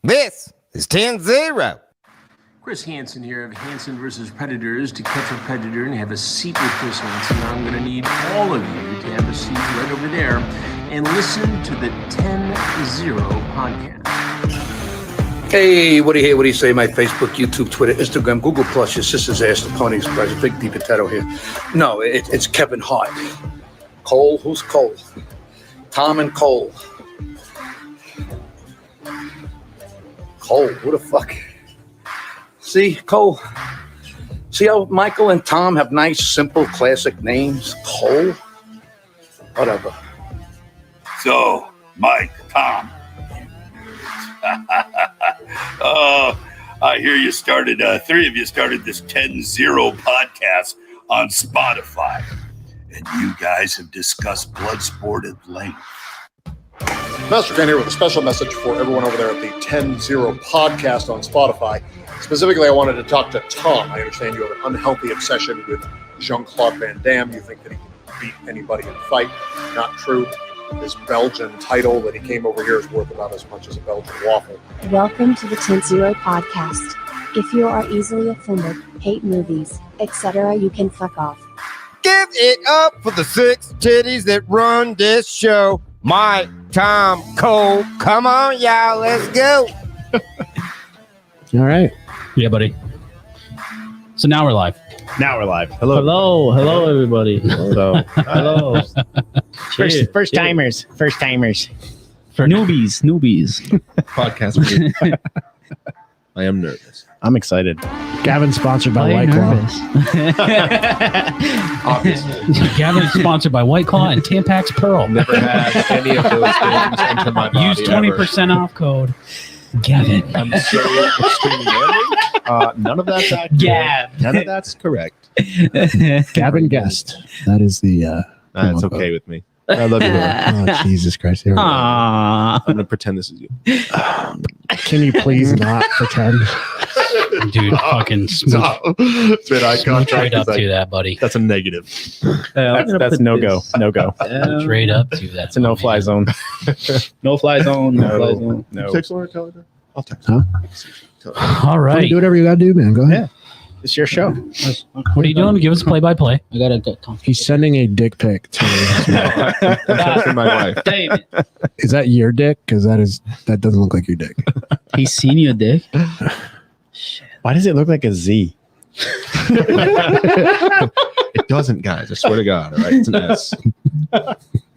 This is 10-0. Chris Hansen here of Hansen versus Predators. To catch a predator and have a seat with Chris Hansen, I'm going to need all of you to have a seat right over there and listen to the 10-0 podcast. Hey, what do you say? My Facebook, YouTube, Twitter, Instagram, Google Plus, your sister's ass, the pony's prize, a big deep potato here. No, it's Kevin Hart. Cole, who's Cole? Tom and Cole. Cole, who the fuck? See, Cole. See how Michael and Tom have nice, simple, classic names? Cole? Whatever. So, Mike, Tom. Oh, I hear you started, three of you started this 10-0 podcast on Spotify. And you guys have discussed Bloodsport at length. Master Ken here with a special message for everyone over there at the 10-0 podcast on Spotify. Specifically, I wanted to talk to Tom. I understand you have an unhealthy obsession with Jean-Claude Van Damme. You think that he can beat anybody in a fight. Not true. His Belgian title that he came over here is worth about as much as a Belgian waffle. Welcome to the 10-0 podcast. If you are easily offended, hate movies, etc., you can fuck off. Give it up for the 6 titties that run this show. Mike, Tom, Cole. Come on, y'all. Let's go. All right. Yeah, buddy. So now we're live. Hello, everybody. Hello. First timers. For Newbies. Podcast. I am nervous. I'm excited. Gavin sponsored by White Claw. Obviously. Gavin is sponsored by White Claw and Tampax Pearl. Never had any of those things into my body. Use 20% off code Gavin. I'm so extremely nervous. None of that's accurate. Gav. None of that's correct. Gavin Guest. That is the. It's okay with me. I love you. Oh, Jesus Christ. Here we go. Aww. I'm going to pretend this is you. Can you please not pretend? Dude, fucking smooth. It's been eye contact. Straight up to that, buddy. That's a negative. That's no go. No go. Straight up to that. It's a no-fly zone. No-fly zone. No-fly zone. No. Text or tell her? I'll text. Huh? All right. Do whatever you got to do, man. Go ahead. It's your show. What are you doing? Give us a play-by-play. I got to He's sending a dick pic to I'm texting my wife. David. Is that your dick? Because that doesn't look like your dick. He's seen your dick. Why does it look like a Z? It doesn't, guys. I swear to God. All right, it's an S.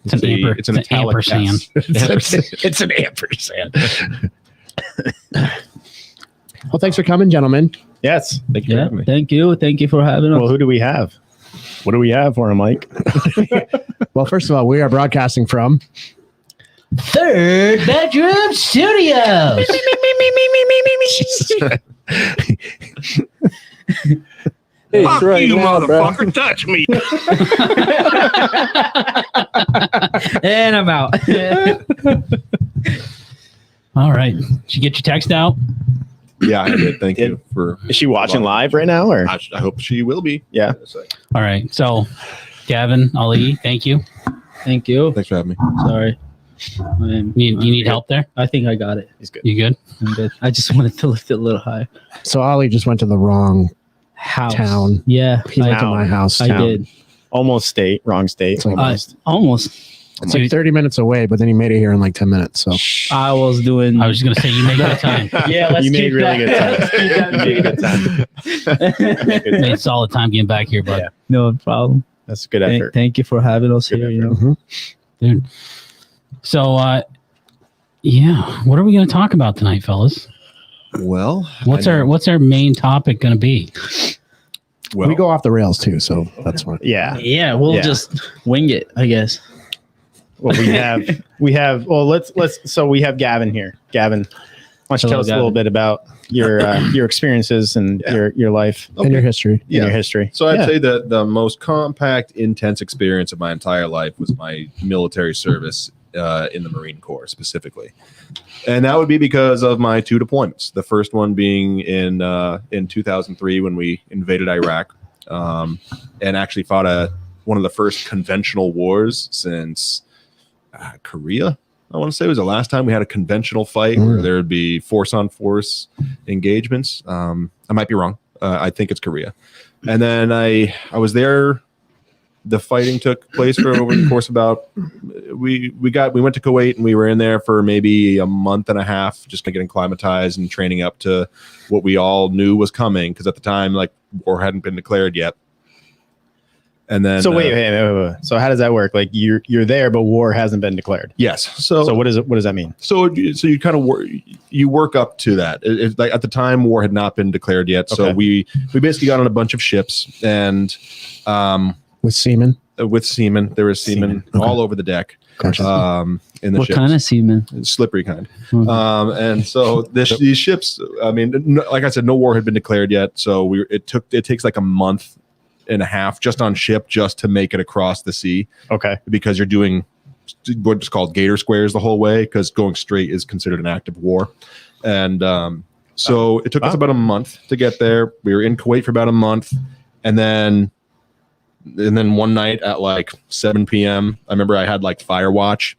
It's an italic ampersand. S. It's an ampersand. Well, thanks for coming, gentlemen. Yes. Thank you for having me. Thank you. Thank you for having us. Well, who do we have? What do we have for him, Mike? Well, first of all, we are broadcasting from Third Bedroom Studios. Hey, fuck right you, now, motherfucker. Bro. Touch me. And I'm out. All right. Did you get your text out? Yeah, I did. Thank you for. Is she watching live right now, or I hope she will be. Yeah. All right. So, Gavin, Ali, thank you. Thank you. Thanks for having me. Sorry. You need help there? I think I got it. He's good. You good? I'm good. I just wanted to lift it a little higher. So Ollie just went to the wrong House. town. Yeah. He went to my house. I town. did. Almost state. Wrong state. It's like, almost. It's like 30 minutes away, but then he made it here in like 10 minutes. So I was just going to say you made good time. Yeah, let's you made really good time. Let's keep that. You made a good time. Made solid time getting back here, bud. Yeah. No problem. That's a good effort. Thank you for having us here. You know? Mm-hmm. Dude. So, what are we going to talk about tonight, fellas? Well, what's our main topic going to be? Well, we go off the rails too, so that's fine. Yeah. Yeah, we'll just wing it, I guess. Well, we have. Well, let's. So we have Gavin here. Gavin, why don't you tell us a little bit about your experiences and your life and your history? Yeah. And your history. So I'd say that the most compact, intense experience of my entire life was my military service in the Marine Corps specifically, and that would be because of my 2 deployments. The first one being in 2003 when we invaded Iraq, and actually fought one of the first conventional wars since Korea, I want to say it was the last time we had a conventional fight where there would be force on force engagements. I might be wrong. I think it's Korea. And then I was there. The fighting took place for over the course of about we went to Kuwait and we were in there for maybe a month and a half, just getting acclimatized and training up to what we all knew was coming, because at the time like war hadn't been declared yet. And then so wait. So how does that work? Like you're there, but war hasn't been declared. Yes. So what does that mean? So you kind of work up to that. It's like at the time war had not been declared yet. So Okay. we basically got on a bunch of ships and with seamen. There was seamen all over the deck. Gotcha. In the What ships. kind of seamen? Slippery kind. And so these ships, I mean, like I said, no war had been declared yet. So it takes like a month and a half just on ship just to make it across the sea. Okay. Because you're doing what's called gator squares the whole way, because going straight is considered an act of war. And so it took us about a month to get there. We were in Kuwait for about a month. And then one night at like 7 p.m., I remember I had like fire watch,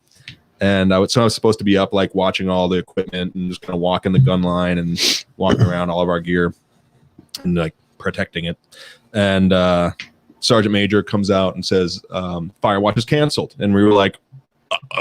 and I was supposed to be up like watching all the equipment and just kind of walking the gun line and walking around all of our gear and like protecting it. And Sergeant Major comes out and says, fire watch is canceled. And we were like,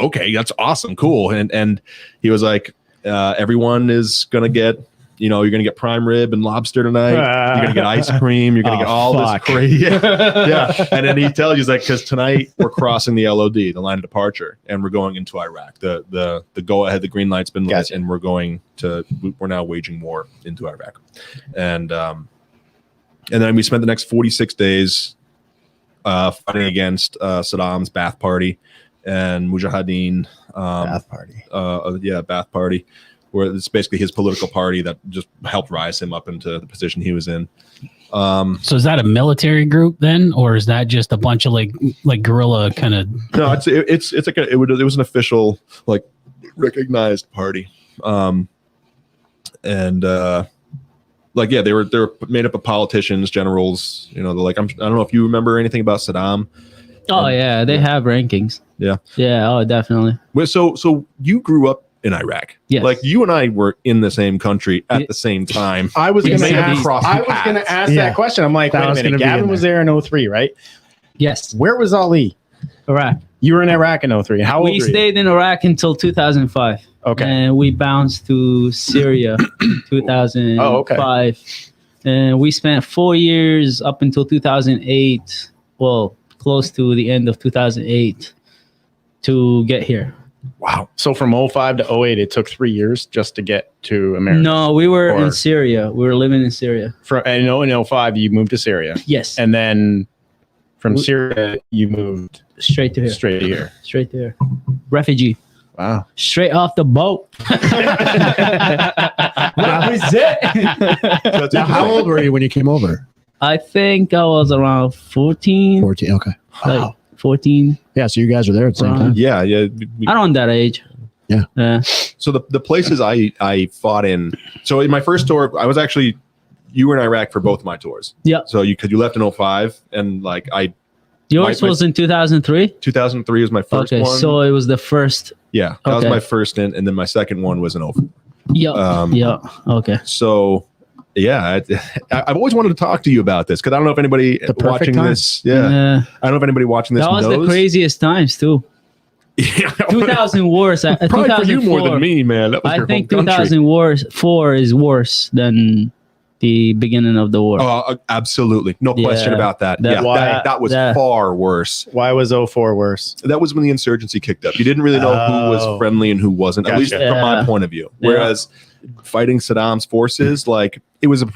okay, that's awesome. Cool. And he was like, everyone is going to get, you're going to get prime rib and lobster tonight. You're going to get ice cream. You're going to get all this crazy. Yeah. And then he tells you, he's like, because tonight we're crossing the LOD, the line of departure, and we're going into Iraq. The go ahead, the green light's been lit, and we're now waging war into Iraq. And then we spent the next 46 days fighting against Saddam's Ba'ath Party and Mujahideen. Ba'ath Party. Ba'ath Party, where it's basically his political party that just helped rise him up into the position he was in. So is that a military group then, or is that just a bunch of like guerrilla kind of? No, it's like it was an official like recognized party, they were made up of politicians, generals. They're like I don't know if you remember anything about Saddam. Oh yeah, they have rankings. Yeah. Yeah. Oh, definitely. So you grew up in Iraq. Yes. Like you and I were in the same country at the same time. I was going to Maybe ask that question. I'm like, wait a minute. Gavin was there in 03, right? Yes. Where was Ali? Iraq. You were in Iraq in 03. How old were you? We stayed in Iraq until 2005. Okay. And we bounced to Syria 2005. Oh, okay. And we spent 4 years up until 2008. Well, close to the end of 2008 to get here. Wow. So from 05 to 08, it took 3 years just to get to America. No, we were in Syria. We were living in Syria. And in 05, you moved to Syria. Yes. And then from Syria, you moved straight to here. Straight to here. Refugee. Wow. Straight off the boat. Now, how old were you when you came over? I think I was around 14. 14. Okay. Like 14. Yeah. So you guys were there at the same time. Yeah. Around that age. Yeah. So the places I fought in. So in my first tour, I was actually, you were in Iraq for both my tours. Yeah. So you left in 05 and like Yours was in 2003? 2003 was my first one. So it was the first. Yeah. That was my first and then my second one was in 04. Yeah. Okay. So yeah, I've always wanted to talk to you about this because I don't know if anybody watching this. Yeah. I don't know if anybody watching this That was knows. the craziest times too. Yeah. 2000 wars. Probably for you more than me, man. That was I think 2004 is worse than the beginning of the war. Oh, absolutely. No question about that. That was far worse. Why was 04 worse? That was when the insurgency kicked up. You didn't really know who was friendly and who wasn't, at least from my point of view. Whereas fighting Saddam's forces, like it was a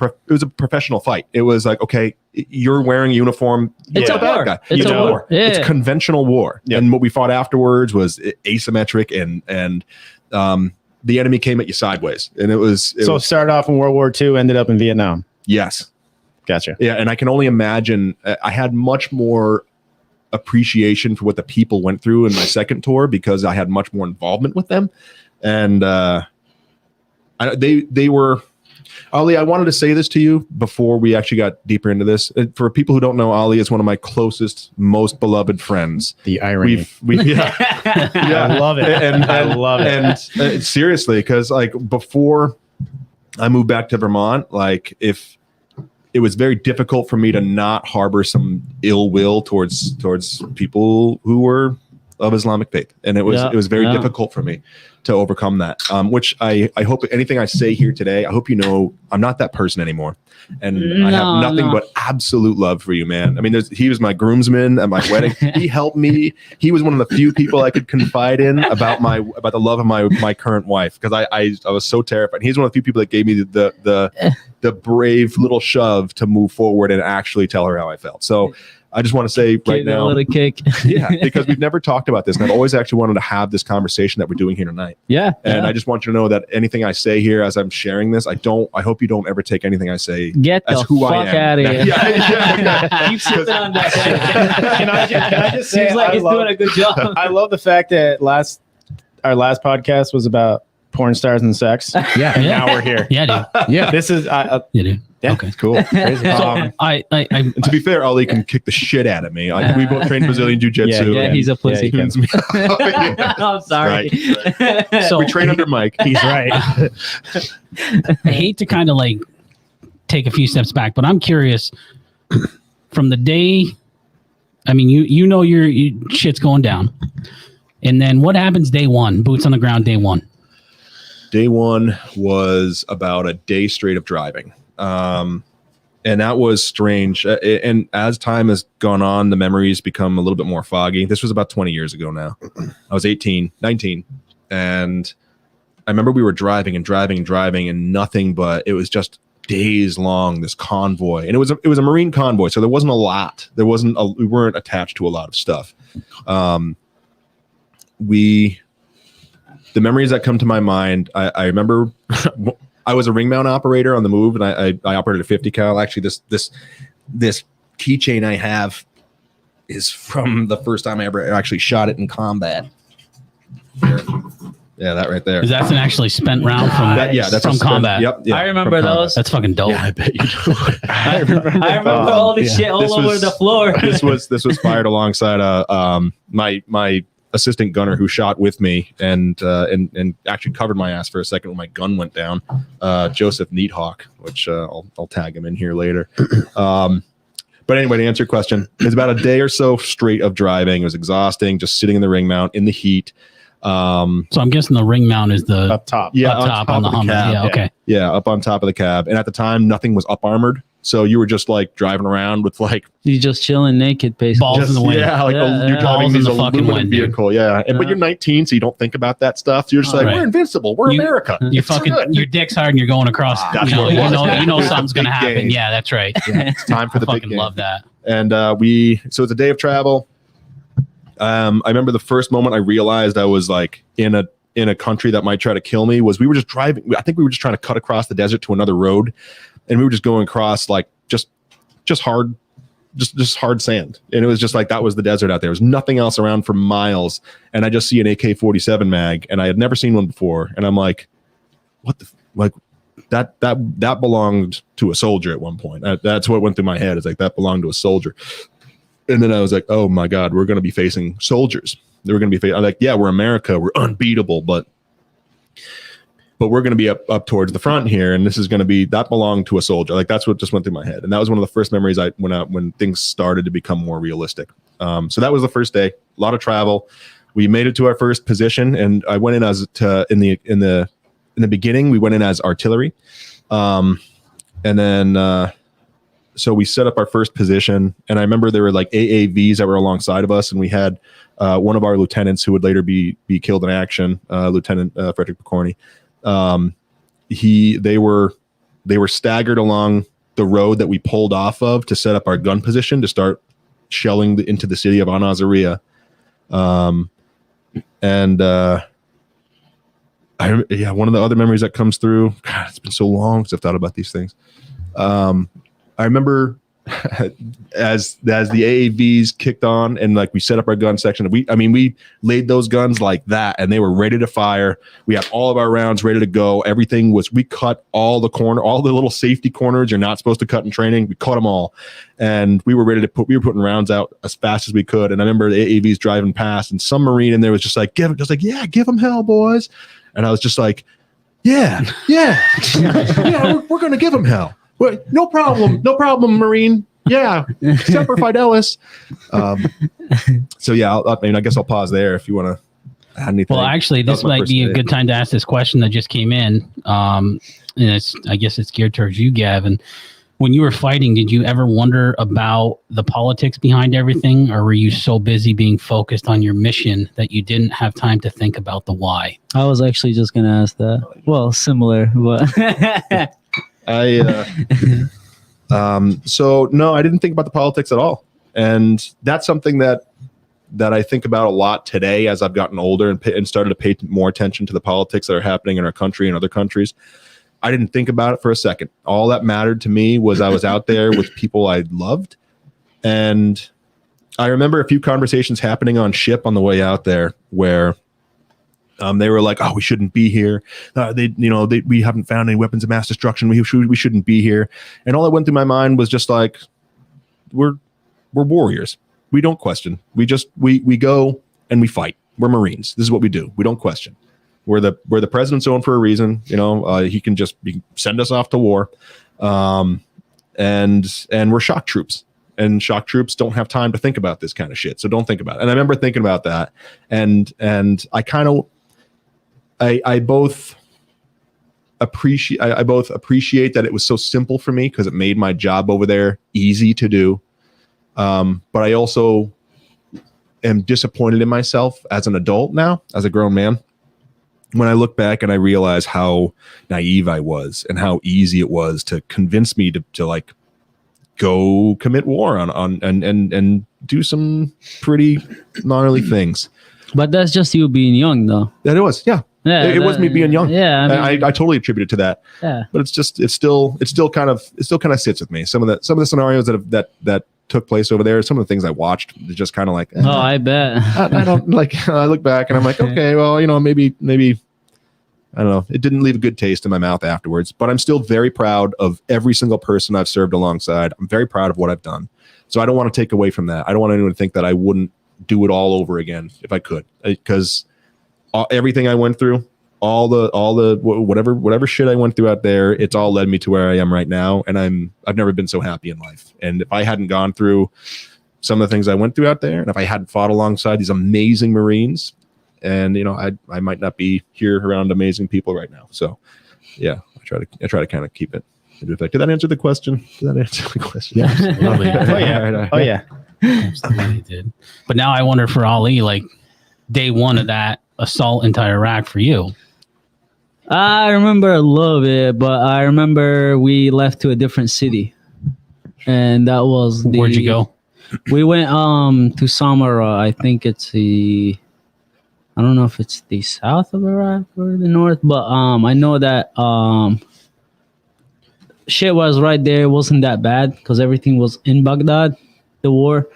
professional fight. It was like, okay, you're wearing a uniform. It's a bad war. guy. It's a war. Yeah. It's conventional war. Yeah. And what we fought afterwards was asymmetric and the enemy came at you sideways, and it was started off in World War II, ended up in Vietnam. Yes, gotcha. Yeah, and I can only imagine. I had much more appreciation for what the people went through in my second tour because I had much more involvement with them, and they were Ali, I wanted to say this to you before we actually got deeper into this. For people who don't know, Ali is one of my closest, most beloved friends. The irony. Yeah. I love it. I love it. And seriously, because like before I moved back to Vermont, like if it was very difficult for me to not harbor some ill will towards people who were of Islamic faith, and it was very difficult for me to overcome that. Which I hope anything I say here today, I hope you know I'm not that person anymore, and I have nothing but absolute love for you, man. I mean, he was my groomsman at my wedding. He helped me. He was one of the few people I could confide in about the love of my current wife, because I was so terrified. He's one of the few people that gave me the brave little shove to move forward and actually tell her how I felt. So I just want to say right now, a little kick. yeah, because we've never talked about this, and I've always actually wanted to have this conversation that we're doing here tonight. Yeah, and I just want you to know that anything I say here as I'm sharing this, I hope you don't ever take anything I say as who I am. Fuck out of here. Yeah. Keep sipping on that. Can I just say, Seems like he's doing a good job. I love the fact that our last podcast was about porn stars and sex. Yeah. And now we're here. Yeah, dude. Yeah. This is Yeah, dude. yeah, Okay. It's cool. crazy. So And to be fair, Ali can kick the shit out of me. Like, we both train Brazilian jiu-jitsu. Yeah, he's a pussy. Yeah, I'm sorry. So we train under Mike. he's right. I hate to kind of like take a few steps back, but I'm curious from the day. I mean, you know your shit's going down, and then what happens day one? Boots on the ground, day one. Day one was about a day straight of driving. And that was strange. And as time has gone on, the memories become a little bit more foggy. This was about 20 years ago now. I was 19. And I remember we were driving and nothing but it was just days long, this convoy. And it was a Marine convoy. So there wasn't a lot. We weren't attached to a lot of stuff. The memories that come to my mind, I remember I was a ring mount operator on the move, and I operated a 50 cal. Actually, this keychain I have is from the first time I ever actually shot it in combat. Yeah, that right there. Is that an actually spent round from that's from combat? Yep. Yeah, I remember those. That's fucking dope. Yeah, I bet you do. I remember all this shit all over the floor. This was fired alongside my assistant gunner who shot with me and actually covered my ass for a second when my gun went down. Joseph Neathawk, which I'll tag him in here later. But anyway, to answer your question, it was about a day or so straight of driving. It was exhausting, just sitting in the ring mount in the heat. So I'm guessing the ring mount is the Up top. Yeah, up top on the Hummer. cab. Yeah, okay. Yeah, up on top of the cab. And at the time, nothing was up armored. So you were just like driving around with like You just chilling naked, basically. Balls in the wind. Yeah, like Yeah, you're yeah. driving Balls in these the fucking aluminum wind, dude. vehicle. Yeah, but you're 19, so you don't think about that stuff. So you're just like, Right. we're invincible. We're America. You It's fucking good. your dick's hard and you're going across. That's You know, what it was. you know something's gonna Big happen. game. Yeah, that's right. Yeah, it's time for the I big fucking game. love that. And so it's a day of travel. I remember the first moment I realized I was like in a country that might try to kill me was we were just driving. I think we were just trying to cut across the desert to another road, and we were just going across like just hard sand. And it was just like that was the desert out there. There was nothing else around for miles, and I just see an AK-47 mag, and I had never seen one before, and I'm like, what the like. That belonged to a soldier at one point. That's what went through my head. It's like that belonged to a soldier. And then I was like, oh my God, we're going to be facing soldiers. I'm like, yeah, we're America. We're unbeatable, but we're going to be up towards the front here. And this is going to be, that belonged to a soldier. Like that's what just went through my head. And that was one of the first memories when things started to become more realistic. So that was the first day, a lot of travel. We made it to our first position, and I went in in the beginning, we went in as artillery. And then, so we set up our first position, and I remember there were like AAVs that were alongside of us, and we had one of our lieutenants who would later be killed in action, Lieutenant Frederick Picorni. They were staggered along the road that we pulled off of to set up our gun position to start shelling into the city of Anazaria. One of the other memories that comes through, God, it's been so long since I've thought about these things. I remember as the AAVs kicked on and like we set up our gun section, we laid those guns like that and they were ready to fire. We had all of our rounds ready to go. We cut all the little safety corners you're not supposed to cut in training. We cut them all, and we were putting rounds out as fast as we could. And I remember the AAVs driving past, and some Marine in there was just like, give them hell, boys. And I was just like, yeah, we're gonna give them hell. Well, no problem, Marine. Yeah, Semper Fidelis. So yeah, I guess I'll pause there if you want to add anything. Well, actually, this might be a good time to ask this question that just came in. And I guess it's geared towards you, Gavin. When you were fighting, did you ever wonder about the politics behind everything, or were you so busy being focused on your mission that you didn't have time to think about the why? I was actually just going to ask that. Well, similar, but so no, I didn't think about the politics at all. And that's something that I think about a lot today as I've gotten older and started to pay more attention to the politics that are happening in our country and other countries. I didn't think about it for a second. All that mattered to me was I was out there with people I loved. And I remember a few conversations happening on ship on the way out there where they were like, "Oh, we shouldn't be here. We haven't found any weapons of mass destruction. We shouldn't be here." And all that went through my mind was just like, we're warriors. We don't question. We go and we fight. We're Marines. This is what we do. We don't question. We're the president's own for a reason. He can send us off to war, and we're shock troops. And shock troops don't have time to think about this kind of shit. So don't think about it. And I remember thinking about that, and I both appreciate that it was so simple for me because it made my job over there easy to do. But I also am disappointed in myself as an adult now, as a grown man, when I look back and I realize how naive I was and how easy it was to convince me to like go commit war on and do some pretty gnarly things. But that's just you being young, though. That it was, yeah. Yeah, it was me being young. Yeah, I totally attribute it to that. Yeah, but it still kind of sits with me. Some of the scenarios that took place over there, some of the things I watched, just kind of like, oh, I bet. I don't like. I look back and I'm like, okay, well, maybe I don't know. It didn't leave a good taste in my mouth afterwards. But I'm still very proud of every single person I've served alongside. I'm very proud of what I've done. So I don't want to take away from that. I don't want anyone to think that I wouldn't do it all over again if I could, because everything I went through, all the whatever shit I went through out there, it's all led me to where I am right now. And I've never been so happy in life. And if I hadn't gone through some of the things I went through out there, and if I hadn't fought alongside these amazing Marines, and I might not be here around amazing people right now. So yeah, I try to kind of keep it. Did that answer the question? Yeah. Absolutely. Oh yeah. Absolutely did. But now I wonder for Ali, like day one of that assault into Iraq for you. I remember a little bit, but I remember we left to a different city, and that was where'd you go? We went to Samarra. I think it's I don't know if it's the south of Iraq or the north, but I know that shit was right there. It wasn't that bad because everything was in Baghdad, the war,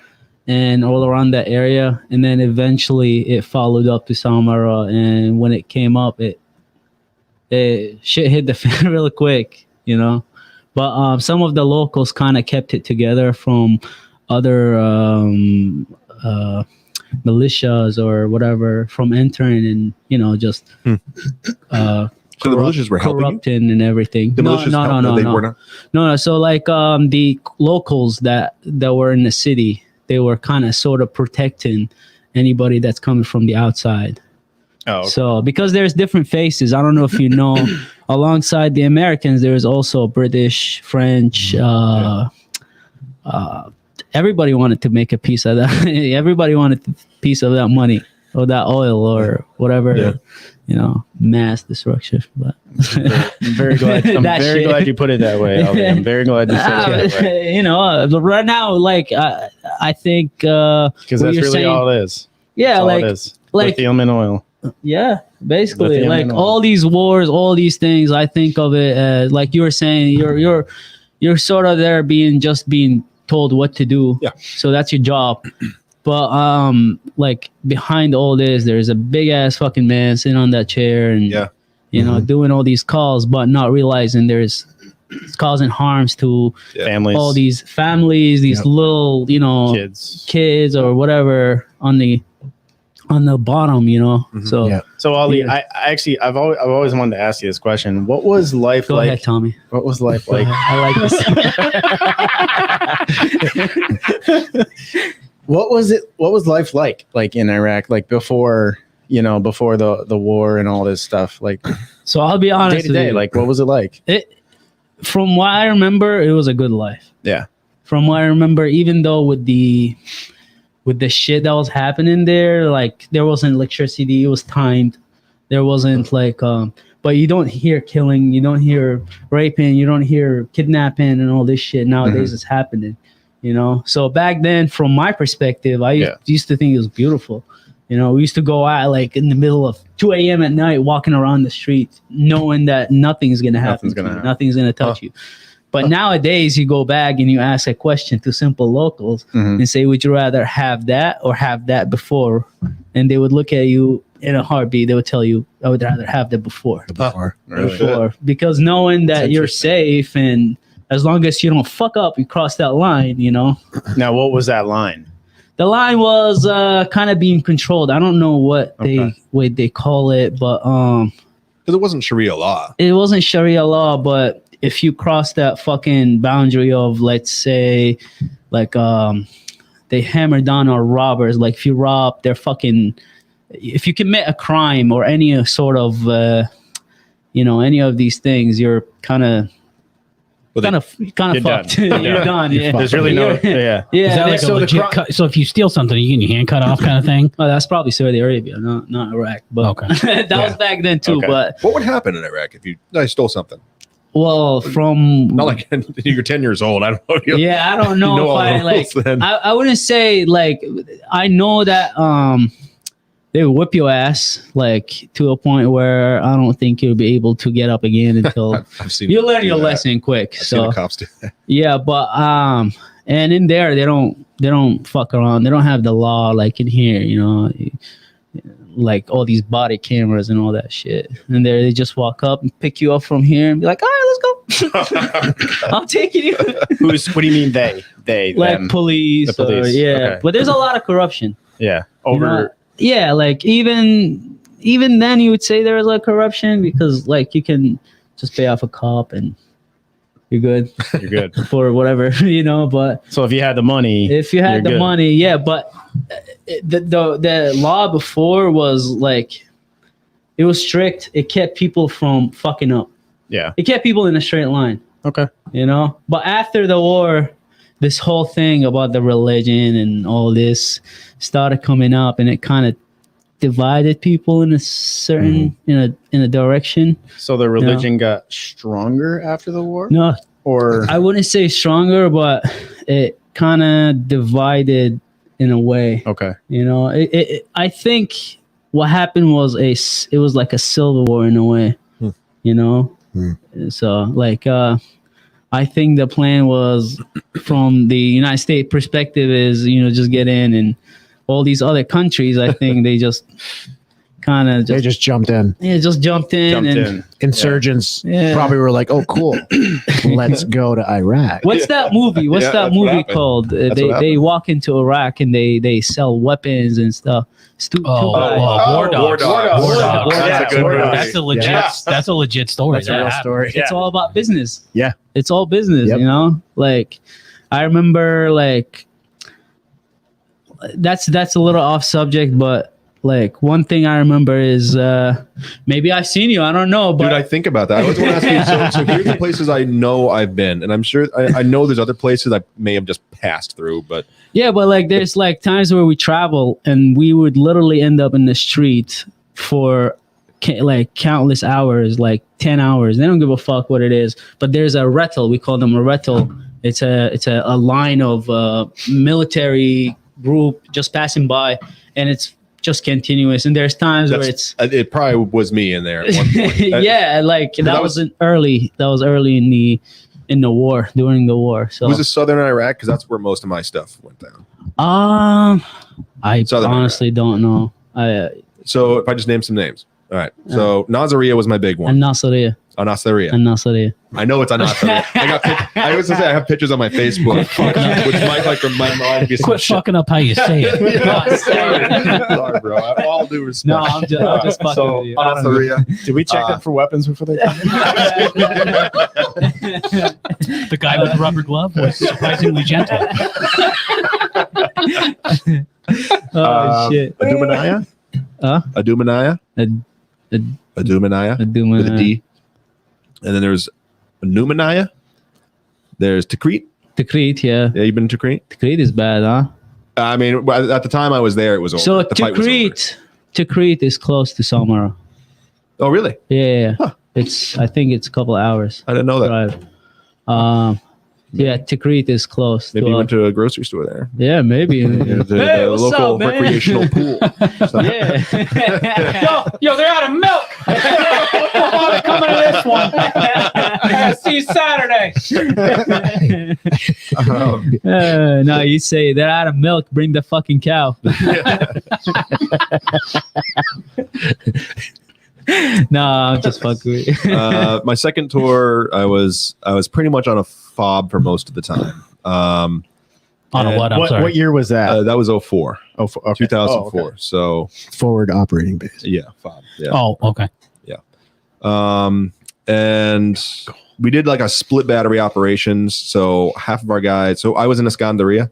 and all around that area. And then eventually it followed up to Samarra, and when it came up, it shit hit the fan really quick, But some of the locals kind of kept it together from other militias or whatever from entering and just so the militias were corrupting you? And everything. The militias no. So like the locals that were in the city, they were kind of sort of protecting anybody that's coming from the outside. Oh, okay. So because there's different faces, I don't know if you know, alongside the Americans, there's also British, French, everybody wanted to make a piece of that. Everybody wanted a piece of that money or that oil or whatever, mass destruction. But I'm very glad. I'm very glad you put it that way. I'm very glad you said it that way. Right now, like I think because that's really all it is. Yeah, that's like all it is. Lithium and oil. Yeah, basically, like all these wars, all these things. I think of it as like you were saying. You're sort of there being told what to do. Yeah. So that's your job. But like behind all this, there's a big ass fucking man sitting on that chair and you know doing all these calls, but not realizing it's causing harms to families, all these families, these little kids or whatever on the bottom, you know. So Ali, I've always wanted to ask you this question. What was life Go like? ahead, Tommy. What was life like? I like this. What was life like in Iraq, like before the war and all this stuff? Like, so I'll be honest day to day, with you. like what was it like? From what I remember, it was a good life. Yeah. From what I remember, even though with the shit that was happening there, like there wasn't electricity, it was timed. There wasn't like but you don't hear killing, you don't hear raping, you don't hear kidnapping and all this shit nowadays is happening, you know. So back then, from my perspective, I used to think it was beautiful. You know, we used to go out like in the middle of 2 a.m. at night, walking around the street, knowing that nothing's gonna happen. Nothing's gonna touch you. But nowadays, you go back and you ask a question to simple locals and say, "Would you rather have that or have that before?" And they would look at you in a heartbeat. They would tell you, "I would rather have the before." Before, because knowing that you're safe and as long as you don't fuck up, you cross that line. You know. Now, what was that line? The line was kind of being controlled. I don't know what they call it, but because it wasn't Sharia law. It wasn't Sharia law, but if you cross that fucking boundary of, let's say, like they hammer down on robbers. Like if you rob, if you commit a crime or any sort of any of these things, you're kind of fucked. You're done. Yeah. There's really no. Yeah. Is that like a legit so if you steal something, you get your hand cut off, kind of thing? Oh, that's probably Saudi Arabia, not Iraq. But that was back then too. Okay. But what would happen in Iraq if I stole something? Well, from not like you're 10 years old. I don't know. I don't know if I wouldn't say like I know that they would whip your ass like to a point where I don't think you'll be able to get up again until you learn your lesson quick. I've seen the cops do that. Yeah, but and in there they don't fuck around. They don't have the law like in here, you know, like all these body cameras and all that shit. And there they just walk up and pick you up from here and be like, all right, let's go. I'm taking you. What do you mean they? Like them. Police. The police. Okay. But there's a lot of corruption. Yeah. Yeah, like even then you would say there was like corruption because like you can just pay off a cop and you're good. You're good for whatever, you know. But so if you had the money, money, yeah. But the law before was like it was strict. It kept people from fucking up. Yeah, it kept people in a straight line. Okay, you know. But after the war, this whole thing about the religion and all this started coming up, and it kind of divided people in a certain in a direction. So the religion got stronger after the war? No, or I wouldn't say stronger, but it kind of divided in a way. Okay, you know, I think what happened was it was like a civil war in a way. You know, so like I think the plan was from the United States perspective is, you know, just get in, and all these other countries, I think they just kind of they just jumped in. Yeah, just jumped in. Insurgents probably were like, "Oh, cool, let's go to Iraq." What's that movie? What's that movie called? They walk into Iraq and they sell weapons and stuff. War Dogs. That's a good movie. That's a legit. That's a legit story. That's a real story. It's all about business. Yeah, it's all business. You know, like I remember, like that's a little off subject, but like one thing I remember is maybe I've seen you. I don't know, but dude, I think about that. I was going to ask you. So here's the places I know I've been, and I'm sure I know there's other places I may have just passed through, but yeah, but like there's like times where we travel and we would literally end up in the street for like countless hours, like 10 hours. They don't give a fuck what it is, but there's a rettel. We call them a rettel. It's a line of military group just passing by, and it's just continuous. And there's times where it probably was me in there at one point. Yeah, like that was early in the in the war, during the war. So Was it southern Iraq? Because that's where most of my stuff went down. I Southern honestly don't know. So if I just name some names. All right. So Nasiriyah was my big one. And Nasiriyah. Nasiriyah. I know it's Nasiriyah. I was gonna say I have pictures on my Facebook, which might like remind me of some Quit shit. fucking up how you say it. Sorry, bro. All due respect. No, I'm just fucking so with you. Nasiriyah. Did we check that for weapons before they come? The guy with the rubber glove was surprisingly gentle. Oh shit. Adumanaya? Adumanaya? Adumanaya? With a D. And then there's Numanaya. There's Tikrit. Tikrit, yeah. Yeah, you've been to Tikrit? Tikrit is bad, huh? I mean, at the time I was there, it was over. So The fight was over. Tikrit is close to Samara. Oh, really? Yeah. I think it's a couple of hours. I didn't know that. Drive. Yeah, Tikrit is close. Maybe you went to a grocery store there. Yeah, maybe. The local recreational pool. Yeah. Yo, they're out of milk. They're coming to this one. See you Saturday. No, you say they're out of milk. Bring the fucking cow. No, I'm just fucking with you. My second tour, I was pretty much on a fob for most of the time. On a what? I'm What, sorry. what year was that? That was 04. Oh, okay. 2004. Oh, okay. So Forward operating base. yeah, fob. Yeah. Oh, okay. And we did like a split battery operations. So half of our guys. So I was in Iskandariyah,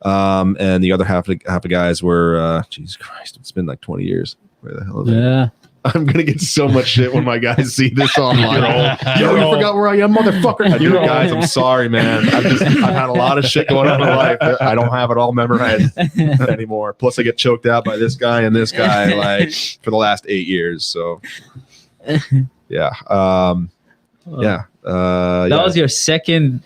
and the other half of guys were. Jesus Christ! It's been like 20 years. Where the hell is it? Yeah. I'm gonna get so much shit when my guys see this online. Yo, you forgot where I am, motherfucker. I do, guys. I'm sorry, man. I've had a lot of shit going on in my life. I don't have it all memorized anymore. Plus, I get choked out by this guy and this guy like for the last 8 years. So, yeah, That was your second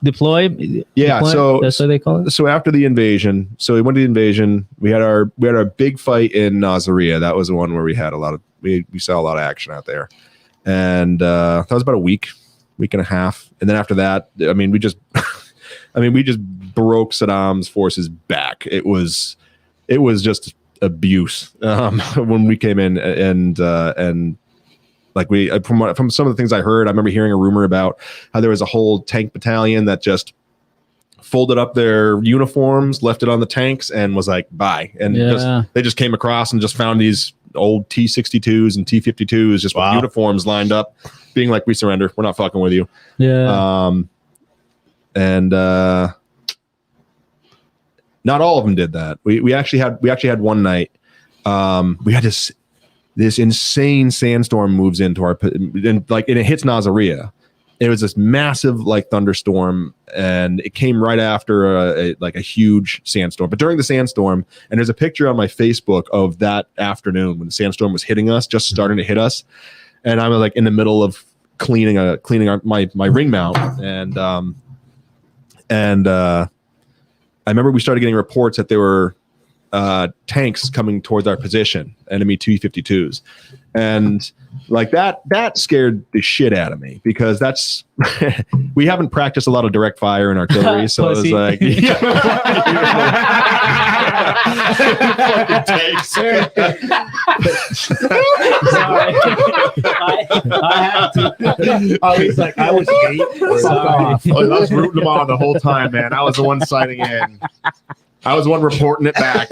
deploy. Yeah, deploy? so That's what they call it. So after the invasion, so we went to the invasion. We had our big fight in Nasiriyah. That was the one where we had we saw a lot of action out there, and that was about a week and a half. And then after that, I mean, we just broke Saddam's forces back. It was just abuse when we came in, and like from some of the things I heard, I remember hearing a rumor about how there was a whole tank battalion that just folded up their uniforms, left it on the tanks, and was like, bye. And they just came across and just found these old T-62s and T-52s just with uniforms lined up, being like, we surrender. We're not fucking with you. Yeah. And not all of them did that. We actually had one night. We had this insane sandstorm moves into and it hits Nasiriyah. It was this massive like thunderstorm, and it came right after a huge sandstorm. But during the sandstorm, and there's a picture on my Facebook of that afternoon when the sandstorm was hitting us, just starting to hit us, and I was like in the middle of cleaning my ring mount, and I remember we started getting reports that there were tanks coming towards our position, enemy T-52s, and like that scared the shit out of me, because that's we haven't practiced a lot of direct fire in artillery, so it was like fucking tanks. I have to. Oh, he's like, I was 8. I was rooting them on the whole time, man. I was the one signing in. I was the one reporting it back.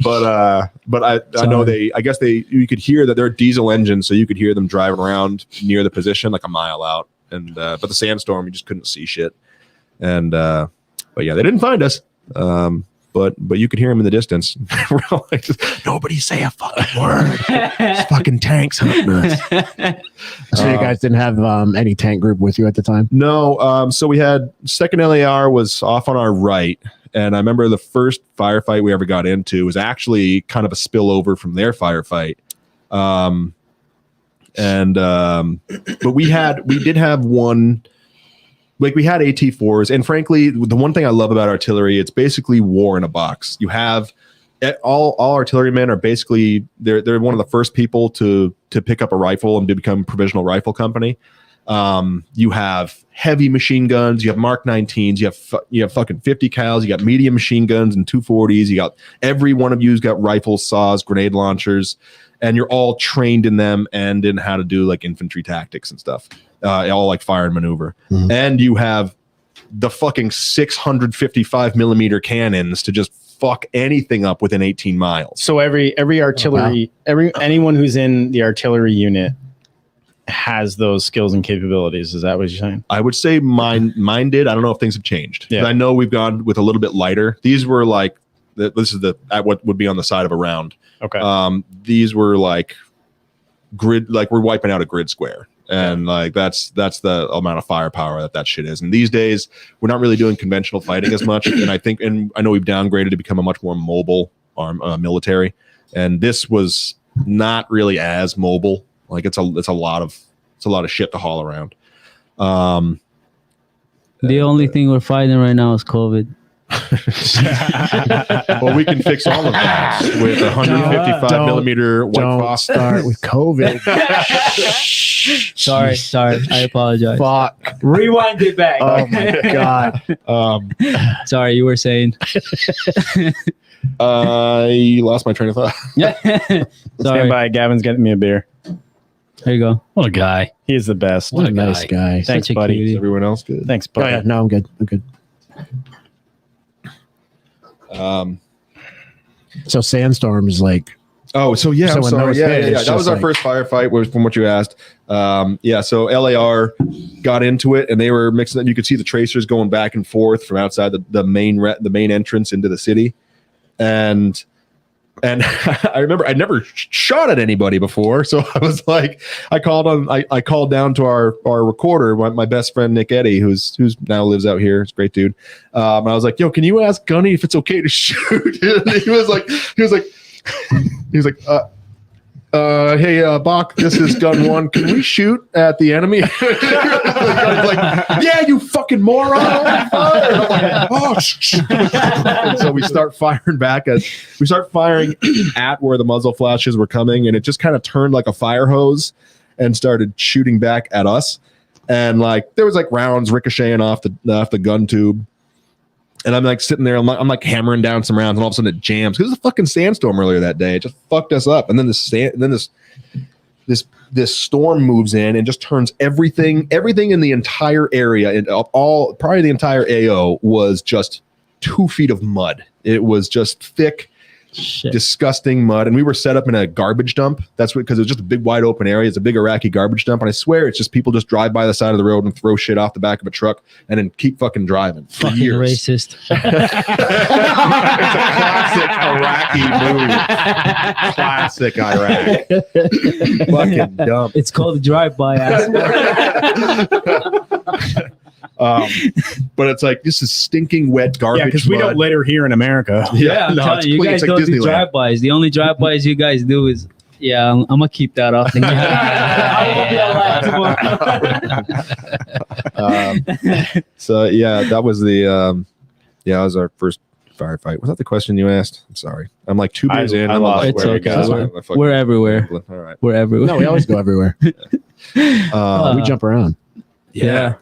but I know I guess you could hear that they're diesel engines, so you could hear them driving around near the position like a mile out. And but the sandstorm, you just couldn't see shit. And but yeah, they didn't find us. But you could hear them in the distance. Like, nobody say a fucking word. It's fucking tanks hunting us. So you guys didn't have any tank group with you at the time? No. So we had second LAR was off on our right. And I remember the first firefight we ever got into was actually kind of a spillover from their firefight. But we did have one. Like we had AT-4s, and frankly, the one thing I love about artillery, it's basically war in a box. You have all artillerymen are basically they're one of the first people to pick up a rifle and to become provisional rifle company. You have heavy machine guns. You have Mark 19s. You have fucking 50 cals. You got medium machine guns and 240s. You got every one of you's got rifles, saws, grenade launchers, and you're all trained in them and in how to do like infantry tactics and stuff. All like fire and maneuver. Mm-hmm. And you have the fucking 655 millimeter cannons to just fuck anything up within 18 miles. So every artillery, anyone who's in the artillery unit has those skills and capabilities. Is that what you're saying? I would say mine did. I don't know if things have changed. Yeah. I know we've gone with a little bit lighter. These were like this is what would be on the side of a round. Okay. These were like grid, like we're wiping out a grid square. And like that's the amount of firepower that shit is. And these days we're not really doing conventional fighting as much. And I know we've downgraded to become a much more mobile military. And this was not really as mobile. Like it's a lot of shit to haul around. The only thing we're fighting right now is COVID. Well, we can fix all of that with 155 millimeter white phosphorus. Start with COVID. Sorry. I apologize. Fuck. Rewind it back. Oh my god. Sorry, you were saying. I lost my train of thought. Stand by. Gavin's getting me a beer. There you go. What a guy. He is the best. What a nice guy. Thanks, buddy. Is everyone else good? Thanks, buddy. Oh, yeah. No, I'm good. So Sandstorm is like. Oh, so yeah, I'm sorry. Yeah. That was our first firefight. Was from what you asked. So LAR got into it, and they were mixing it. You could see the tracers going back and forth from outside the main entrance into the city, and I remember I'd never shot at anybody before, so I was like, I called down to our recorder, my best friend Nick Eddy, who's now lives out here. He's a great dude. And I was like, yo, can you ask Gunny if it's okay to shoot? And he was like, hey, Bach, this is gun one. Can we shoot at the enemy? I was like, yeah, you fucking moron. I'm like, oh, and so we start firing at where the muzzle flashes were coming, and it just kind of turned like a fire hose and started shooting back at us. And like there was like rounds ricocheting off the gun tube. And I'm like sitting there, I'm like hammering down some rounds, and all of a sudden it jams. Because it was a fucking sandstorm earlier that day. It just fucked us up. And then this storm moves in and just turns everything in the entire area, and probably the entire AO was just 2 feet of mud. It was just thick, disgusting mud. And we were set up in a garbage dump. That's because it was just a big wide open area. It's a big Iraqi garbage dump. And I swear it's just people just drive by the side of the road and throw shit off the back of a truck and then keep fucking driving for fucking years. Racist. It's a classic Iraq. Fucking dumb. It's called a drive-by. But it's like this is stinking wet garbage. Yeah, because we don't litter here in America. Yeah, I'm telling you, you guys don't do drive-bys. The only drive-bys you guys do is, I'm gonna keep that off. So yeah, that was that was our first firefight. Was that the question you asked? I'm sorry. I'm like 2 beers in. It's okay. We're everywhere. All right. We're everywhere. No, we always go everywhere. We jump around. Yeah.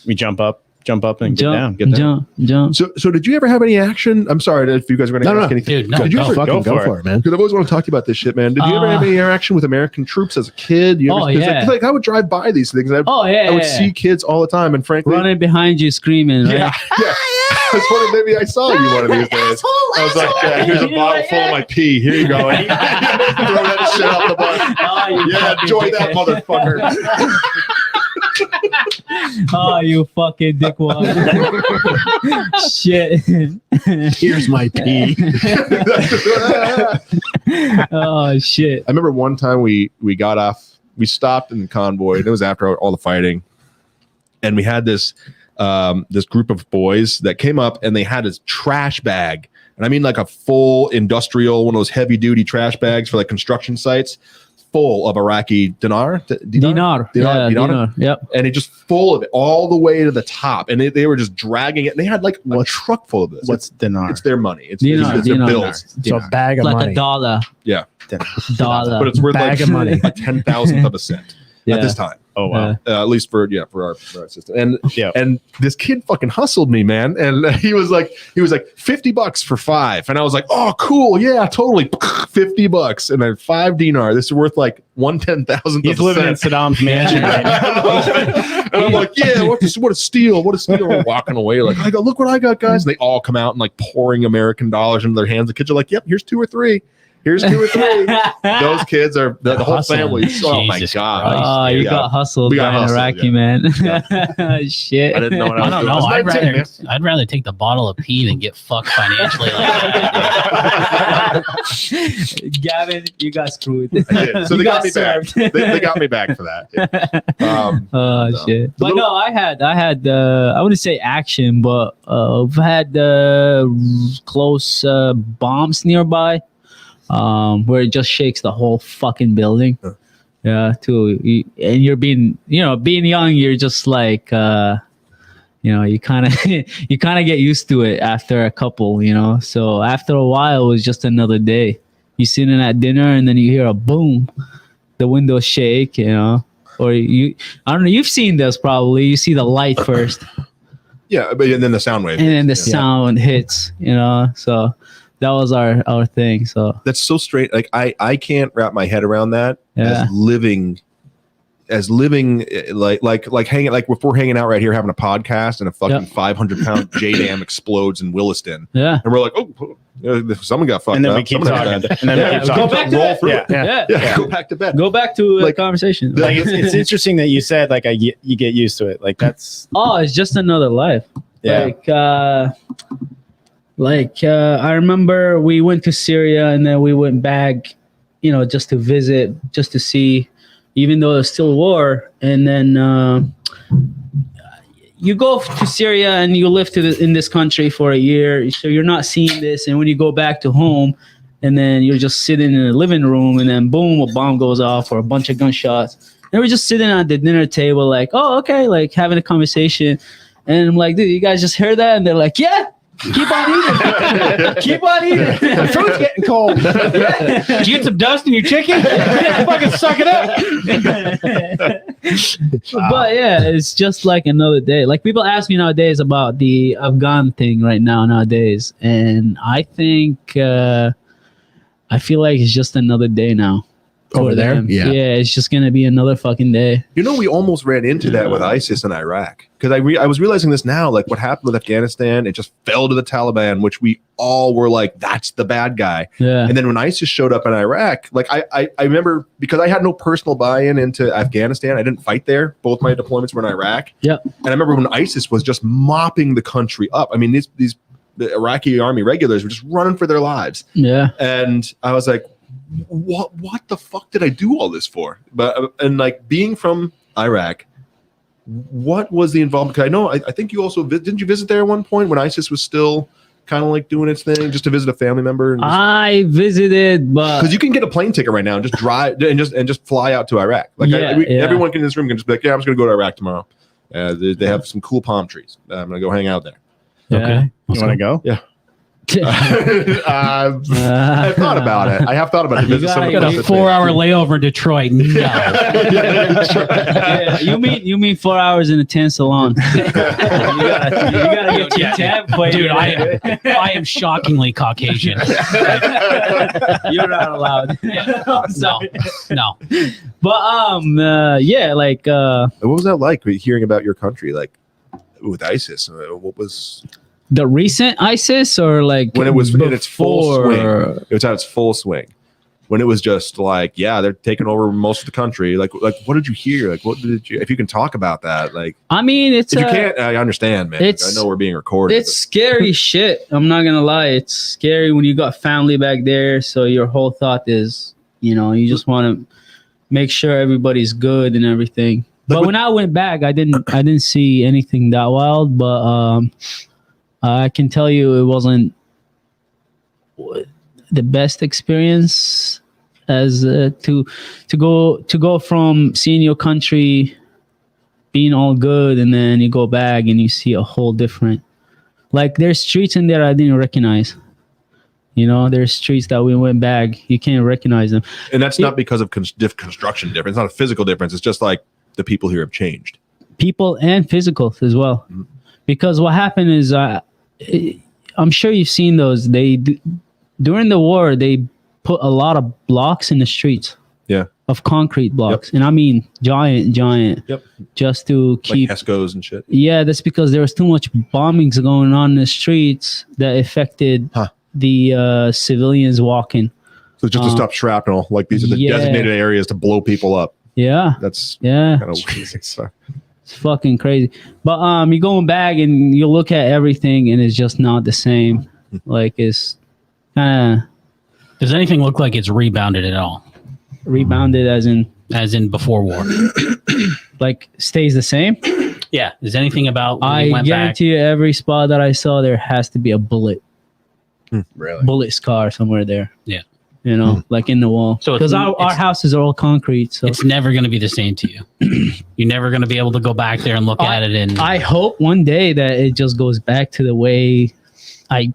We jump up and get down. Jump. So did you ever have any action? I'm sorry if you guys were going to ask anything. Dude, Did you ever go for it, man? Because I've always want to talk to you about this shit, man. Did you ever have any interaction with American troops as a kid? Like I would drive by these things. I would see kids all the time, and frankly, running behind you, screaming. Right? Yeah. It's funny. Maybe I saw you one of these days. I was like, here's a bottle full of my pee. Here you go. And throw that shit out the butt. Enjoy that, motherfucker. Oh, you fucking dickwad. Shit. Here's my pee. Oh, shit. I remember one time we got off, we stopped in the convoy, and it was after all the fighting. And we had this group of boys that came up, and they had this trash bag. And I mean like a full industrial, one of those heavy duty trash bags for like construction sites, full of Iraqi dinar. Yep. And it just full of it all the way to the top. And they were just dragging it. And they had like a truck full of this. What's dinar? It's their money. It's dinar. their bills. So a bag of like money. $1. Yeah. $1. But it's worth bag like of money. a 10,000th of a cent. at this time. Oh wow! At least for our system. And this kid fucking hustled me, man. And he was like $50 for 5, and I was like, oh cool, yeah, totally, $50, and then 5 dinar. This is worth like 1/10,000th. He's living in Saddam's mansion right now. And I'm like, yeah, what a steal! What a steal! We're walking away like, I go, look what I got, guys. And they all come out and like pouring American dollars into their hands. The kids are like, yep, here's 2 or 3. Here's 2 or 3. Those kids are the whole family. Oh my god! Oh, you got hustled by an Iraqi man. Shit. I didn't know what I don't know. I'd rather take the bottle of pee than get fucked financially. Gavin, you got screwed. I did. So they got me back. They got me back for that. Shit. But no, I had I wouldn't say action, but I've had close bombs nearby. Where it just shakes the whole fucking building. Yeah, and you're being young, you're just like, you kind of get used to it after a couple, So after a while, it was just another day. You sitting at dinner and then you hear a boom, the windows shake, or I don't know. You've seen this probably. You see the light first. Yeah, but and then the sound wave. And then the sound hits, So. That was our thing. So that's so straight. Like I can't wrap my head around that as living like hanging, like if we're hanging out right here having a podcast and a fucking 500-pound JDAM explodes in Williston. Yeah. And we're like, oh, someone got fucked and then up. We keep talking. And then we keep go back to roll through it. Yeah. Go back to bed. Go back to the conversation. Like it's interesting that you said like you get used to it. Like that's it's just another life. Yeah. I remember we went to Syria and then we went back, just to visit, just to see, even though it's still war. And then you go to Syria and you live in this country for a year, so you're not seeing this. And when you go back to home, and then you're just sitting in the living room, and then boom, a bomb goes off or a bunch of gunshots. And we're just sitting at the dinner table, like, oh, okay, like having a conversation. And I'm like, dude, you guys just heard that? And they're like, yeah. Keep on eating. Keep on eating. The fruit's getting cold. Did you get some dust in your chicken? Fucking suck it up. But yeah, it's just like another day. Like people ask me nowadays about the Afghan thing right now nowadays. And I think, I feel like it's just another day now. Over there? Yeah, it's just going to be another fucking day. We almost ran into that with ISIS in Iraq. Because I was realizing this now, like what happened with Afghanistan, it just fell to the Taliban, which we all were like, that's the bad guy. Yeah. And then when ISIS showed up in Iraq, like I remember, because I had no personal buy-in into Afghanistan, I didn't fight there. Both my deployments were in Iraq. Yeah. And I remember when ISIS was just mopping the country up. I mean, the Iraqi army regulars were just running for their lives. Yeah. And I was like, what the fuck did I do all this for? But and like being from Iraq, what was the involvement? Because I know I think you also didn't you visit there at one point when ISIS was still kind of like doing its thing, just to visit a family member? I visited, but because you can get a plane ticket right now and just drive and just fly out to Iraq. Like everyone in this room can just be like, yeah, I'm just gonna go to Iraq tomorrow. They have some cool palm trees. I'm gonna go hang out there. Okay, you want to go? Yeah. I've thought about it. I have thought about it. You got a 4-hour layover in Detroit. No. Yeah, you mean 4 hours in a 10 salon? you gotta get your tab. Dude, I am shockingly Caucasian. You're not allowed. No. But yeah, like what was that like hearing about your country, like with ISIS? What was the recent ISIS, or like when it was in its full swing? It was at its full swing. When it was just like, yeah, they're taking over most of the country. Like what did you hear? Like, what did you? If you can talk about that, like, I mean, it's if you can't. I understand, man. I know we're being recorded. It's scary shit. I'm not gonna lie. It's scary when you got family back there. So your whole thought is, you just want to make sure everybody's good and everything. But when I went back, I didn't see anything that wild. But I can tell you it wasn't the best experience as to go from seeing your country being all good, and then you go back and you see a whole different, like there's streets in there I didn't recognize. You know, there's streets that we went back, you can't recognize them. And that's not because of construction difference. It's not a physical difference. It's just like the people here have changed. People and physical as well. Mm-hmm. Because what happened is, I'm sure you've seen those. During the war, they put a lot of blocks in the streets. Yeah. Of concrete blocks. Yep. And I mean giant. Yep. Just to keep like Tesco's and shit. Yeah, that's because there was too much bombings going on in the streets that affected the civilians walking. So just to stop shrapnel, like these are the designated areas to blow people up. Yeah. That's kind of it's fucking crazy. But you're going back and you look at everything and it's just not the same. Like it's kind of. Does anything look like it's rebounded at all? Rebounded as in before war? Like stays the same? Yeah. Is anything about when I went guarantee you every spot that I saw there has to be a bullet. Really? Bullet scar somewhere there. Yeah. You know, like in the wall. So because our houses are all concrete, so it's never going to be the same to you. You're never going to be able to go back there and look at it. And I hope one day that it just goes back to the way. I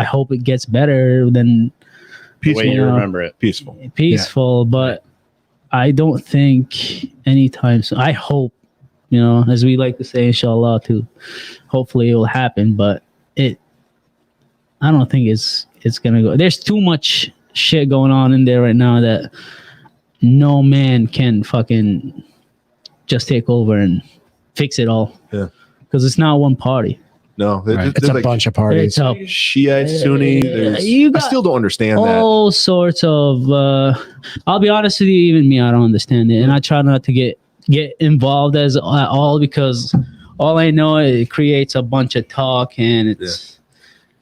hope it gets better than peaceful. The way you remember it, peaceful. But I don't think anytime soon. I hope, you know, as we like to say, inshallah, too. Hopefully, it will happen. But I don't think it's gonna go. There's too much shit going on in there right now that no man can fucking just take over and fix it all. Yeah, because it's not one party. No, it's a bunch of parties. Shiite, Sunni. I still don't understand all sorts of. I'll be honest with you, even me, I don't understand it, and I try not to get involved at all because all I know it creates a bunch of talk and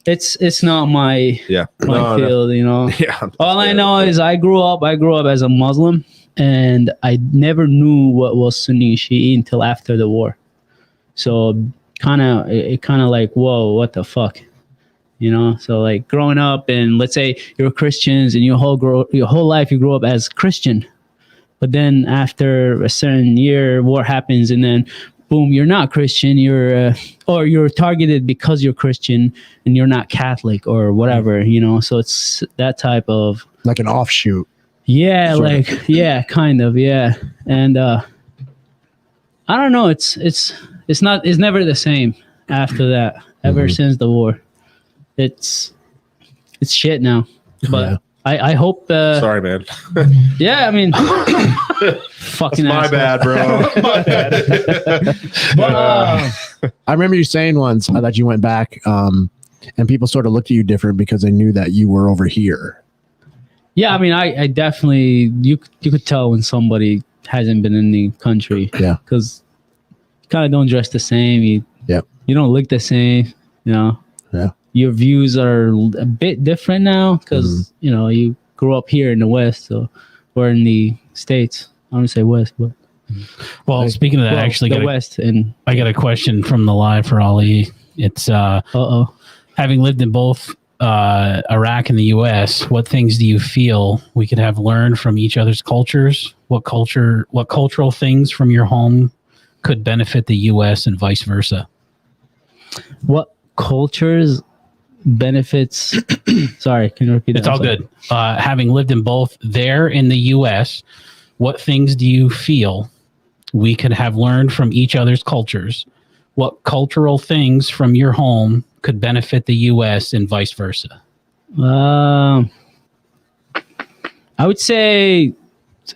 it's not my field, you know. Yeah. All I know is I grew up as a Muslim, and I never knew what was Sunni Shi'i until after the war. So it kind of like, whoa, what the fuck, you know? So like growing up, and let's say you're Christians, and your whole life you grew up as Christian, but then after a certain year, war happens, and then boom, you're not Christian, or you're targeted because you're Christian and you're not Catholic or whatever, you know. So it's that type of like an offshoot. Yeah, kind of, yeah. And I don't know, it's never the same after that. Ever since the war, it's shit now. But I hope. Sorry, man. Yeah, I mean, fucking. My bad, bro. My bad. But, I remember you saying once that you went back, and people sort of looked at you different because they knew that you were over here. Yeah, I mean, I definitely you could tell when somebody hasn't been in the country. Yeah, because you kind of don't dress the same. You don't look the same. You know. Yeah. Your views are a bit different now because you know you grew up here in the West, or in the States. I don't say West, but well, speaking of that, the West, and I got a question from the live for Ali. It's having lived in both Iraq and the U.S., what things do you feel we could have learned from each other's cultures? What cultural things from your home could benefit the U.S. and vice versa? What cultures benefits? Sorry, can you repeat that? It's all good. Having lived in both there in the U.S., what things do you feel we could have learned from each other's cultures? What cultural things from your home could benefit the U.S. and vice versa? I would say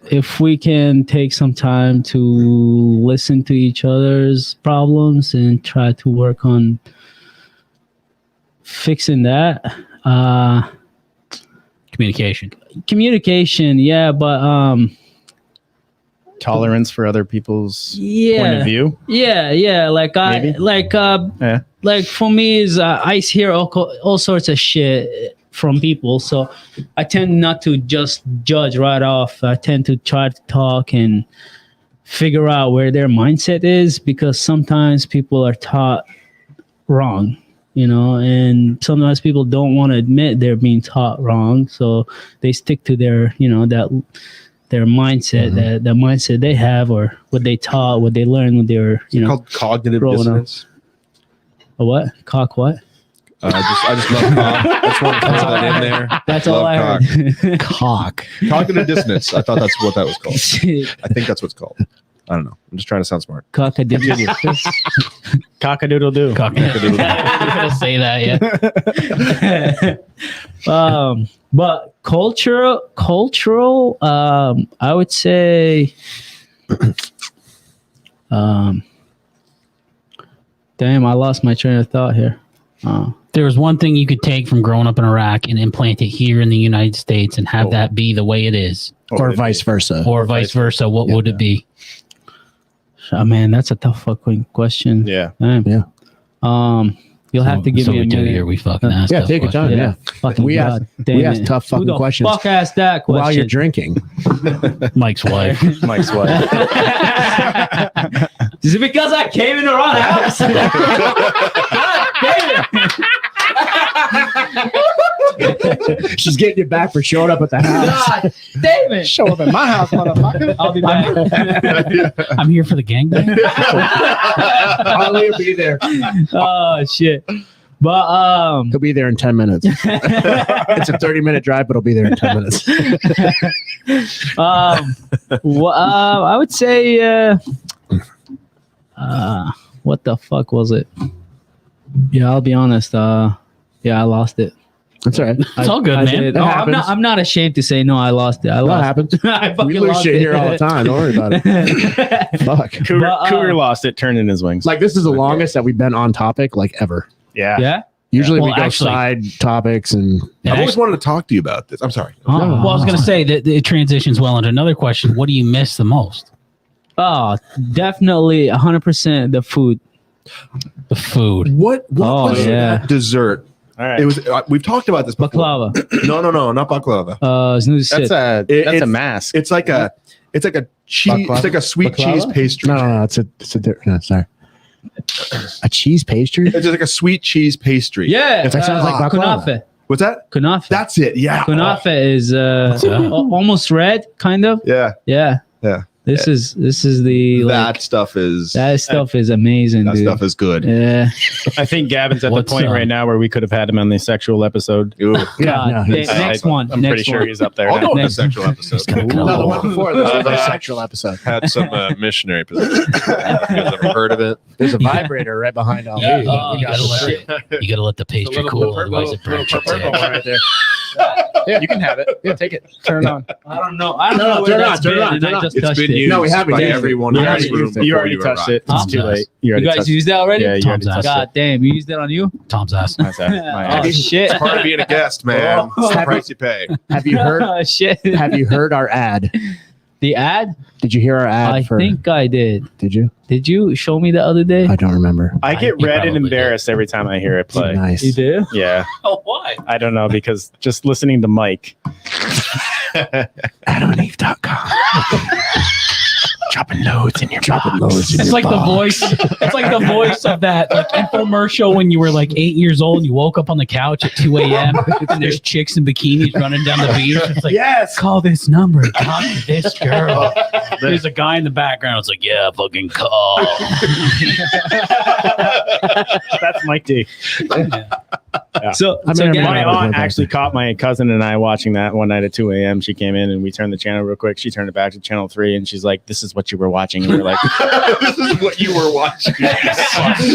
if we can take some time to listen to each other's problems and try to work on fixing that. Communication, yeah, but tolerance for other people's point of view. Yeah, like for me is I hear all sorts of shit from people, so I tend not to just judge right off. I tend to try to talk and figure out where their mindset is, because sometimes people are taught wrong, you know, and sometimes people don't want to admit they're being taught wrong, so they stick to their, you know, their mindset, that mindset they have, or what they taught, what they learned when they were, you know, called cognitive dissonance. A what? What? I just love cock. I just want to throw that in there. That's Love all I cock. heard. Cock. Cognitive dissonance. I thought that's what that was called. I think that's what it's called. I don't know. I'm just trying to sound smart. Cock-a-doodle-doo. Cock-a-doodle-doo. I'm gonna say that, yeah. But cultural, I would say, damn, I lost my train of thought here. There was one thing you could take from growing up in Iraq and implant it here in the United States and have that be the way it is, Or vice versa. or vice versa. What would it be? Oh, man, that's a tough fucking question. Yeah. Damn. Yeah. You'll have to give So me a we do minute. here. We fucking ask. Yeah, tough take your time. questions. Yeah. Fucking We ask- God damn we ask it. tough Who fucking the questions Fuck asked that question while you're drinking. Mike's wife. Mike's wife. Is it because I came in the wrong house? God damn it! She's getting you back for showing up at the house. God damn it! Show up at my house, motherfucker. I'll be back. I'm here for the gangbang. I'll be there. Oh shit! But He'll be there in 10 minutes. It's a 30-minute drive, but he'll be there in 10 minutes. I would say what the fuck was it? Yeah, I'll be honest. Yeah, I lost it. That's all right. It's all good, man. did. That No, happens. I'm not ashamed to say no. I lost it. I That lost. happens. I fucking We lose lost shit it. here all the time. Don't worry about it. Fuck. Cougar lost it, turned in his wings. Like, this is the longest that we've been on topic, like, ever. Yeah. Yeah. Usually Well, we go actually- side topics and I've always wanted to talk to you about this. I'm sorry. Well, I was going to say that it transitions well into another question. What do you miss the most? Oh, definitely 100% the food. The food. What Oh, was yeah. that dessert? All right. It was. We've talked about this before. Baklava. No, not baklava. Snooze That's sit. a It's- a mask. It's like a cheese. Baklava? It's like a sweet Baklava? cheese pastry. no, it's a no, sorry. A cheese pastry? It's just like a sweet cheese pastry. Yeah. It sounds like baklava. kunafe. What's that? Kunafe. That's it. Yeah. Kunafe is almost red, kind of. Yeah. Yeah. Yeah. This is the That stuff is. that stuff is amazing, That dude. stuff is good. Yeah. I think Gavin's at the What's, point right now where we could have had him on the sexual episode. Ooh. God, no, he's- next one. I'm next pretty sure one. he's up there. I'll now. go with the Next. sexual episode. No, the one before this was a sexual episode. Had some missionary position. You guys ever heard of it? There's a vibrator right behind all Yeah, these. you gotta let the pastry cool, otherwise it burns your purple tail. one right there. Yeah, you can have it. Yeah, take it. Turn it on. I don't know. I don't No, know where turn it on, that's turn it been, on, and turn it I on. just It's touched been it. used No, we haven't by used it. everyone. We in haven't this room used it. You before already touched arrived. it. It's too late. You You already guys touched used that already? Yeah, you already Tom's touched God damn, you used that on you? Tom's ass. it. That's it. My Oh ass. shit. It's part of being a guest, man. It's the price you pay. Have you heard? Oh shit. Have you heard our ad? The ad? Did you hear our ad? I think I did. Did you? Did you show me the other day? I don't remember. I get You red probably and embarrassed every time I hear it play. Nice. You do? Yeah. Oh, why? I don't know because just listening to Mike. AdamandEve.com. Dropping loads in your box. It's like the voice. It's like the voice of that like infomercial when you were like 8 years old and you woke up on the couch at 2 a.m. and there's chicks in bikinis running down the beach. It's like, Yes. call this number and talk to this girl. There's a guy in the background. It's like, yeah, fucking call. That's Mike D. So, I mean, so I mean, Gavin, My I was aunt with that. actually caught my cousin and I watching that one night at 2 a.m. She came in and we turned the channel real quick. She turned it back to channel 3 and she's like, "This is what you were watching." And we're like, This is what you were watching.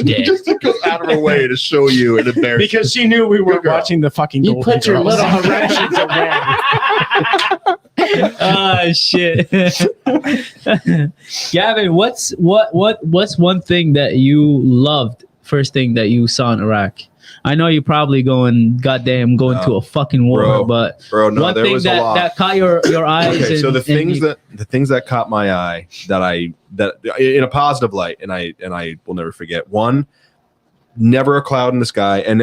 Dick. Just to go out of her way to show you and embarrass you. because she knew we were Good girl. watching the fucking You Golden put your Girls. little erections away. oh shit. Gavin, what's one thing that you loved first thing that you saw in Iraq? I know you're probably going to a fucking war, Bro, but Bro, no, one there thing was a that, lot. that caught your eyes. Okay, so and- the and things that caught my eye that in a positive light, and I will never forget. One, never a cloud in the sky, and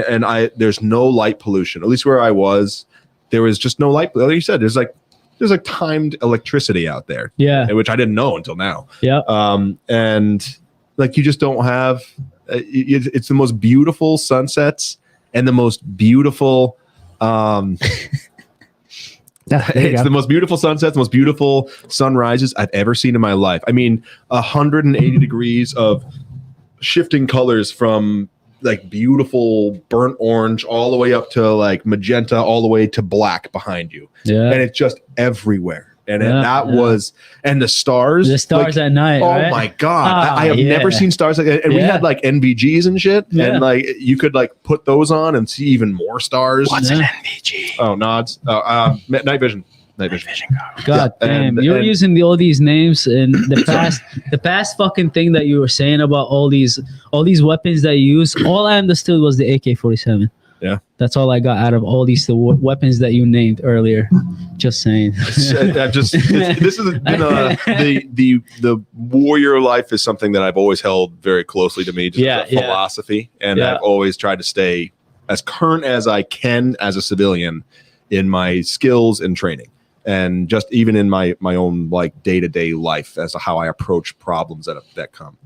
there's no light pollution. At least where I was, there was just no light. Like you said, there's like timed electricity out there, yeah, which I didn't know until now. yeah. And like you just don't have. It's the most beautiful sunsets and the most beautiful. It's the most beautiful sunsets, the most beautiful sunrises I've ever seen in my life. I mean, 180 degrees of shifting colors from like beautiful burnt orange all the way up to like magenta all the way to black behind you. Yeah. And it's just everywhere. And was, and the stars like, at night. Oh right? my God. I have never seen stars like that. And we had like NVGs and shit. Yeah. And like you could like put those on and see even more stars. What's an NVG? Oh, nods. Night vision. God damn, you're using all these names and the past fucking thing that you were saying about all these weapons that you use. All I understood was the AK-47. Yeah, that's all I got out of all these weapons that you named earlier. Just saying. This is the warrior life is something that I've always held very closely to me. Just as a philosophy, and I've always tried to stay as current as I can as a civilian in my skills and training. And just even in my own like day-to-day life as to how I approach problems that come.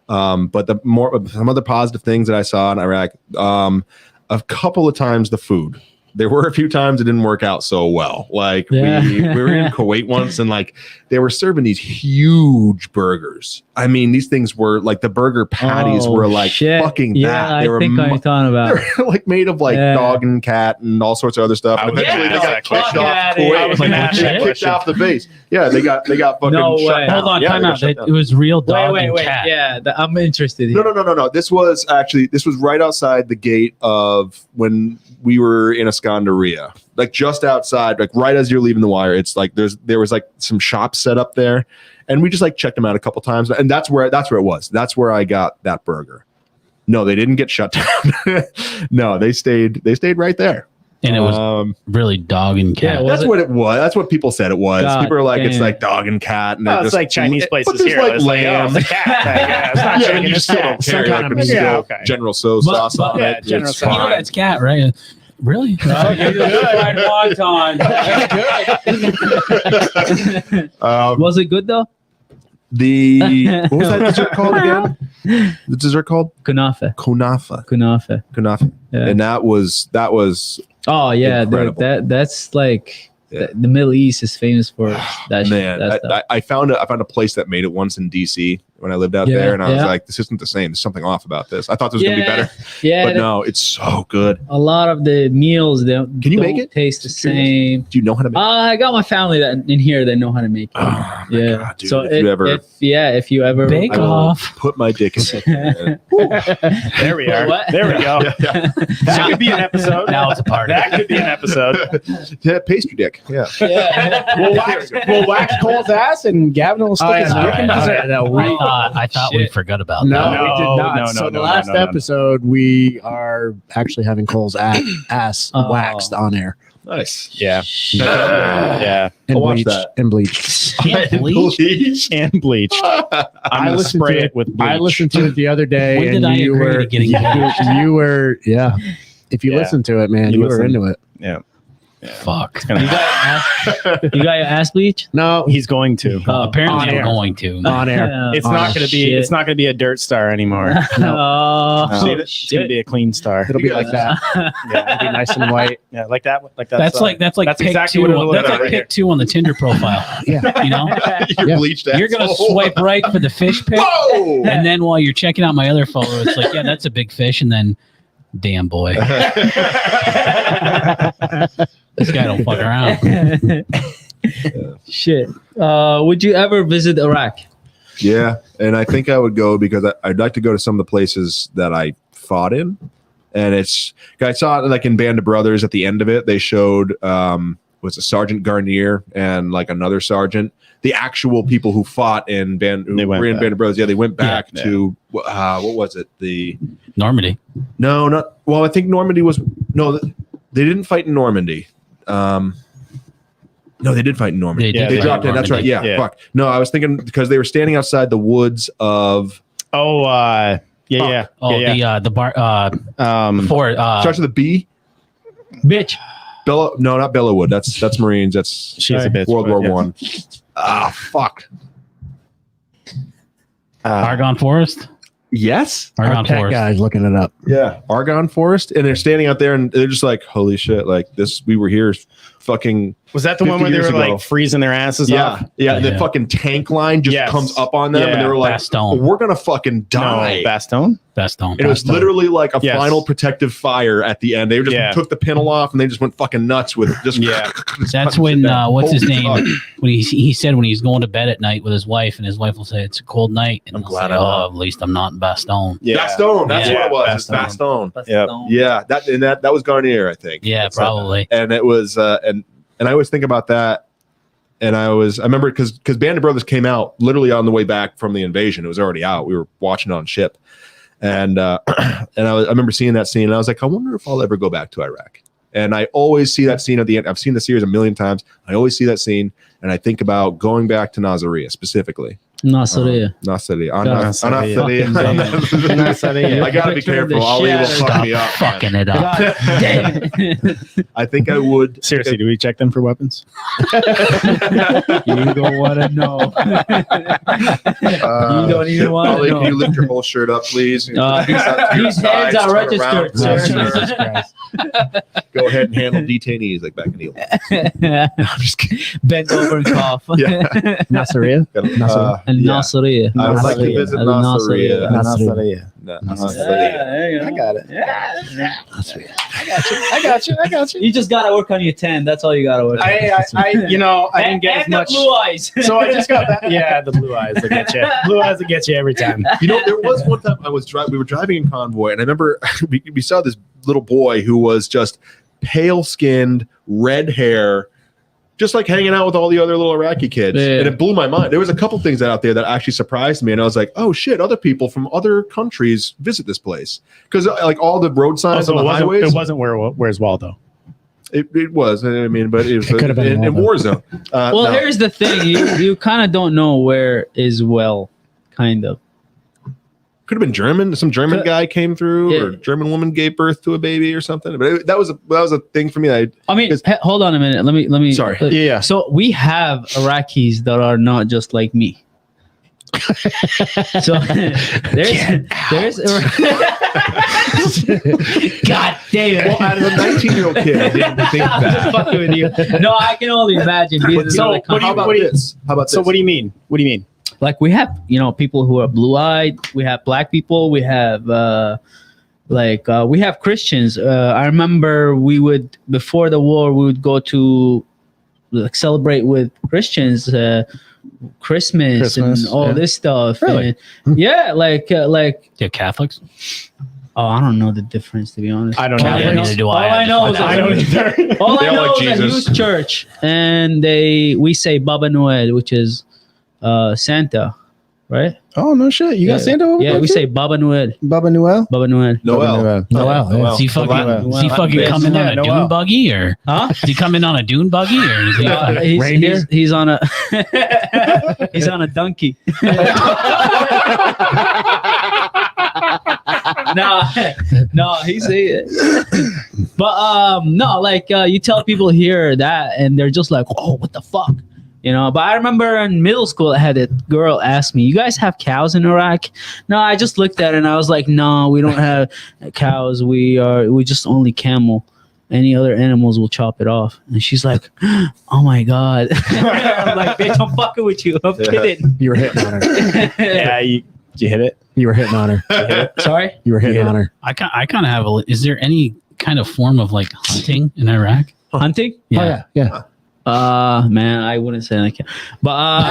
But some other positive things that I saw in Iraq, a couple of times the food. There were a few times it didn't work out so well. Like we were in Kuwait once, and like they were serving these huge burgers. I mean, these things were like the burger patties were like fucking that. They were I know you're talking about. They're like made of like dog and cat and all sorts of other stuff. Eventually, they got kicked off. Kicked off the base. Yeah, they got fucking. No way. Shut down. Hold on, time out. It was real dog and cat. Yeah, I'm interested. Here. No. This was right outside the gate of when we were in Escondaria, like just outside, like right as you're leaving the wire. It's like there was like some shops set up there, and we just like checked them out a couple times, and that's where it was. That's where I got that burger. No, they didn't get shut down. No, they stayed right there. And it was really dog and cat. Yeah, that's what it was. That's what people said it was. People are like, it's like dog and cat, and it's like Chinese places here. Like lamb. It's a cat. It's not chicken. You still don't care. General sauce on it. General sauce. You know that's cat, right? Really? Oh, you're good. Wonton. Was it good though? What was that dessert called again? The dessert called kunafa. Yeah. And that was oh yeah, that's like the Middle East is famous for that. Man, I found a place that made it once in DC when I lived out there, and I was like, this isn't the same. There's something off about this. I thought this was gonna be better. Yeah, but no, it's so good. A lot of the meals can you make it? Taste the same. Do you know how to make it? I got my family in here that know how to make it. Oh my God, dude. So if you ever bake off, put my dick in it. There we are. What? There we go. That could be an episode. Now it's a party. That could be an episode. Yeah, pastry dick. Yeah. We'll wax Cole's ass and Gavin will stick his dick in his I thought we forgot about No, that. we did not. So the last episode, we are actually having Cole's ass waxed on air. Nice. Yeah. Yeah. And I'll watch bleach. that. And bleach. And bleach. I'm gonna spray it with bleach. I listened to it the other day. When and did I you agree were to getting bleached? you were If you listen to it, man, you were into it. Yeah. Fuck. You got your ass bleach? No, he's going to. Apparently, I'm going to. On air. It's not going to be. It's not going to be a dirt star anymore. It's going to be a clean star. It'll be like that. Yeah, it'll be nice and white. Yeah, like that. Like that. That's like pick exactly two. what it'll That's look like pick two on the Tinder profile. Yeah. You know, You're bleached ass. you're gonna swipe right for the fish pic, and then while you're checking out my other photo, it's like, yeah, that's a big fish, and then, damn boy, this guy don't fuck around. Shit. Would you ever visit Iraq? Yeah, and I think I would go because I'd like to go to some of the places that I fought in, and I saw it like in Band of Brothers at the end of it. They showed was a Sergeant Garnier and like another sergeant, the actual people who fought in Band of Brothers. Yeah, they went back to what was it? The Normandy. No, not well. I think Normandy was they didn't fight in Normandy. No, they did fight in Normandy. They dropped in. That's right. Yeah, fuck. No, I was thinking because they were standing outside the woods of. The bar. Starts with a B. Bitch. No, not Bellawood. That's Marines. She's a bitch. World War One. Fuck. Argonne Forest. Yes. Argonne Our tech Forest. guy's looking it up. Yeah, Argonne Forest, and they're standing out there, and they're just like, "Holy shit! Like this, we were here fucking. Was that the one where they were like freezing their asses off? Yeah. The fucking tank line just comes up on them, and they were like, "We're gonna fucking die." No, Bastogne. And it was literally like a final protective fire at the end. They just took the panel off, and they just went fucking nuts with it. Just That's when what's his name? When he said when he's going to bed at night with his wife, and his wife will say it's a cold night, and I'm glad at least I'm not in Bastogne. Bastogne. That's what it was. Bastogne. Yeah. That was Garnier, I think. Yeah, probably. And it was and I always think about that. And I remember because Band of Brothers came out literally on the way back from the invasion. It was already out. We were watching it on ship. And I remember seeing that scene, and I was like, I wonder if I'll ever go back to Iraq. And I always see that scene at the end. I've seen the series a million times. I always see that scene, and I think about going back to Nasiriyah specifically. Nasiriyah. I gotta be careful. Ali will fuck me up. Fucking it up. Damn it. I think I would. Seriously, do we check them for weapons? You don't want to know. You don't even want Ali, to know. can you lift your whole shirt up, please? These hands are registered, sir. Go ahead and handle detainees like back in the old days. I'm just kidding. Bend over and cough. Nasiriyah? Nasiriyah. I would like to visit Nasiriyah. Nasiriyah. I got it. I got you. You just gotta work on your 10. That's all you gotta work on. I didn't get as much. The blue eyes. So I just got that. Yeah, the blue eyes that get you. Blue eyes that get you every time. You know, there was one time we were driving in convoy, and I remember we saw this little boy who was just pale skinned, red hair, just like hanging out with all the other little Iraqi kids. Yeah. And it blew my mind. There was a couple things out there that actually surprised me. And I was like, oh shit, other people from other countries visit this place. Because like all the road signs on the highways. It wasn't where's Waldo. It was. I mean, but it was It could have been in war zone. Well, here's the thing. You kind of don't know where is well, kind of. Could have been German. Some German guy came through, or German woman gave birth to a baby or something. But that was a thing for me. Hold on a minute. Let me. Sorry. Yeah. So we have Iraqis that are not just like me. So there's God damn it. Well, out of a 19-year-old kid, I didn't think I'm that. just fucking with you. No, I can only imagine. How about this? So what do you mean? What do you mean? Like we have, people who are blue-eyed. We have black people. We have we have Christians. I remember before the war, we would go to celebrate with Christians, Christmas and all this stuff. Really? And, They're Catholics. Oh, I don't know the difference, to be honest. I don't know. Neither do All I know is I don't either. all I They all know like is a Jesus. huge church, and we say Baba Noel, which is Santa, right? Oh no shit! You got Santa over there? Yeah, we say Baba Noel. Baba Noel. Baba Noel. Noel. Noel. Is he fucking Yes. coming on a Noel. dune buggy, or is he coming on a dune buggy, or is he? He's on a he's on a donkey. No, he's but no, like you tell people here that, and they're just like, oh, what the fuck. But I remember in middle school, I had a girl ask me, you guys have cows in Iraq? No, I just looked at it and I was like, no, we don't have cows. We just only camel. Any other animals will chop it off. And she's like, oh my God. I'm like, bitch, I'm fucking with you. I'm kidding. You were hitting on her. Yeah, you hit it. You were hitting on her. Sorry? You were hitting on her. I kind of have is there any kind of form of like hunting in Iraq? Hunting? Yeah. Oh, yeah. Man, I wouldn't say I can, but I'll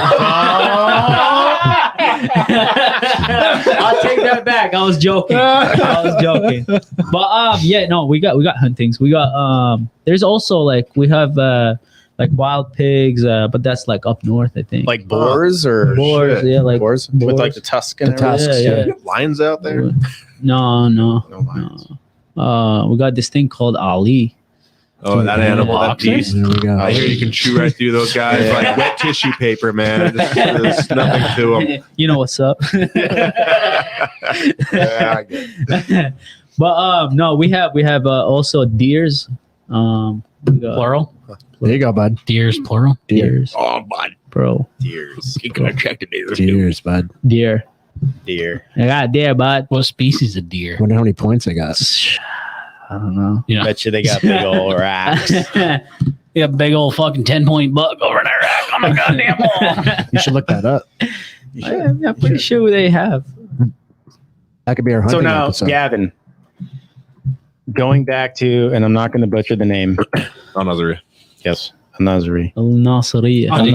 take that back. I was joking. But yeah, no, we got huntings. We got there's also like we have like wild pigs, but that's like up north, I think. Like boars or boars, yeah, like boars with like the tusk and tusks. Yeah. Lions out there? No lions. We got this thing called Ali. Oh, that animal, that beast. There we go. I hear you can chew right through those guys like wet tissue paper, man. There's nothing to them. You know what's up. Yeah, I get it. But no, we have also deers. We got Plural. There you go, bud. Deers, plural. Deers, Oh, bud. bro. Deers. You could have checked it. Cheers, bud. Deer. deer. I got deer, bud. What species of deer? Wonder how many points I got. I don't know. You know, Bet you they got big old racks. you got a big old fucking 10-point buck over there rack on the goddamn wall. You should look that up. I'm pretty sure they have. That could be our hunting So now, episode. Gavin, going back to, and I'm not going to butcher the name. Al-Nazari. Yes, Al-Nazari. Al-Nasiriyah. Oh, you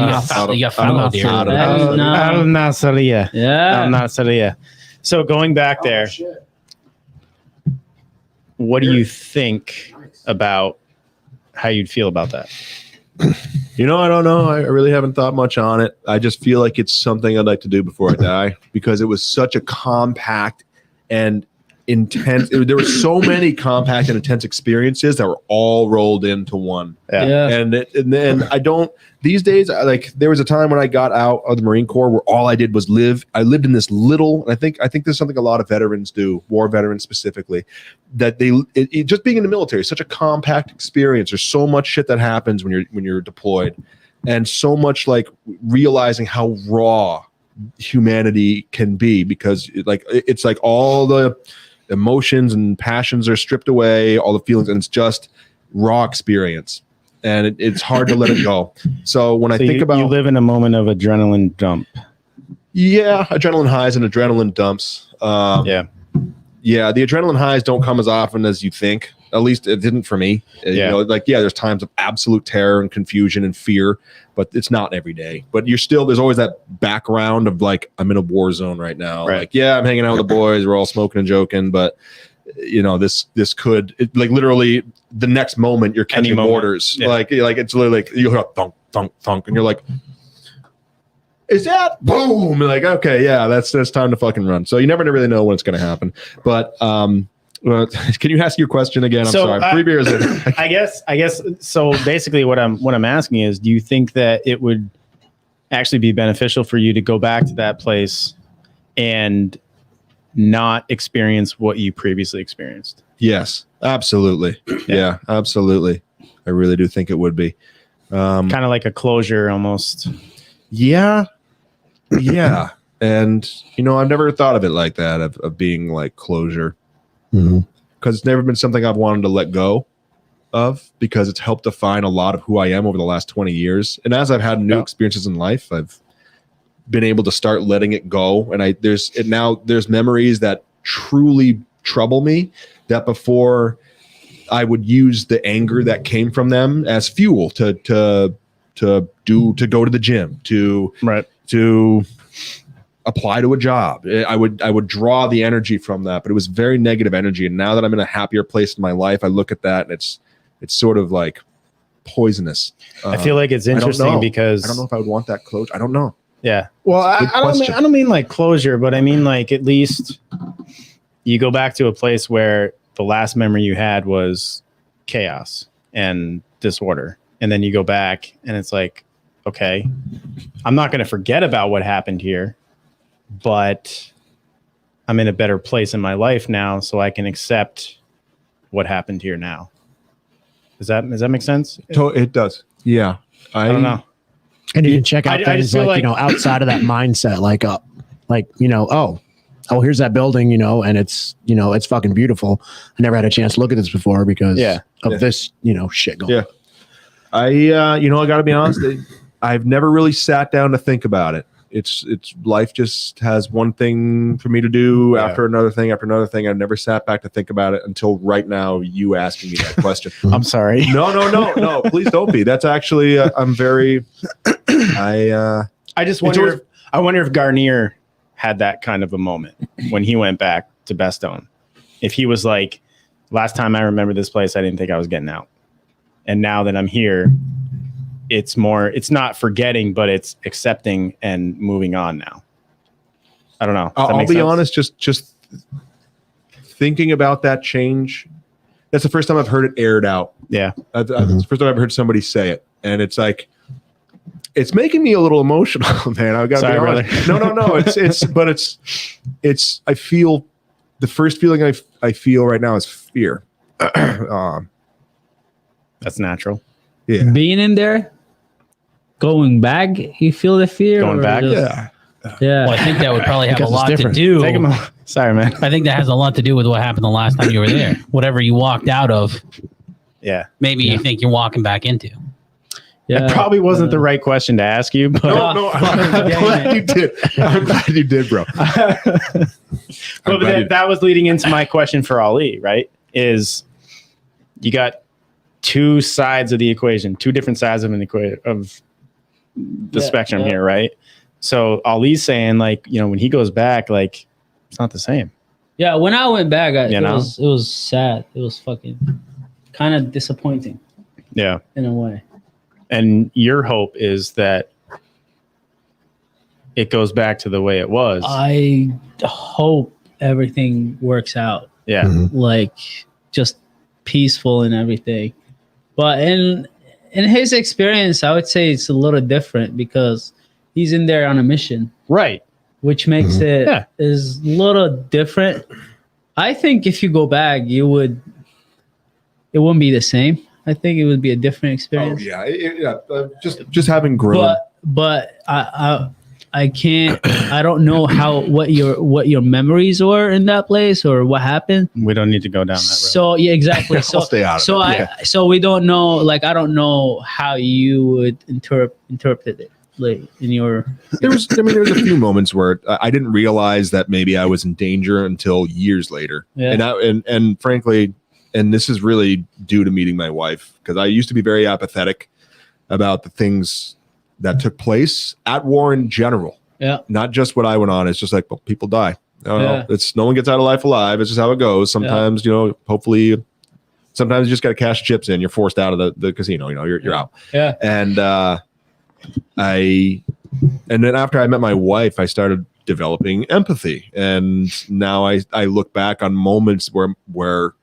got fallow deer. Al-Nasiriyah. Yeah. Al-Nasiriyah. So going back there, what do you think about how you'd feel about that? You know, I don't know. I really haven't thought much on it. I just feel like it's something I'd like to do before I die because it was such a compact and intense. There were so many compact and intense experiences that were all rolled into one. Yeah. And then I don't. These days, there was a time when I got out of the Marine Corps where all I did was live. I lived in this little. And I think there's something a lot of veterans do, war veterans specifically, that just being in the military is such a compact experience. There's so much shit that happens when you're deployed, and so much like realizing how raw humanity can be because it's like all the emotions and passions are stripped away, all the feelings, and it's just raw experience. And it's hard to let it go. So when I think about, you live in a moment of adrenaline dump. Yeah, adrenaline highs and adrenaline dumps. Yeah, the adrenaline highs don't come as often as you think. At least it didn't for me. Yeah. You know, there's times of absolute terror and confusion and fear, but it's not every day. But there's always that background of like, I'm in a war zone right now. Right. Like, yeah, I'm hanging out with the boys. We're all smoking and joking, but you know, this could literally the next moment you're catching mortars. Yeah. Like it's literally like you hear thunk, thunk, thunk, and you're like, is that boom? Like, okay, yeah, that's time to fucking run. So you never really know when it's going to happen. But can you ask your question again? I'm sorry. 3 beers in. I guess. So basically, what I'm asking is, do you think that it would actually be beneficial for you to go back to that place and not experience what you previously experienced? Yes, absolutely. Yeah, absolutely. I really do think it would be kind of like a closure almost. Yeah. And you know, I've never thought of it like that, of being like closure, because it's never been something I've wanted to let go of, because it's helped define a lot of who I am over the last 20 years. And as I've had new experiences in life, I've been able to start letting it go. And there's memories that truly trouble me that before I would use the anger that came from them as fuel to go to the gym, to apply to a job. I would draw the energy from that, but it was very negative energy. And now that I'm in a happier place in my life, I look at that and it's sort of like poisonous. I feel like it's interesting because I don't know if I would want that closure. I don't know. Yeah. Well, I don't mean like closure, but I mean like at least you go back to a place where the last memory you had was chaos and disorder. And then you go back and it's like, okay, I'm not going to forget about what happened here, but I'm in a better place in my life now, so I can accept what happened here now. Does that make sense? It does. Yeah. I don't know. And you can check out things like, you know, outside of that mindset, here's that building, you know, and it's, you know, it's fucking beautiful. I never had a chance to look at this before because of this, you know, shit going on. Yeah. I got to be honest. I've never really sat down to think about it. It's life just has one thing for me to do after another thing after another thing. I've never sat back to think about it until right now. You asking me that question. I'm sorry. No. Please don't be. That's actually I'm very. I just wonder. I wonder if Garnier had that kind of a moment when he went back to Bastogne. If he was like, last time I remember this place, I didn't think I was getting out, and now that I'm here, it's not forgetting, but it's accepting and moving on now. I don't know. I'll be honest, just thinking about that change. That's the first time I've heard it aired out. Yeah. It's the first time I've heard somebody say it. And it's like, it's making me a little emotional, man. I've got to be honest. No. It's, I feel the first feeling I feel right now is fear. That's natural. Yeah. Being in there, going back, you feel the fear? Going back? Yeah. Well, I think that would probably have a lot to do. Sorry, man. I think that has a lot to do with what happened the last time you were there. Whatever you walked out of, maybe you think you're walking back into. Yeah, it probably wasn't the right question to ask you, but No, I'm glad you did. I'm glad you did, bro. But that was leading into my question for Ali, right? Is you got two sides of the equation, two different sides of an equation of the spectrum here, right? So Ali's saying, like, you know, when he goes back, like, it's not the same. Yeah, when I went back, it was sad. It was fucking kind of disappointing. Yeah, in a way. And your hope is that it goes back to the way it was. I hope everything works out. Yeah. Like just peaceful and everything. But in his experience, I would say it's a little different because he's in there on a mission. Right. Which makes it is a little different. I think if you go back, it wouldn't be the same. I think it would be a different experience. Oh yeah, just having grown. But I can't. I don't know what your memories were in that place or what happened. We don't need to go down that road. So yeah, exactly. So I'll stay out of it. So we don't know. Like I don't know how you would interpret it. Like in your there was a few moments where I didn't realize that maybe I was in danger until years later. Yeah. And frankly. And this is really due to meeting my wife, because I used to be very apathetic about the things that took place at war in general. Yeah. Not just what I went on. It's just like, well, people die. No, no one gets out of life alive. It's just how it goes. Sometimes, hopefully, sometimes you just got to cash chips in. You're forced out of the casino. You're out. Yeah. And then after I met my wife, I started developing empathy. And now I look back on moments where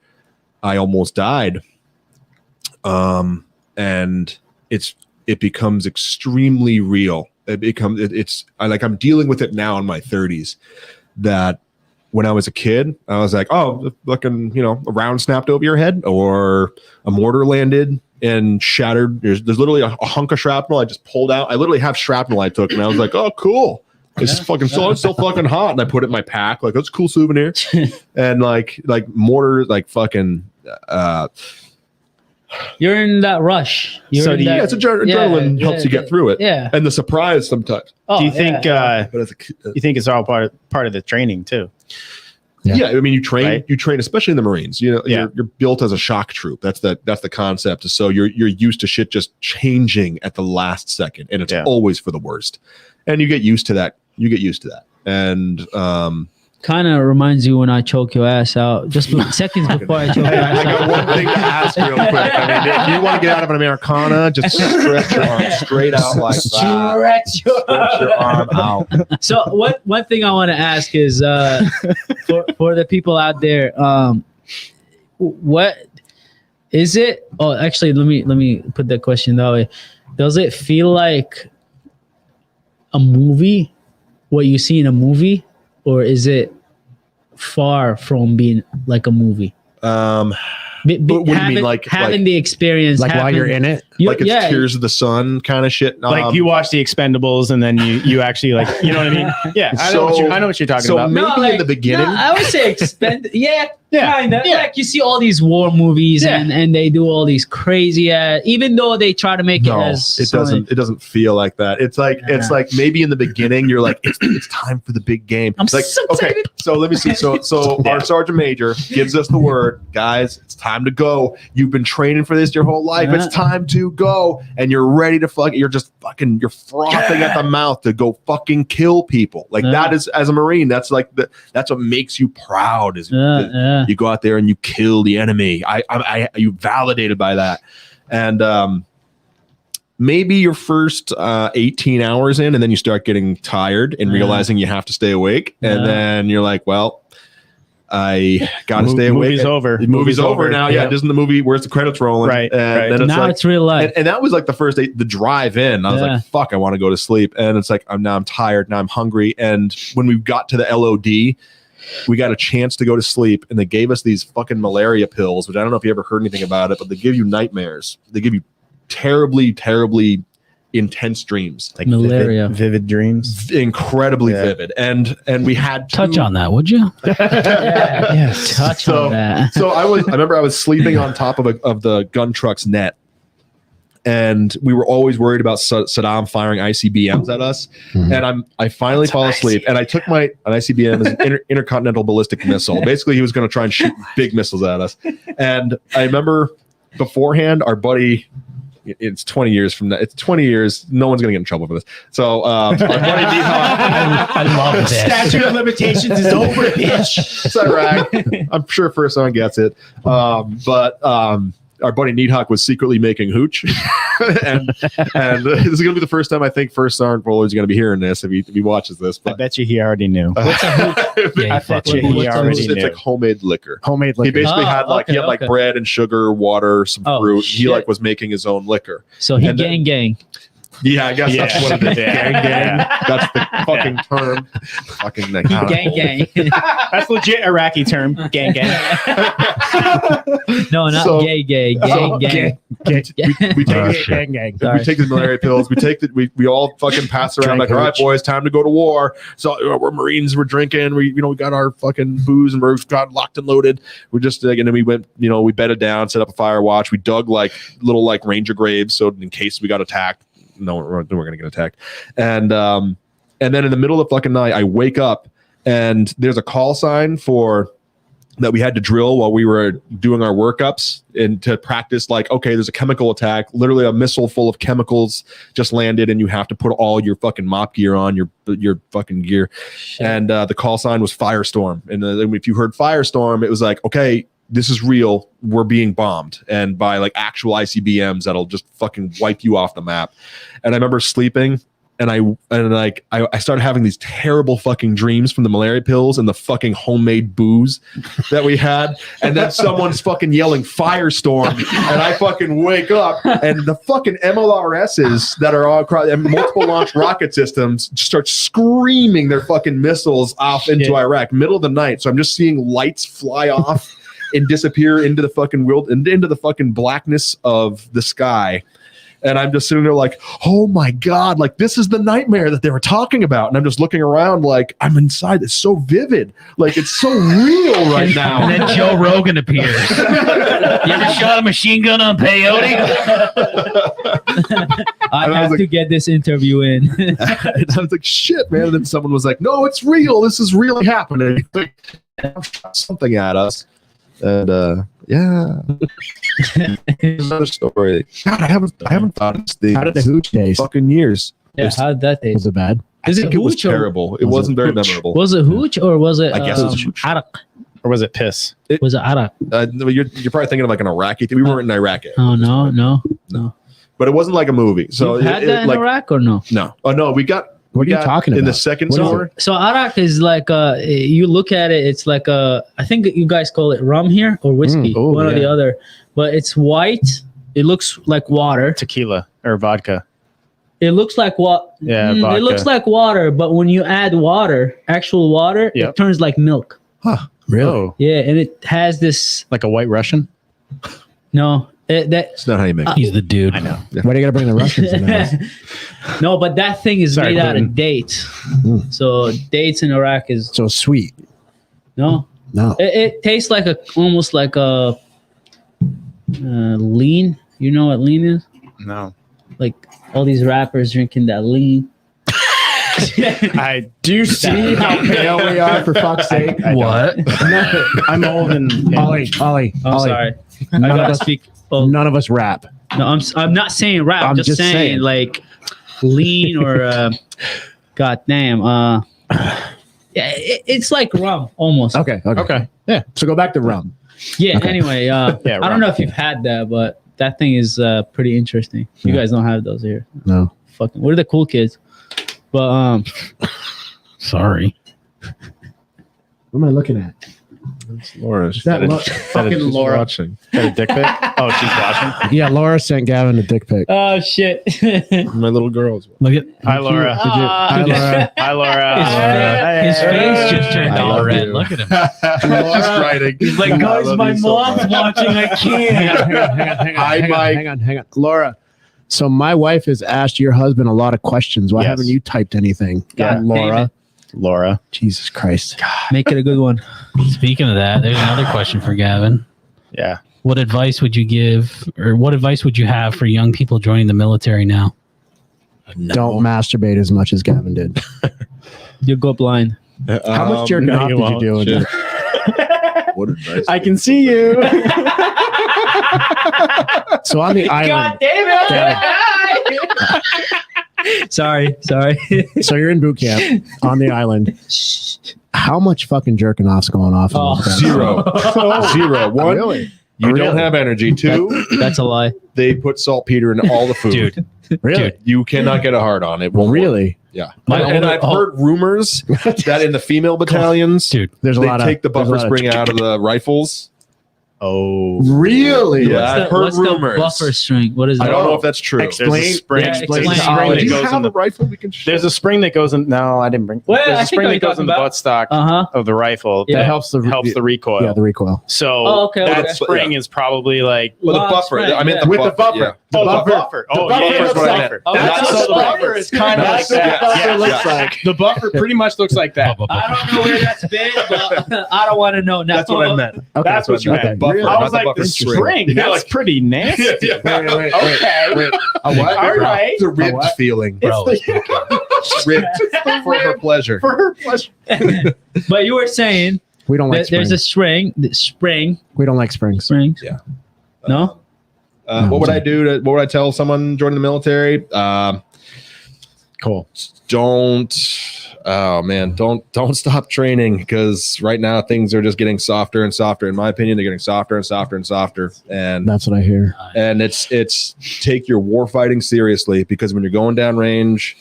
I almost died. And it becomes extremely real. I'm dealing with it now in my 30s, that when I was a kid, I was like, oh, fucking, a round snapped over your head or a mortar landed and shattered. There's literally a hunk of shrapnel I just pulled out. I literally have shrapnel I took and I was like, oh, cool. It's fucking it's still fucking hot, and I put it in my pack. Like, that's a cool souvenir. And like mortar, like fucking. You're in that rush. It's adrenaline helps you get through it. Yeah, and the surprise sometimes. Do you think? You think it's all part of the training too? Yeah, I mean, you train, right? You train, especially in the Marines. You're built as a shock troop. That's the concept. So you're used to shit just changing at the last second, and it's always for the worst. And you get used to that. And kind of reminds you when I choke your ass out just seconds before I choke your ass out. I got one thing to ask real quick. I mean, if you want to get out of an Americana, just stretch your arm straight out like that. Stretch your arm out. So one thing I want to ask is for the people out there, what is it? Oh, actually, let me put that question that way. Does it feel like a movie, what you see in a movie, or is it far from being like a movie? What do you mean, like having the experience, like while you're in it, like it's Tears of the Sun kind of shit? Like you watch the Expendables and then you actually, like, you know what I mean? Yeah, I know what you're talking about. Maybe in the beginning, I would say kind of. Like you see all these war movies and they do all these crazy even though they try to make it as it doesn't feel like that. It's like maybe in the beginning you're like it's time for the big game. I'm like, so okay, excited. so let me see. So our sergeant major gives us the word, guys, it's time to go. You've been training for this your whole life. It's time to go, and you're ready to you're frothing at the mouth to go fucking kill people. Like that is, as a Marine, that's like that's what makes you proud. Is you go out there and you kill the enemy. You validated by that. And maybe your first 18 hours in, and then you start getting tired and realizing you have to stay awake. And then you're like, well, I gotta stay awake. Movie's over now. Yeah, isn't the movie? Where's the credits rolling? Right. And then now it's real life. And that was like the first day, the drive in. I was like, fuck, I want to go to sleep. And it's like I'm tired. Now I'm hungry. And when we got to the LOD, we got a chance to go to sleep, and they gave us these fucking malaria pills, which I don't know if you ever heard anything about it, but they give you nightmares. They give you terribly, terribly intense dreams, Like Malaria. vivid dreams. incredibly vivid, and we had Touch on that, would you? Yes. Touch on that. So I remember I was sleeping on top of the gun truck's net, and we were always worried about Saddam firing ICBMs at us. And I finally fall asleep, and I took an ICBM as an intercontinental ballistic missile. Basically, he was going to try and shoot big missiles at us. And I remember beforehand, our buddy. It's 20 years from that. It's 20 years. No one's going to get in trouble for this. So, our buddy I love this. Statute of limitations is over, bitch. It's Iraq. I'm sure first someone gets it. But our buddy Needhawk was secretly making hooch. and this is going to be the first time I think First Sergeant Bowler's going to be hearing this if he watches this. But I bet you he already knew. What's a hooch? I bet you he already it's knew. like homemade liquor. Homemade He liquor. basically had like okay. bread and sugar, water, some Oh, fruit. He shit. like was making his own liquor. So he And then- gang. Yeah, I guess Yeah. that's what it is. Yeah. Gang. That's the fucking term. Fucking thing. Gang. That's legit Iraqi term. Gang gang. No, not So- gay. Gang. We take Gang, gang. Sorry. we take the malaria pills. We all fucking pass around Drank like, all right, hooch. boys, time to go to war. So we're Marines, we're drinking, we got our fucking booze and we're got locked and loaded. We're just and then we went, we bedded down, set up a fire watch. We dug like little like ranger graves so in case we got attacked. No, we're gonna get attacked. And then in the middle of the fucking night, I wake up and there's a call sign that we had to drill while we were doing our workups and to practice like, okay, there's a chemical attack, literally a missile full of chemicals just landed and you have to put all your fucking mop gear on, your fucking gear. And the call sign was Firestorm. And then if you heard Firestorm, it was like, okay, this is real. We're being bombed and by like actual ICBMs that'll just fucking wipe you off the map. And I remember sleeping and I started having these terrible fucking dreams from the malaria pills and the fucking homemade booze that we had. And then someone's fucking yelling Firestorm and I fucking wake up and the fucking MLRSs that are all across and multiple launch rocket systems start screaming their fucking missiles off into Iraq middle of the night. So I'm just seeing lights fly off and disappear into the fucking world and into the fucking blackness of the sky. And I'm just sitting there like, oh my God, like this is the nightmare that they were talking about. And I'm just looking around like I'm inside. It's so vivid. Like it's so real right now. And then Joe Rogan appears. You ever shot a machine gun on peyote? I have to get this interview in. And I was like, shit, man. And then someone was like, no, it's real. This is really happening. Something at us. And another story. God, I haven't thought of this How did the hooch taste? fucking years. Yeah, how did that taste? Was it bad? I think it was hooch or- terrible. It wasn't very memorable. Was it hooch or was it? I guess it was hooch. Arak? Or was it piss? Was it arak? No, you're probably thinking of like an Iraqi thing. We weren't in Iraq yet. Oh no. But it wasn't like a movie. So You had that in like, Iraq or no? no. Oh no, we got. What are you got talking in about? the second What is store? So arak is like you look at it, it's like I think you guys call it rum here or whiskey, Oh, one or the yeah. other. But it's white. It looks like water. Tequila or vodka. It looks like what? Yeah, It vodka. looks like water, but when you add water, actual water, Yep. it turns like milk. Really? Oh, Yeah, and it has this. like a white Russian? No, that It's not how you make it. He's the dude. I know. Why do you got to bring the Russians in this? no, but that thing is Sorry, made out gluten. of dates. Mm. So dates in Iraq is So sweet. no. No. It tastes like almost like a lean. You know what lean is? No. Like all these rappers drinking that lean. I Do you see how pale we are, for fuck's sake? I don't. What? I'm old and Ollie, I'm sorry. I None of gotta us- speak. Oh, None of us rap. no, I'm not saying rap. I'm just saying like lean or god damn. Yeah, it's like rum almost. Okay. Okay. Yeah. So go back to rum. Yeah. Okay. Anyway, I rum. don't know if you've had that, but that thing is pretty interesting. You Yeah. guys don't have those here. No. Fucking, we're the cool kids. But Sorry. What am I looking at? It's Laura. Is that fucking She's Laura? watching. Got a dick pic? Oh, she's watching. Yeah, Laura sent Gavin a dick pic. oh shit. My little girls. Look at Hi, Laura. Hi, Laura. Hi, Laura. his face just turned I all love red. you. Look at him. Just writing. He's like, guys, my mom's watching. I can't. Hang on. Hang on. Laura, So my wife has asked your husband a lot of questions. Why haven't you typed anything? Yeah, Laura. Jesus Christ. Make it a good one. Speaking of that, there's another question for Gavin. Yeah. What advice would you give, or what advice would you have for young people joining the military now? Don't masturbate as much as Gavin did. You'll go blind. How much jerking off did you do? Shit. What advice? I can see you. So on the island. God damn it! Sorry. So you're in boot camp on the island. How much fucking jerking off's going off? In those guys? Zero. One, Really? you don't have energy. Two, That's a lie. they put saltpeter in all the food. Dude, Really? You cannot get a hard on. It won't work. Really? Yeah. My And older- I've heard rumors that in the female battalions, dude, There's a they lot take the there's a buffer lot spring out of the rifles. Oh. Really? Yeah, I've heard What's rumors. the buffer string? What is I that? don't know if that's true. There's a Explain. spring. Yeah, There's explain a to spring Ollie. that Do you goes have in a the. rifle we can shoot? There's a spring that goes in. No, I didn't bring. Well, There's I a think spring I that goes know in the what you're buttstock Uh-huh. of the rifle Yeah. That helps the recoil. Yeah, the recoil. So Oh, okay, that okay. spring is probably like Well, the Long buffer. spring, I meant yeah. the With the buffer. buffer. Yeah. the buffer. buffer. Oh, buffer yeah, looks the like- buffer. Oh, That's that's so what the the buffer is kind of like That's what the that. buffer Yeah. looks like. The buffer pretty much looks like that. I don't know where that's been, but I don't want to know now. That's what I meant. Okay. That's what you Okay. meant. Buffer, I not was the like, buffer the string. spring. Yeah, That's pretty nasty. Wait. Okay. A what? All right. The ribbed feeling. bro. Ribbed for her pleasure. For her pleasure. But you were saying We don't like that there's a springs. spring. We don't like springs. Springs. Yeah. No? What would I do? What would I tell someone joining the military? Cool. Don't stop training, because right now things are just getting softer and softer. In my opinion, they're getting softer and softer and softer. And That's what I hear. it's take your war fighting seriously, because when you're going down range,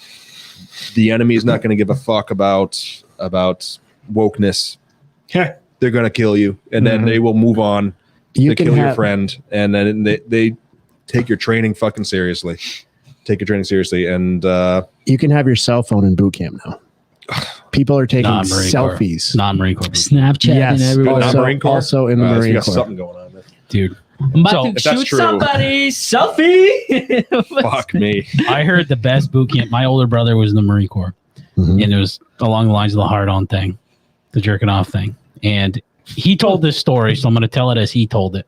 the enemy is not going to give a fuck about wokeness. They're going to kill you, and then they will move on. You They can kill your have friend, and then they take your training fucking seriously. Take your training seriously, and you can have your cell phone in boot camp now. People are taking Non-Marine Corps. selfies. Non-Marine Corps. Snapchat Yes, and everywhere. also, Marine Corps? also in the so you Marine got Corps. something going on there. Dude, I'm about So, to if that's shoot true- somebody. Selfie. Fuck me. I heard the best boot camp. My older brother was in the Marine Corps, Mhm. and it was along the lines of the hard-on thing, the jerking off thing. And he told this story, so I'm going to tell it as he told it.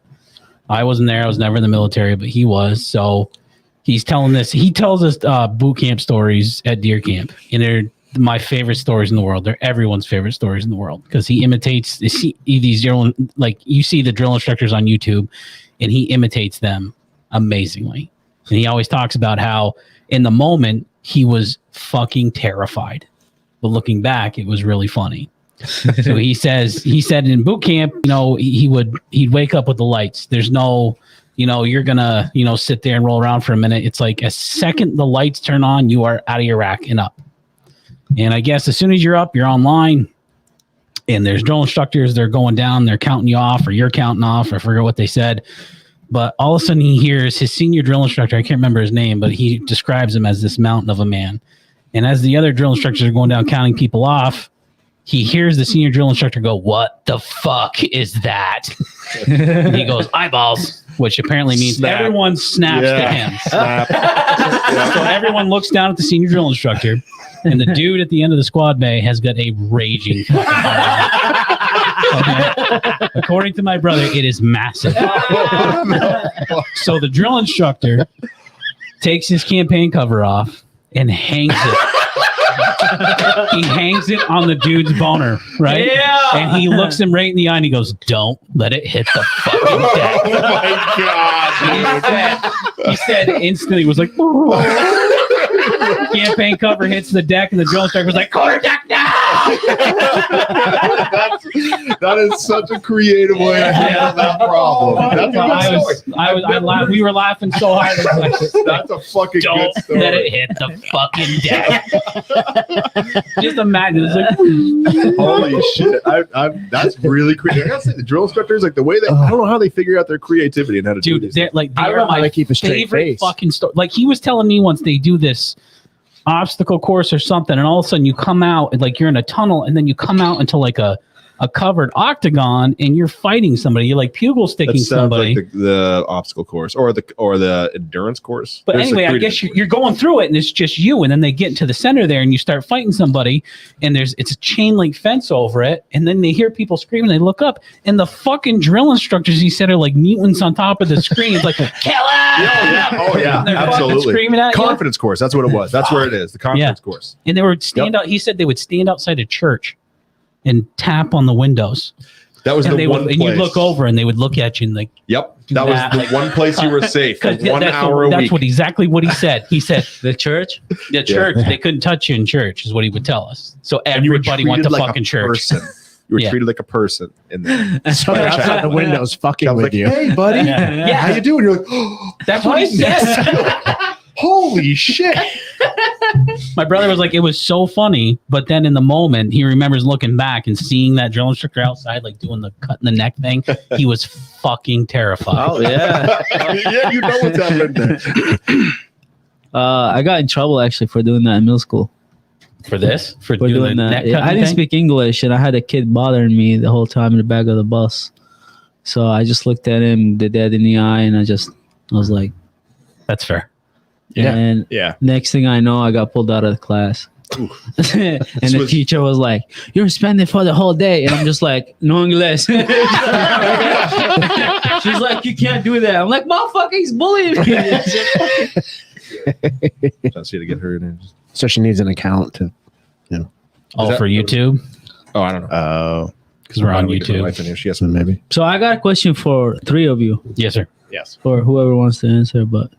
I wasn't there. I was never in the military, but he was. So he's telling this. He tells us boot camp stories at deer camp, and they're my favorite stories in the world. They're everyone's favorite stories in the world, because he imitates these drill, like you see the drill instructors on YouTube, and he imitates them amazingly. And he always talks about how in the moment he was fucking terrified, but looking back, it was really funny. So he said in boot camp, he'd wake up with the lights. There's no, you're gonna, sit there and roll around for a minute. It's like a second the lights turn on, you are out of your rack and up. And I guess as soon as you're up, you're online, and there's drill instructors. They're going down, they're counting you off, or you're counting off, or I forget what they said. But all of a sudden he hears his senior drill instructor. I can't remember his name, but he describes him as this mountain of a man. And as the other drill instructors are going down counting people off, he hears the senior drill instructor go, "What the fuck is that?" And he goes, "Eyeballs," which apparently means Snap. everyone snaps to him. So everyone looks down at the senior drill instructor, and the dude at the end of the squad bay has got a raging fucking heart. Okay? According to my brother, it is massive. So the drill instructor takes his campaign cover off and hangs it. He hangs it on the dude's boner, right? Yeah. And he looks him right in the eye and he goes, "Don't let it hit the fucking deck." Oh my god! He said instantly, was like, campaign cover hits the deck, and the drill instructor was like, "Quarterdeck now!" That is such a creative way to handle that problem. That's a good story. We were laughing so hard. That's a fucking Don't good story. let it hit the fucking deck. Just imagine. It's like, Holy shit! That's really creative. I gotta say, the drill instructors, like the way they, I don't know how they figure out their creativity and how to do dude, this. they're like, I they don't are know how my they keep a straight favorite face. fucking story. Like he was telling me once they do this obstacle course or something, and all of a sudden you come out, like you're in a tunnel, and then you come out into like a a covered octagon and you're fighting somebody. You're like pugil sticking That sounds somebody. like the obstacle course or the endurance course. But There's anyway, like I three guess different you're going through it and it's just you. And then they get into the center there and you start fighting somebody and it's a chain link fence over it. And then they hear people screaming. They look up and the fucking drill instructors, he said, are like mutants on top of the screen. It's like, kill it! Oh yeah, And they're fucking absolutely. screaming at you. Confidence course. That's what it was. That's where it is. The confidence course. And they would stand out. He said they would stand outside a church and tap on the windows. That was And the one and place. you look over and they would look at you and like, Yep. That was the one place you were safe for 1 hour a week. That's exactly what he said. He said The church? the church, they couldn't touch you in church is what he would tell us. So And you were everybody went treated to like fucking a church. person. You were Yeah. treated like a person in there. So they're outside the windows fucking I was with like, you. hey, buddy. Yeah. How you doing? You're like, oh, That's what he said. holy shit. My brother was like, it was so funny, but then in the moment, he remembers looking back and seeing that drill instructor outside, like doing the cut in the neck thing. He was fucking terrified. Oh yeah. Yeah, you know what's happening there. I got in trouble actually for doing that in middle school. For this, for For doing the that. neck Yeah, I cutting didn't thing? speak English, and I had a kid bothering me the whole time in the back of the bus. So I just looked at him, the dead in the eye, and I was like, That's fair. Yeah. And Yeah. next thing I know, I got pulled out of the class. And the teacher was like, "You're spending for the whole day," and I'm just like, "No English." She's like, "You can't do that." I'm like, "Motherfucker, he's bullying me." Trying to see to get her in. So she needs an account to. All for YouTube Oh, I don't know. Oh. because we're on Probably get her YouTube. wife in here. She has some Maybe. So I got a question for three of you, Yes, sir. Yes. or whoever wants to answer. But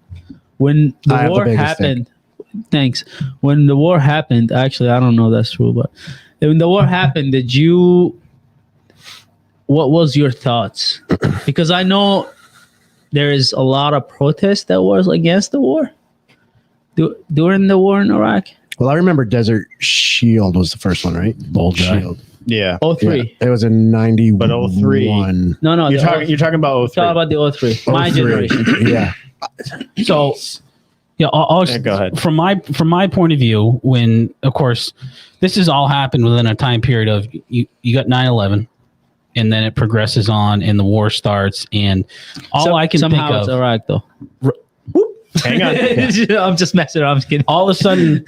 when I the have the war biggest happened, thanks. When the war happened, actually, I don't know if that's true, but when the war happened, what was your thoughts? Because I know there is a lot of protest that was against the war during the war in Iraq. Well, I remember Desert Shield was the first one, right? Bold Shield. Yeah. Oh three. Yeah, it was in 91. But 03. No, You're talking about 03. talk about the 03. My 03. generation. Yeah. So, yeah, Yeah, go ahead. From my point of view, when of course this has all happened within a time period of you got 9/11, and then it progresses on, and the war starts, and all I can think somehow it's of. Iraq though. Hang on. I'm just messing around. I'm just kidding. All of a sudden,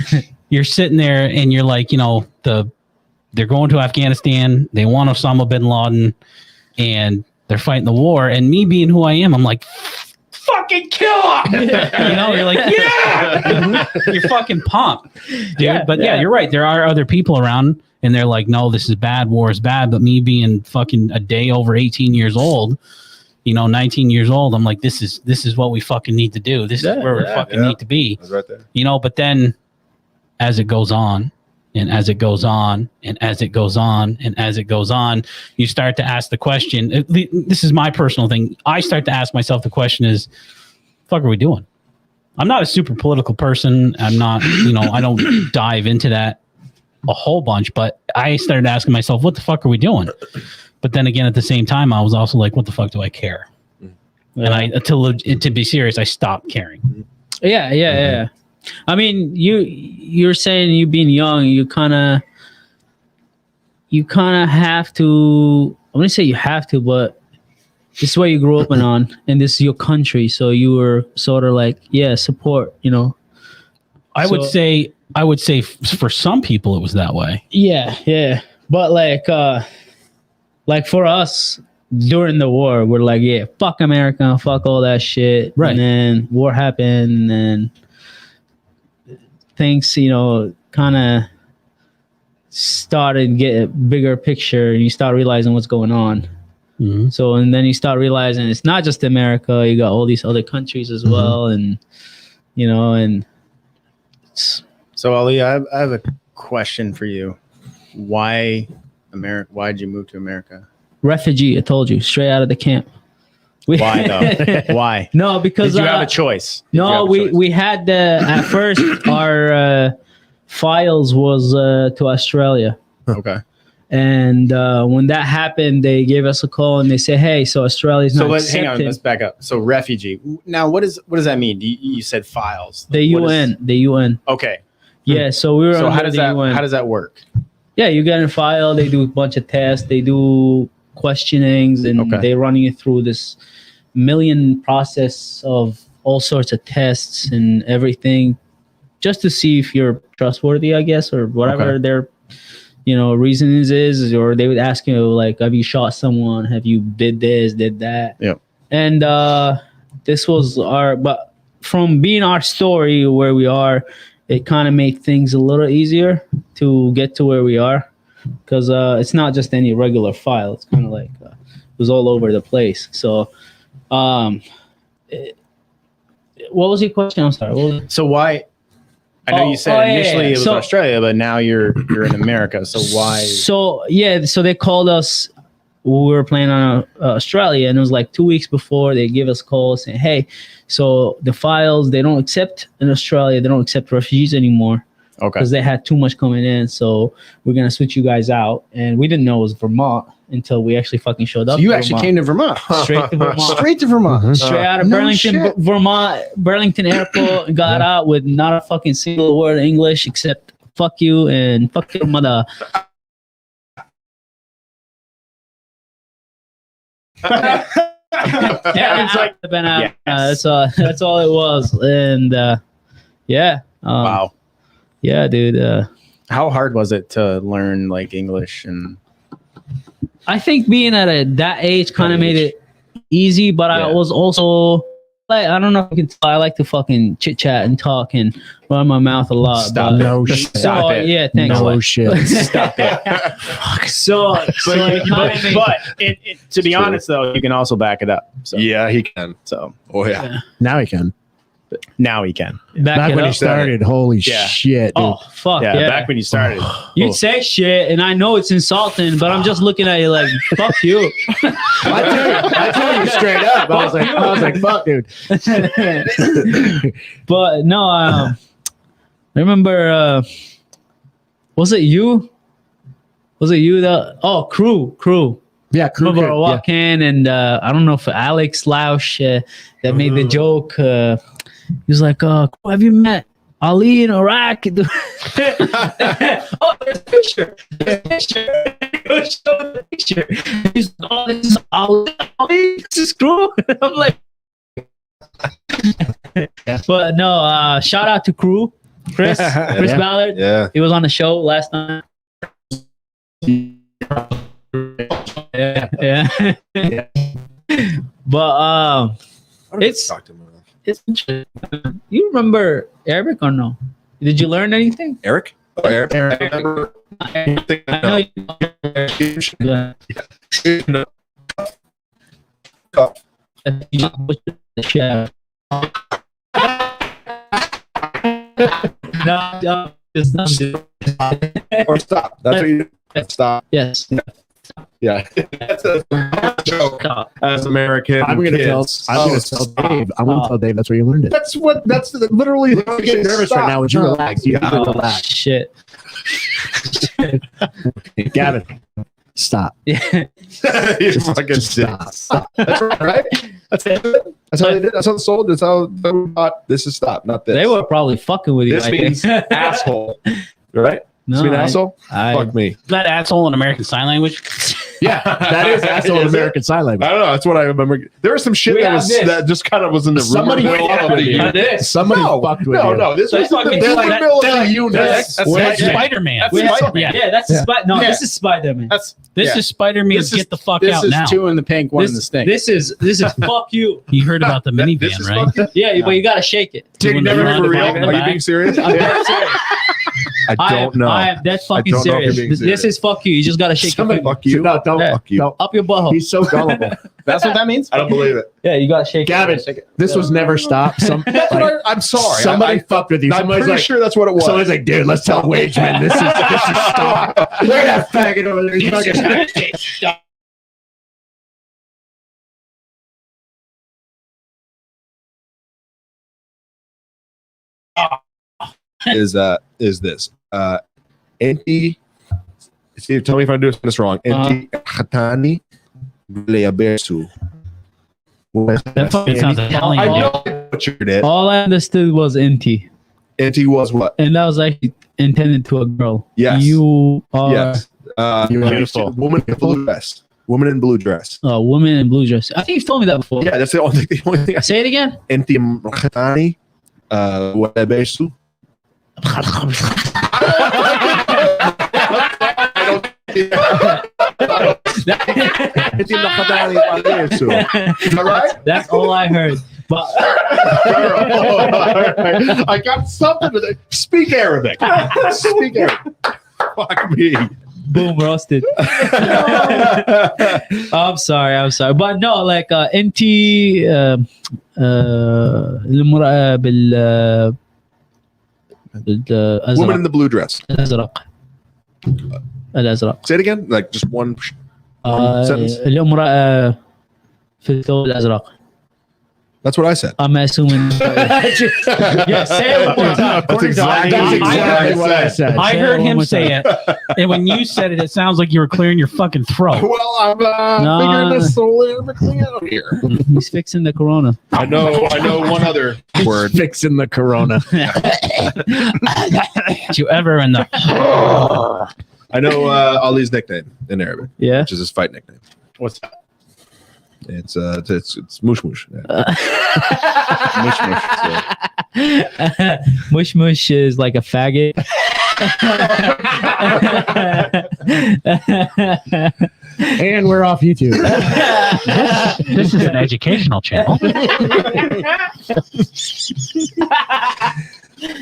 you're sitting there, and you're like, they're going to Afghanistan. They want Osama bin Laden, and they're fighting the war. And me being who I am, I'm like, fucking kill him. You're like, yeah. You're fucking pumped, dude. Yeah, But yeah, you're right. There are other people around, and they're like, no, this is bad. War is bad. But me being fucking a day over 18 years old, 19 years old, I'm like, this is what we fucking need to do. This is where we fucking need to be. That's right there. But then as it goes on, and as it goes on, and as it goes on, and as it goes on, you start to ask the question. This is my personal thing. I start to ask myself the question is, fuck are we doing? I'm not a super political person. I'm not, I don't dive into that a whole bunch, but I started asking myself, what the fuck are we doing? But then again, at the same time, I was also like, what the fuck do I care? And to be serious, I stopped caring. Yeah. I mean, you're saying you being young, you kind of have to. I wouldn't say you have to, but this is what you grew up on, and this is your country, so you were sort of like, support. I would say for some people it was that way. Yeah. But like for us during the war, we're like, yeah, fuck America, fuck all that shit. Right. And then war happened, and things, kind of started get a bigger picture, and you start realizing what's going on. Mm-hmm. So, and then you start realizing it's not just America, you got all these other countries as well. And, and it's, So Ali, I have a question for you. Why America? Why did you move to America? refugee, I told you, straight out of the camp. Why though? Why? No, because did you have a choice? We had at first our files was to Australia. Okay. And when that happened, they gave us a call and they said, "Hey, so Australia's not accepting." Hang on, let's back up. So refugee. Now, what does that mean? You said files. The UN. Okay. Yeah. So we were. So under how does the that UN. how does that work? Yeah, you get in a file. They do a bunch of tests. They do questionings, and they run you through this million process of all sorts of tests and everything, just to see if you're trustworthy, I guess, or whatever their reasons is. Or they would ask you like, have you shot someone? Have you did this, did that? Yeah. And this was but from being our story where we are, it kind of made things a little easier to get to where we are, because it's not just any regular file. It's kind of like it was all over the place. So what was your question? I'm sorry. So why? I know you said initially it was Australia, but now you're in America. So why? So they called us. We were playing on Australia, and it was like 2 weeks before they give us calls saying, hey, so the files, they don't accept in Australia, they don't accept refugees anymore. Okay. Because they had too much coming in. So we're going to switch you guys out. And we didn't know it was Vermont until we actually fucking showed up. So you actually came to Vermont. Straight to Vermont. Straight to Vermont. Straight out of Burlington, Vermont, Burlington Airport, and got out with not a fucking single word of English except fuck you and fuck your mother. It's like that's all it was. And wow. Yeah, dude. How hard was it to learn like English? And I think being at that age kind of made it easy, but I was also like, I don't know if you can tell, I like to fucking chit chat and talk and run my mouth a lot. Stop it. Yeah, thanks. No shit. Stop it. But to be honest though, you can also back it up. So. Yeah, he can. So now he can. Now he can. Back when he started, holy shit, dude. Oh fuck yeah! Back when you started, you'd say shit, and I know it's insulting, but I'm just looking at you like, fuck you. I told you straight up. I was like, fuck, dude. But no, I remember. Was it you? That crew? Yeah, crew. Remember I walk in, and I don't know if Alex Lausch that made the joke. He was like, have you met Ali in Iraq? Oh, there's a picture. Go show the picture. He's like, oh, this is Ali. This is Crew. I'm like, but no, shout out to Crew. Chris Ballard. Yeah. He was on the show last night. Yeah. But it's interesting. You remember Arabic or no? Did you learn anything? Eric? Oh, Eric. I know you know No, it's not. Or stop. That's what you do. Stop. Yes. Yeah. That's a joke. As American. I'm gonna tell Dave. I'm gonna tell Dave that's where you learned it. That's literally. I'm getting nervous right now. Would you relax? You have to relax. Shit. Gavin, stop. Yeah. You fucking stop. That's right. That's it. That's how they did. That's how they sold. That's how they thought. This is stop, not this. They were probably fucking with you. This means asshole, right? No, mean asshole. Fuck me. Is that asshole in American Sign Language? Yeah, that is asshole in American Sign Language. I don't know. That's what I remember. There was some shit that just kind of was in the somebody rumor mill of the year. Somebody fucked with you. No. This was the rumor mill of the universe. That's Spider-Man. Yeah, that's Spider. No, this is Spider-Man. This is Spider-Man. Get the fuck out now. This is two in the pink, one in the stink. This is fuck you. You heard about the minivan, right? Yeah, but you gotta shake it. Dude, you never for real? Are you being serious? I'm dead serious. I don't know. That's fucking serious. This is fuck you. You just gotta shake it. Fuck you. No, don't fuck you. Up your butthole. He's so gullible. That's what that means? I don't believe it. Yeah, you gotta shake Gavin, it. this was never stopped. I'm sorry. Somebody fucked with you. I'm pretty sure that's what it was. Somebody's like, dude, let's tell Wageman. This is stop. Where that faggot over there? He's fucking Stop. Is this anti? Steve, tell me if I'm doing this wrong. Anti Khatani Leabersu. That fucking sounds Italian. I know what you did. All I understood was NT. NT was what? And that was like intended to a girl. Yes. You are Yes. Beautiful. Woman in blue dress. Woman in blue dress. a woman in blue dress. I think you've told me that before. Yeah, that's the only thing. Say it again. Enti mrakhatani walabesu. Enti mrakhatani walabesu. Is that right? That's all I heard. But I got something to speak Arabic. Speak Arabic. Fuck me. boom, roasted. I'm sorry. But no, like انت المرأة بالازرق. Woman in the blue dress. الازرق. Say it again. Like just one sentence. الامرأة في الثوب الازرق. That's what I said. I'm assuming. Yeah, say it one more time. That's exactly what I said. I heard him say it, and when you said it, it sounds like you were clearing your fucking throat. Well, I'm figuring this solidly out here. He's fixing the corona. I know one other word. Fixing the corona. Did you ever in the? I know Ali's nickname in Arabic. Yeah, which is his fight nickname. What's that? It's mush mush. Yeah. Mush mush is like a faggot. And we're off YouTube. This is an educational channel.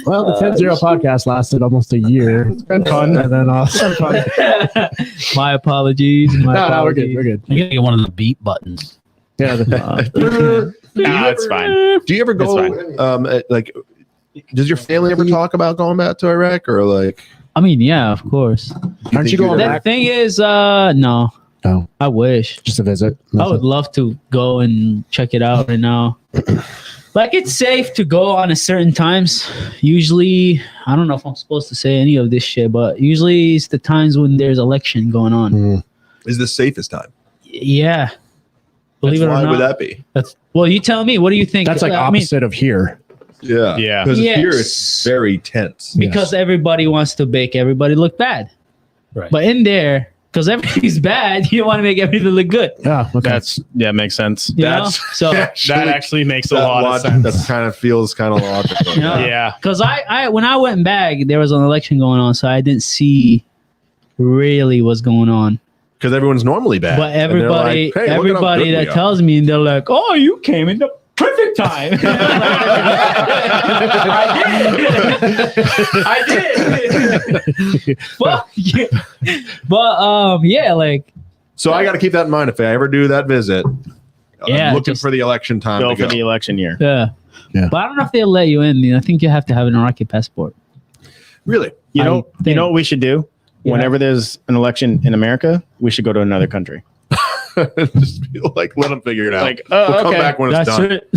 Well, the 10-0 podcast lasted almost a year. It's been fun. And then My apologies. No, we're good. We're good. You gotta get one of the beat buttons. Yeah. No, it's fine. Do you ever go like? Does your family ever talk about going back to Iraq or like? I mean, yeah, of course. Aren't you going The back? thing is, no. No. I wish. Just a visit. I would love to go and check it out right now. Like, it's safe to go on a certain times. Usually, I don't know if I'm supposed to say any of this shit, but usually it's the times when there's election going on. Is the safest time? Yeah. Believe it or Why not. would that be? Well, you tell me. What do you think? That's like opposite of here. Yeah. Yeah. Because Yes. here it's very tense. Because everybody wants to make everybody look bad. Right. But in there, because everything's bad, you want to make everything look good. Yeah. Okay. Makes sense. You know? So that actually makes a lot of sense. That kind of feels kind of logical. You know? Yeah. Because I when I went back, there was an election going on, so I didn't see really what's going on. Because everyone's normally bad. But And they're everybody, like, "Hey, look at how everybody good that we are." tells me, they're like, "Oh, you came in the perfect time." I did. But yeah, like. So I got to keep that in mind if I ever do that visit. Yeah, I'm looking just for the election time Go to for go. the election year. Yeah. But I don't know if they'll let you in. I think you have to have an Iraqi passport. Really? You know think- what we should do? Yeah. Whenever there's an election in America, we should go to another country. Just feel like let them figure it out. Like, we'll come okay. back when it's That's done. it.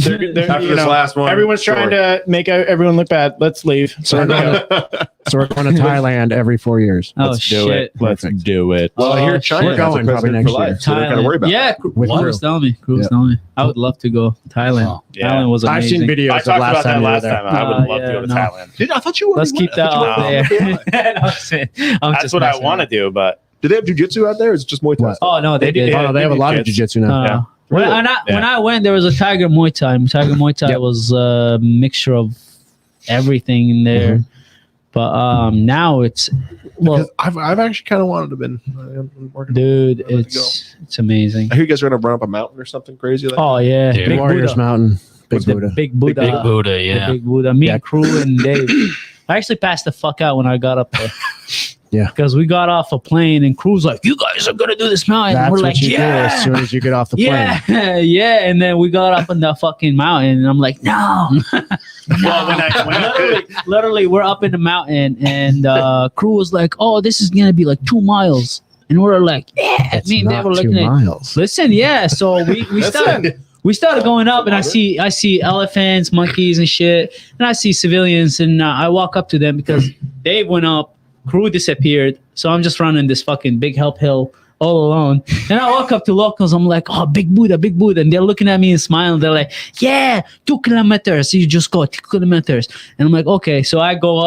After this last one, everyone's trying to make everyone look bad. Let's leave. So we're going to Thailand every 4 years. Oh, Let's do shit. it. Let's do it. Well, I hear Oh, China shit. has a We're going probably president for next year. life, so they got to worry about Yeah, that. With Crew crew. was telling me. Crew was Yeah. telling me. I would love to go Thailand. Oh, yeah. Thailand was I've amazing. seen videos I of talked last about that time you were last there. time. I would love to yeah, go to no. Thailand. I thought you. Let's keep that out out there. That's what I want to do, but Do they have jujitsu out there? Or is it just Muay Thai? What? Oh no, they did. Oh, they have a lot of Jiu-Jitsu. jiu-jitsu now. Yeah. When, Really? when I went, there was a Tiger Muay Thai. Tiger Muay Thai Yep. was a mixture of everything in there. But now it's Because I've actually kind of wanted to been. I'm working. dude, Let it it's amazing. I hear you guys are gonna run up a mountain or something crazy. Like Oh yeah, Dude. Big Warriors Buddha. Mountain. Big With the Buddha. Big Buddha. Big Buddha, The yeah. Big Buddha. Me Yeah. and Crew and Dave. I actually passed the fuck out when I got up there. Yeah. Because we got off a plane and Crew's like, "You guys are gonna do this mountain." That's and we're what like, you do "Yeah." as soon as you get off the plane. Yeah, yeah, and then we got up on the fucking mountain, and I'm like, no. well, when I literally, we're up in the mountain, and Crew was like, "Oh, this is gonna be like 2 miles," and we're like, "Yeah." It's Me and Dave not were 2 looking at. miles. Listen, yeah. So we started going up, and I see elephants, monkeys, and shit, and I see civilians, and I walk up to them because Dave went up, Crew disappeared, so I'm just running this fucking big help hill all alone. And I walk up to locals. I'm like, oh, big Buddha. And they're looking at me and smiling. They're like, yeah, 2 kilometers. You just go 2 kilometers. And I'm like, okay. So I go,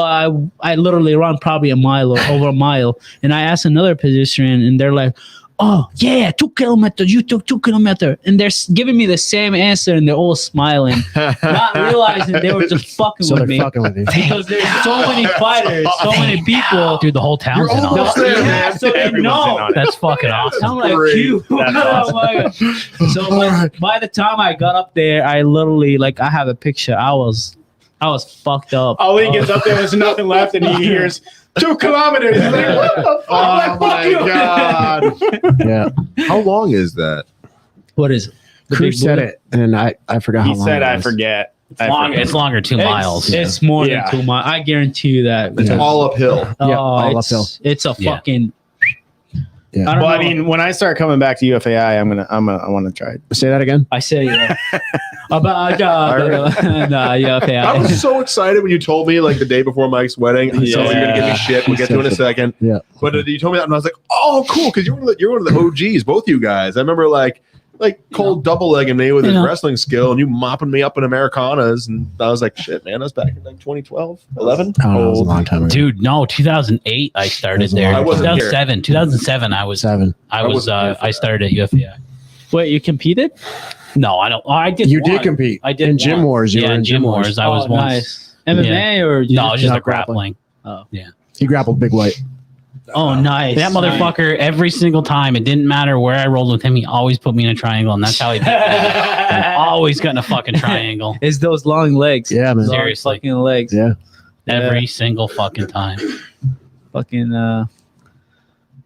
I literally run probably a mile or over a mile. And I ask another pedestrian and they're like, oh, yeah, 2 kilometers. You took 2 kilometers. And they're giving me the same answer and they're all smiling, not realizing they were just fucking with me. Fucking with you. Because there's so many fighters, so many people. Dude, the whole town's in on it. Yeah, so they know. That's fucking awesome. I'm like, you. Oh my God. So by the time I got up there, I literally, like, I have a picture. I was fucked up. All he gets up there, there's nothing left, and he hears 2 kilometers. He's like, what the fuck? Oh my God. Yeah. How long is that? What is it? The Cruz big said Buddha? it, and I forgot how He long said, it I was. forget. It's longer 2 miles. It's more Yeah. than 2 miles. I guarantee you that. It's all uphill. Yeah, Oh, all it's, uphill. it's a Yeah. fucking. Yeah. I don't Well, I know. mean, when I start coming back to UFAI, I want to try it. Say that again. I say about yeah, okay. I was so excited when you told me like the day before Mike's wedding. I said, "Oh, you're gonna give me shit." We'll get to it in a second. Yeah. But you told me that, and I was like, "Oh, cool!" Because you're one of the OGs, both you guys. I remember like Cole double legging me with his wrestling skill, and you mopping me up in Americanas, and I was like, "Shit, man, I was back in like 2012, 11." I don't know, it was a long time ago. Dude, no, 2008 I started there. I wasn't 2007 I was 7. I started at UFA. Wait, you competed? No, I don't. I did. You one. did compete. I did in Gym one. Wars. You Yeah, were in Gym Wars. I was once. Nice. MMA or you No, just not a grappling. Oh. Yeah. He grappled Big White. Oh, nice. That motherfucker, every single time, it didn't matter where I rolled with him, he always put me in a triangle, and that's how he beat me. I'm always got in a fucking triangle. It's those long legs. Yeah, man. Long Seriously. fucking legs. Yeah. Every single fucking time. Fucking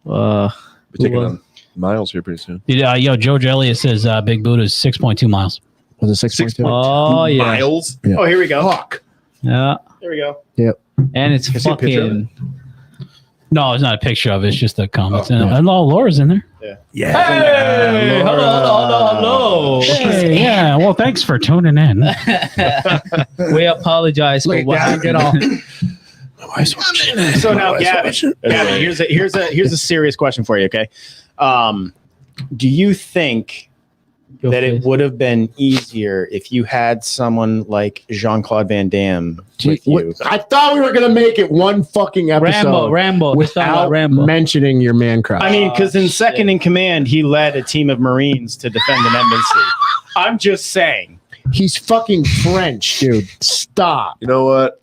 We're taking on miles here pretty soon. Yo, George Elliott says Big Buddha is 6.2 miles. Was it 6.2? Oh yeah. Miles. Yeah. Oh, here we go. Fuck. Yeah. Here we go. Yep. And it's Can I see a picture of fucking. No, it's not a picture of it. It's just the comments. Oh, and hello, Laura's in there. Yeah. Hey, hello. Hey, yeah. Well, thanks for tuning in. We apologize for what happened. So now, Gavin, here's a serious question for you. Okay, do you think that it would have been easier if you had someone like Jean-Claude Van Damme with you? I thought we were gonna make it one fucking episode Rambo. without Rambo. mentioning your man crush. I mean, because in second in command, he led a team of Marines to defend an embassy. I'm just saying. He's fucking French, dude. Stop. You know what?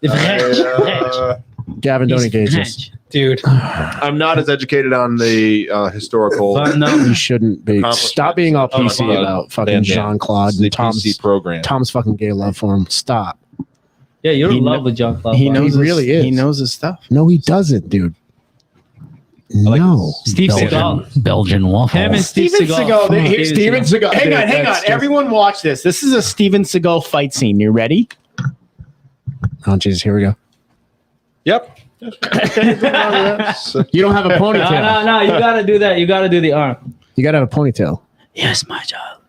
Gavin, don't engage us. Dude. I'm not as educated on the historical. You shouldn't be. Stop being all PC about fucking Jean-Claude the and PC program. Tom's fucking gay love for him. Stop. Yeah, you're in love with Jean-Claude. He knows He really is. He knows his stuff. No, he doesn't, dude. No. Steve Seagal. Belgian waffle. Him and Steven Seagal. Here's Steven Seagal. Hang on. That's just- Everyone watch this. This is a Steven Seagal fight scene. You ready? Oh, Jesus. Here we go. Yep. You don't have a ponytail. No. You gotta do that. You gotta do the arm. You gotta have a ponytail. Yes, my child.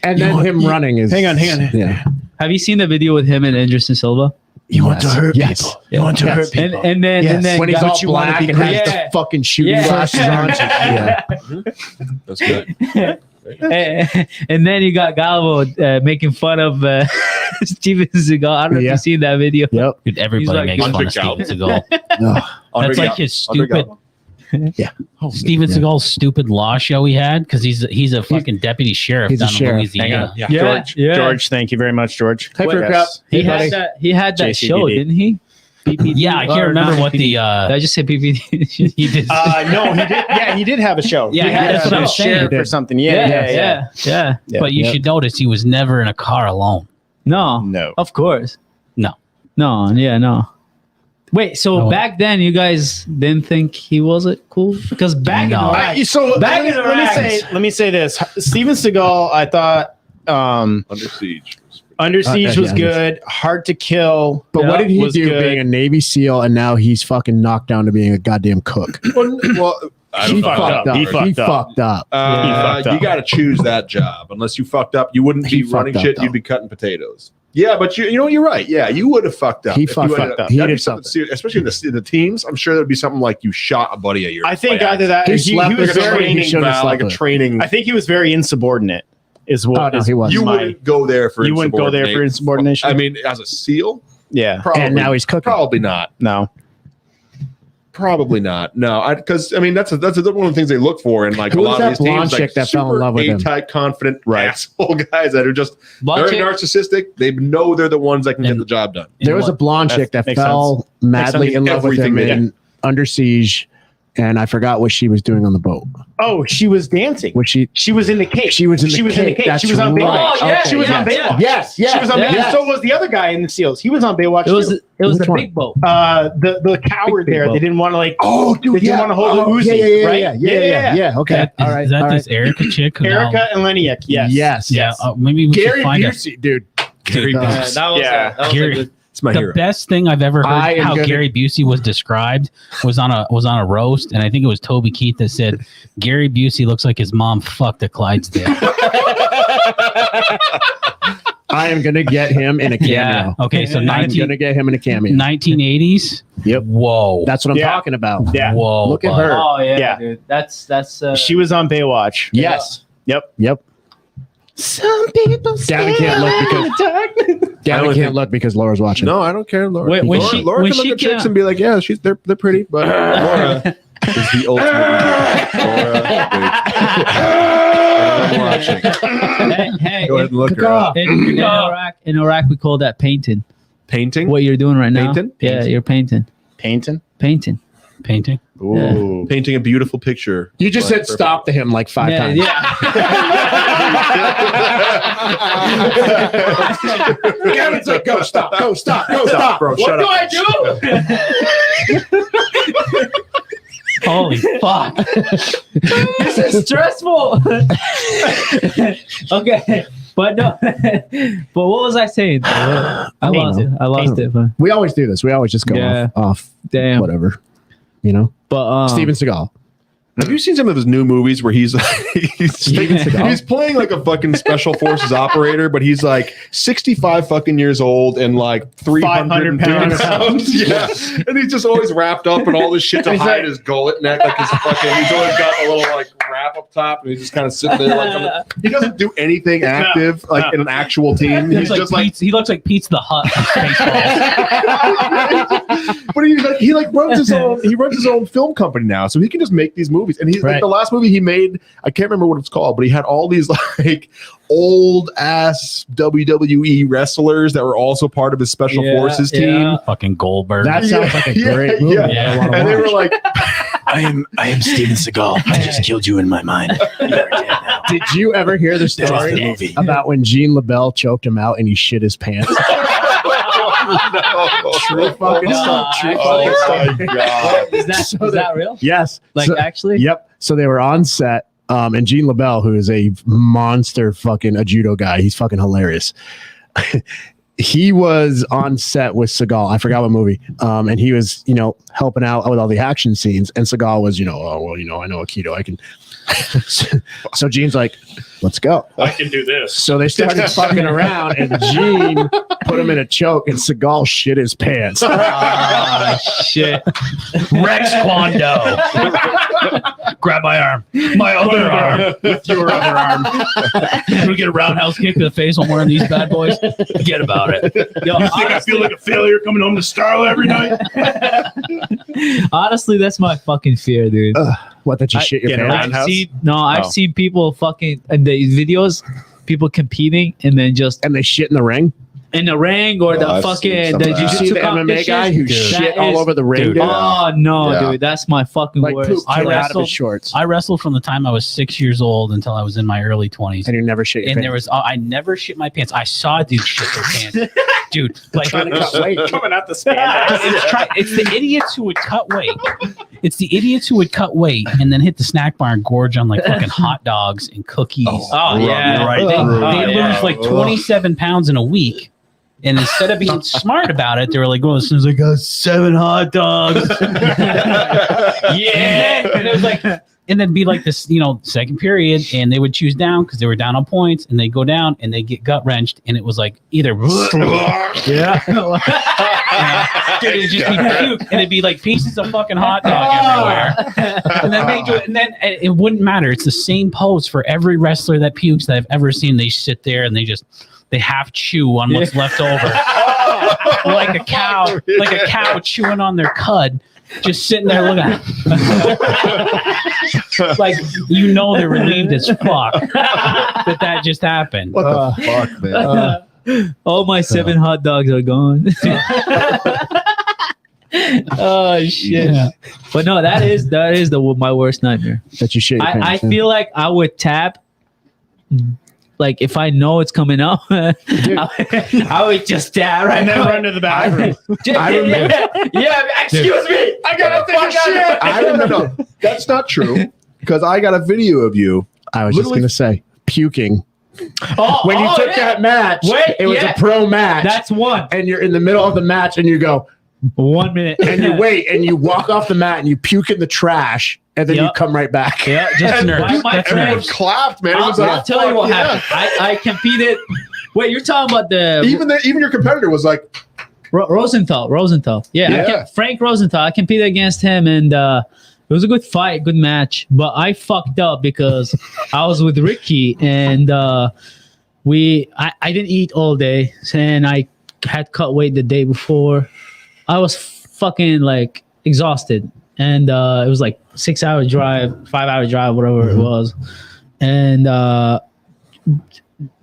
And then him running is. Hang on. Yeah. Have you seen the video with him and Anderson Silva? You want to hurt people. You want to hurt people. And then when he's got- all black and has Yeah. the fucking shooting Yeah. glasses on. Yeah. That's good. and then you got Galvo making fun of Steven Seagal. I don't know if Yeah. you've seen that video. Yep. Dude, everybody He's like makes fun of Andre Steven Galvin. Seagal. No. That's like his stupid. Yeah. Steven Seagal's stupid law show he had because he's a fucking deputy sheriff he's a down in sheriff. Hang Louisiana. on. Yeah. George, thank you very much, George. Hey, for Yes. crap. He Hey, buddy. had that JCVD. show, didn't he? PPD? Yeah, I can't Or remember not what the Did I just say PPD? he did. No, he did. Yeah, he did have a show. Yeah, he had that's a what I'm sheriff saying. or something. Yeah. Yeah. But you should notice he was never in a car alone. No. No. Of course. No. No. Yeah. No. Wait. So No. back then, you guys didn't think he wasn't cool because back No. in So Back in the let me say this. Steven Seagal, I thought Under Siege. Under Siege was yeah. good. Hard to Kill. But what did he was do good. being a Navy SEAL and now he's fucking knocked down to being a goddamn cook? Well, I He don't know. fucked up. He He fucked up. fucked up. fucked You up. got to choose that job. Unless you fucked up, you wouldn't He be running fucked up, shit. though. You'd be cutting potatoes. Yeah, but you know you're right. Yeah, you would have fucked up. He if you fucked ended up. He that'd be did something. serious, especially in the teams. I'm sure there'd be something like you shot a buddy of yours. I think by either that He or slept he was with a very he shouldn't have like a slept with. training. I think he was very insubordinate. Is what Oh, no, he wasn't. You wouldn't go there for You wouldn't go there for insubordination? I mean, as a SEAL, Yeah. probably. And now he's cooking. Probably not. No. Probably not. No, because I mean that's one of the things they look for in like Who a was lot that of these blonde teams. chick Like that fell in love with him? A-type, confident, Right. asshole guys that are just Blonde very chick- narcissistic. They know they're the ones that can get And- the job done. There was a blonde chick that makes fell sense. madly Makes in love with everything him they in Under Siege, and I forgot what she was doing on the boat. Oh, she was dancing. Which She was in the cake. She was in the in the cake. cake. That's She was on right. Baywatch. Oh, yeah, She was on yeah. Baywatch. Yes, yes. She was on Yeah. Baywatch. And so was the other guy in the SEALs. He was on Baywatch It was too. the Which one? big boat. The coward Big there. boat. They didn't want to like. Oh, dude, They didn't want to hold the Uzi, right? Yeah. Okay, Is, all right. is that all this right. Erica chick? who now- Erica and Leniak. Yes. Yes. Yeah. Maybe we Gary should find out. Busey, dude. Gary Uh, Busey. That was Yeah. that was Gary- a good. It's my The hero. best thing I've ever I heard am how gonna- Gary Busey was described was on a roast, and I think it was Toby Keith that said Gary Busey looks like his mom fucked a Clydesdale. I am gonna get him in a cameo. Yeah. Okay. So I'm 19, gonna get him in a cameo. 1980s. Yep. Whoa. That's what I'm Yeah. talking about. Yeah. Whoa. Look at bud. her. Oh yeah, Yeah. dude. That's She was on Baywatch. Yes. Yep. Yep. Some people Gavin can't look Gavin can't look because Laura's watching. No, I don't care. Laura, When Laura, she- Laura when can look she at chicks came- and be like, yeah, they're pretty, but Laura is the ultimate. Laura, watching. hey, Go ahead and look her up. in Iraq we call that painting. Painting. What you're doing right now? Painting? Yeah, you're painting. Painting. Painting. Painting. Ooh. Painting a beautiful picture. You just said stop to him like 5 times. Gavin's like, go stop, go stop, go stop. Bro, shut up. Holy fuck. This is stressful. Okay, but no. But what was I saying? I lost it. But We always do this. We always just go off damn. whatever. You know? But Steven Seagal. Have you seen some of his new movies where he's he's playing like a fucking special forces operator, but he's like 65 fucking years old and like 300 pounds. Yeah, and he's just always wrapped up in all this shit to hide his gullet neck, like his fucking. He's always got a little like wrap up top, and he's just kind of sitting there like he doesn't do anything active like in an actual team. He's just like he looks like Pete's the Hut. but he runs his own. He runs his own film company now, so he can just make these movies. And he's like Right. the last movie he made. I can't remember what it's called, but he had all these like old ass WWE wrestlers that were also part of his special forces team. Fucking Goldberg. That sounds like a great movie. Yeah. I wanna And they were watch. like, I am Steven Seagal. I just killed you in my mind. Did you ever hear the was the story movie. about when Gene LaBelle choked him out and he shit his pants? True fucking stuff. True fucking stuff. God. is that real? Yes. Like So- actually? Yep. So they were on set, and Gene LaBelle, who is a monster fucking a judo guy, he's fucking hilarious. He was on set with Seagal. I forgot what movie. And he was, helping out with all the action scenes. And Seagal was, I know Aikido. I can. So Gene's like, let's go. I can do this. So they started fucking around, and Gene put him in a choke, and Seagal shit his pants. Shit. Rex Kwando. Grab my arm. My other arm. With your other arm. We get a roundhouse kick to the face when we're in these bad boys. Forget about it. Yo, I feel like a failure coming home to Starla every night? honestly, that's my fucking fear, dude. What, that you shit your get pants? around? I've seen people fucking in the videos, people competing and then just And they shit in the ring? in the ring or the I've seen fucking some the of that. Did you see jiu-jitsu the MMA competition. guy who Dude, shit that all is- over the ring? dude, dude? Oh no, Yeah. dude, that's my fucking Like worst. poop I came out of wrestled- his shorts. I wrestled from the time I was 6 years old until I was in my early 20s. And you never shit your And pants. there was, I never shit my pants. I saw dudes shit their pants. Dude, like, Coming out the spandex. it's the idiots who would cut weight. It's the idiots who would cut weight and then hit the snack bar and gorge on like fucking hot dogs and cookies. Oh yeah, Right. They yeah. lose like 27 pounds in a week. And instead of being smart about it, they were like, well, as soon as I got 7 hot dogs. Yeah. And it was like, and then be like this, second period, and they would choose down because they were down on points, and they go down and they get gut wrenched, and it was like either yeah, it'd just be puke, and it'd be like pieces of fucking hot dog everywhere, and then they do it, and then it wouldn't matter. It's the same pose for every wrestler that pukes that I've ever seen. They sit there and they half chew on what's left over, like a cow chewing on their cud. Just sitting there looking at like they're relieved as fuck that just happened. What the fuck, man? All my 7 hot dogs are gone. Oh shit! Yeah. But no, that is my worst nightmare. That you shit. I feel like I would tap. Like if I know it's coming up, I would just tap right now. Run to the bathroom. I remember. Yeah, excuse me. I gotta take a shit. I remember. No, that's not true because I got a video of you. I was just gonna say puking. Oh, when you took that match, it was a pro match. That's one. And you're in the middle of the match, and you go 1 minute, and you wait, and you walk off the mat, and you puke in the trash. And then you come right back. Yeah, just nerves. Everyone clapped, man. I'll tell you what happened. I competed. Wait, you're talking about even your competitor was like Rosenthal. Yeah. Frank Rosenthal. I competed against him, and it was a good fight, good match. But I fucked up because I was with Ricky, and I didn't eat all day, and I had cut weight the day before. I was fucking like exhausted. And it was like 6-hour drive, 5-hour drive, whatever it was. And the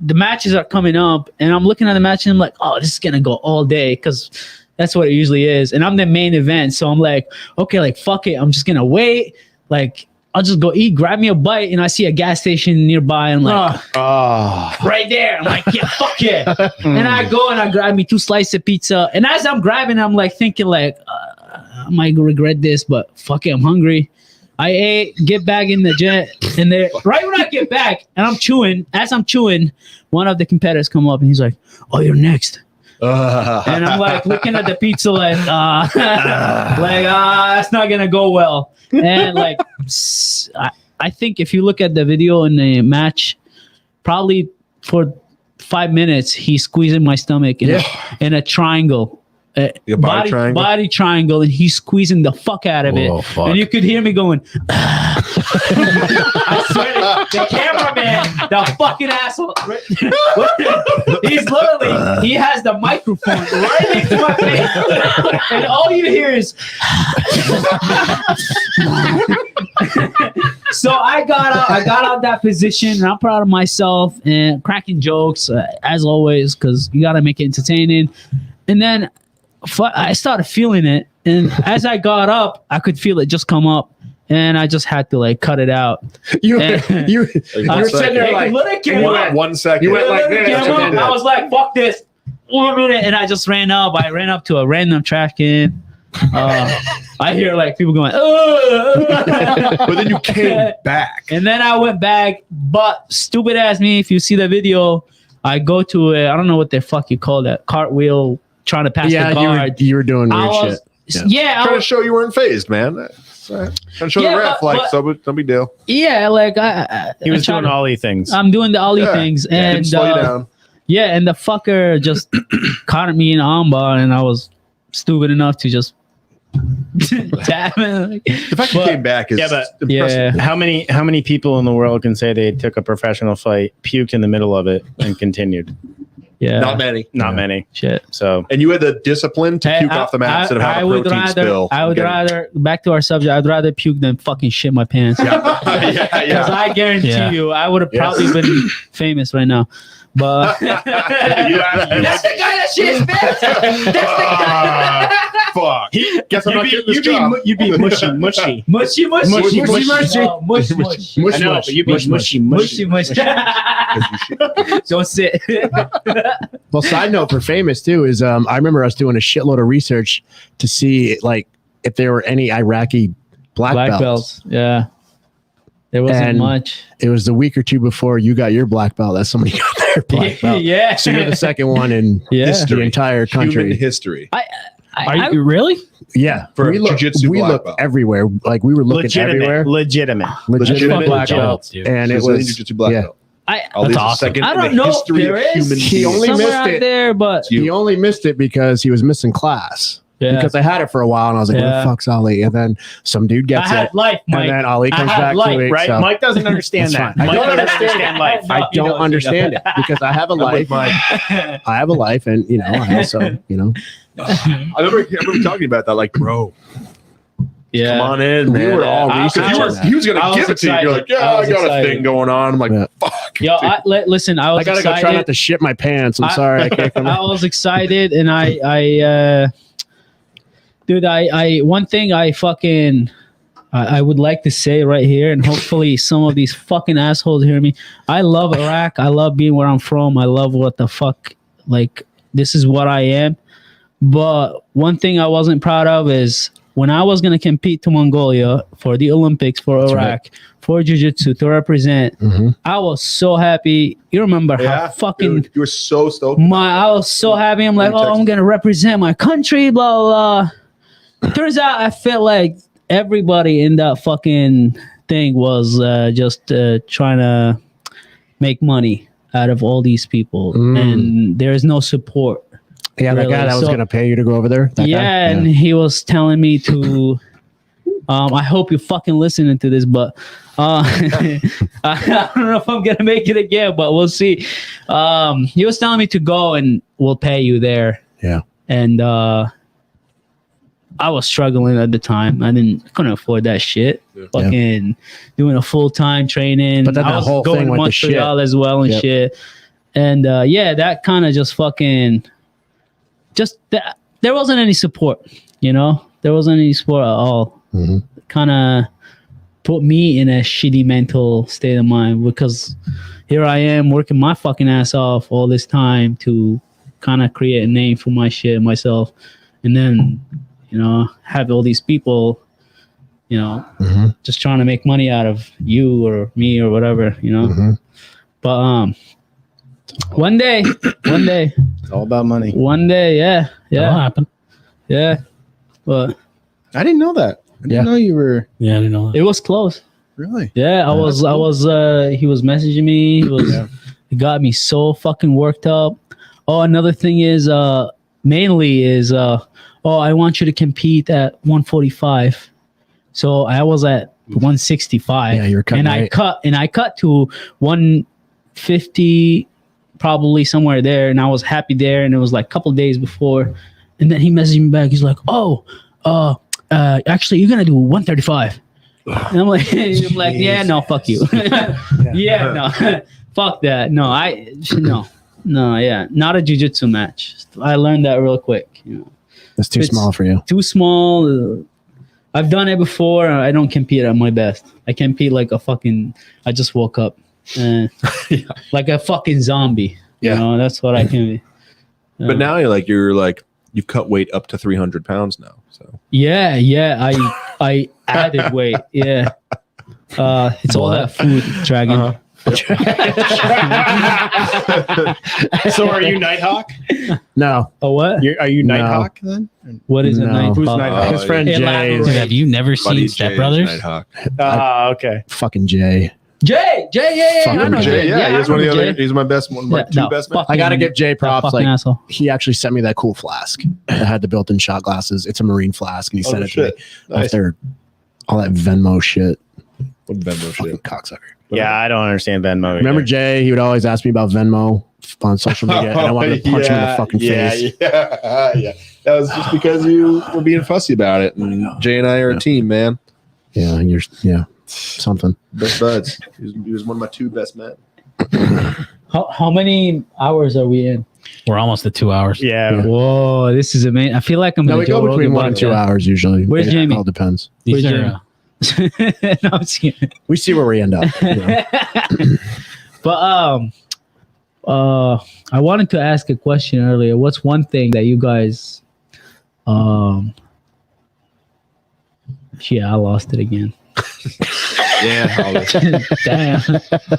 matches are coming up, and I'm looking at the match, and I'm like, oh, this is going to go all day because that's what it usually is. And I'm the main event. So I'm like, okay, like, fuck it. I'm just going to wait. Like, I'll just go eat, grab me a bite, and I see a gas station nearby. And I'm like, right there. I'm like, yeah, fuck yeah. And I go and I grab me 2 slices of pizza. And as I'm grabbing, I'm like thinking like, I might regret this, but fuck it, I'm hungry. I ate, get back in the jet, and there, right when I get back, and I'm chewing, as I'm chewing, one of the competitors come up, and he's like, oh, you're next. And I'm like looking at the pizza like, that's not going to go well. And like, I think if you look at the video in the match, probably for 5 minutes, he's squeezing my stomach in a triangle. Body triangle, and he's squeezing the fuck out of it. And you could hear me going, I swear to the cameraman, the fucking asshole. He has the microphone right next to my face. And all you hear is so I got out that position, and I'm proud of myself and cracking jokes as always, because you gotta make it entertaining. And then I started feeling it, and as I got up, I could feel it just come up, and I just had to like cut it out. You were sitting there like, 1 second. You went like this. I was like, fuck this. 1 minute, and I just ran up. I ran up to a random trash can. I hear like people going, but then you came back, and then I went back. But stupid ass me, if you see the video, I go to I don't know what the fuck you call that, cartwheel. Trying to pass the guard. You were doing weird shit. Yeah. Trying to show you weren't phased, man. Trying to show the ref, like, so no big deal. Yeah, like he was doing ollie things. I'm doing the ollie things, and slow you down. Yeah, and the fucker just caught me in the armbar, and I was stupid enough to just tap him. The fact you came back is impressive. Yeah. How many people in the world can say they took a professional fight, puked in the middle of it, and continued? Yeah, not many. Shit. So, and you had the discipline to puke off the mat instead of having a protein spill. I would rather, back to our subject, I'd rather puke than fucking shit my pants. Because I guarantee you, I would have probably been famous right now. But that's the guy that shits pants. That's the guy. Fuck. Guess I'm not getting this job. You'd be mushy. I know, but you'd be mushy. Don't sit. Well, side note for famous too is I remember us doing a shitload of research to see like if there were any Iraqi black belts. Yeah, there wasn't much. It was the week or two before you got your black belt that somebody got their black belt. Yeah, so you're the second one in the entire country. Human history. Are you really? Yeah, For we looked, jiu-jitsu we black looked belt. everywhere. Like we were looking everywhere. Legitimate Black belt, dude. and it Brazilian was jiu-jitsu black yeah. belt. That's All these awesome. second I in the don't know. history There of is human He only somewhere missed out it. there, but He only missed it because he was missing class. yeah. Because I had it for a while, and I was like, "Where Yeah. the fuck's Ali?" And then some dude I gets had it, life, Mike. and then Ali I comes had back to life, it. right? So Mike doesn't understand that's that. fine. I Mike don't doesn't understand life. I don't understand it because I have a life. I have a life, and I also, I remember talking about that, like, bro, yeah. come on in, we man. were all researching that. He was I gonna was give it to you. You're like, excited. yeah, I I was got a excited. thing going on. I'm like, Yeah. fuck. Yo, dude. listen, I was I gotta excited. go try not to shit my pants. I'm sorry, I can't come. I was excited, and dude, I one thing I would like to say right here, and hopefully some of these fucking assholes hear me. I love Iraq. I love being where I'm from. I love what the fuck, like, this is what I am. But one thing I wasn't proud of is when I was going to compete to Mongolia for the Olympics for That's Iraq, right. for Jiu-Jitsu, to represent, Mhm. I was so happy. You remember how fucking... Dude, you were so stoked. I was so happy. I'm like, oh, I'm going to represent my country, blah, blah, blah. Turns out I felt like everybody in that fucking thing was just trying to make money out of all these people. And there's no support. Yeah, that guy that was So- going to pay you to go over there. That yeah, guy? and he was telling me to. I hope you're fucking listening to this, but I don't know if I'm gonna make it again, but we'll see. He was telling me to go and we'll pay you there. Yeah. And I was struggling at the time. I couldn't afford that shit. Fucking doing a full-time training. But then I that was whole going thing with the Montreal shit. as well and Yep. shit. And yeah, that kind of just fucking. There wasn't any support, there wasn't any support at all. Mhm. Kind of put me in a shitty mental state of mind because here I am working my fucking ass off all this time to kind of create a name for my shit myself, and then have all these people just trying to make money out of you or me or whatever, but one day It's all about money. one day, yeah, That'll happen. yeah, but I didn't know that. I didn't know you were Yeah, I didn't know that. it was close. really. Yeah, I was. He was messaging me. It got me so fucking worked up. Oh, another thing is, mainly is, I want you to compete at 145. So I was at 165. Yeah, you're cutting and weight. I cut to 150, probably somewhere there, and I was happy there. And it was like a couple days before, and then he messaged me back. He's like, actually, you're gonna do 135. And I'm like, yeah, no, fuck you. Yeah, no, fuck that. No, yeah, not a jiu-jitsu match. I learned that real quick. That's too It's small for you. Too small. I've done it before. I don't compete at my best. I compete like I just woke up, like a fucking zombie. Yeah. That's what I can be. But now you've cut weight up to 300 pounds now. So Yeah, I added weight. Yeah, it's all that food, Dragon. So are you Nighthawk? No. A what? Are you No. Nighthawk then? What is a No. night? Who's Nighthawk? His friend Hey, Jay. elaborate. Dude, have you never Buddy seen Step Jay Brothers? Nighthawk. Okay. Fucking Jay. Jay, yeah, I Fucking know Jay, Jay. Yeah, I he's one of the remember other. Jay. He's one of my two best men. I gotta give Jay props. Fucking Like asshole. he actually sent me that cool flask that had the built-in shot glasses. It's a marine flask, and he sent it to me after all that Venmo shit. What Venmo Fucking shit? cocksucker. Yeah, I don't understand Venmo. Remember either. Jay? He would always ask me about Venmo on social media, and I wanted to punch him in the fucking face. Yeah. That was just because you were being fussy about it. And Jay and I are a team, man. Yeah, something. Best buds. He was one of my two best men. How many hours are we in? We're almost at 2 hours. Yeah. Whoa, this is amazing. I feel like I'm No, in a we Joe go between Rogan 1 and 2 podcast. hours usually. Where's Jamie? It all depends. These Where's are, Jamie? No, I'm just kidding. We see where we end up. But I wanted to ask a question earlier. What's one thing that you guys I lost it again. Yeah. all this. Damn.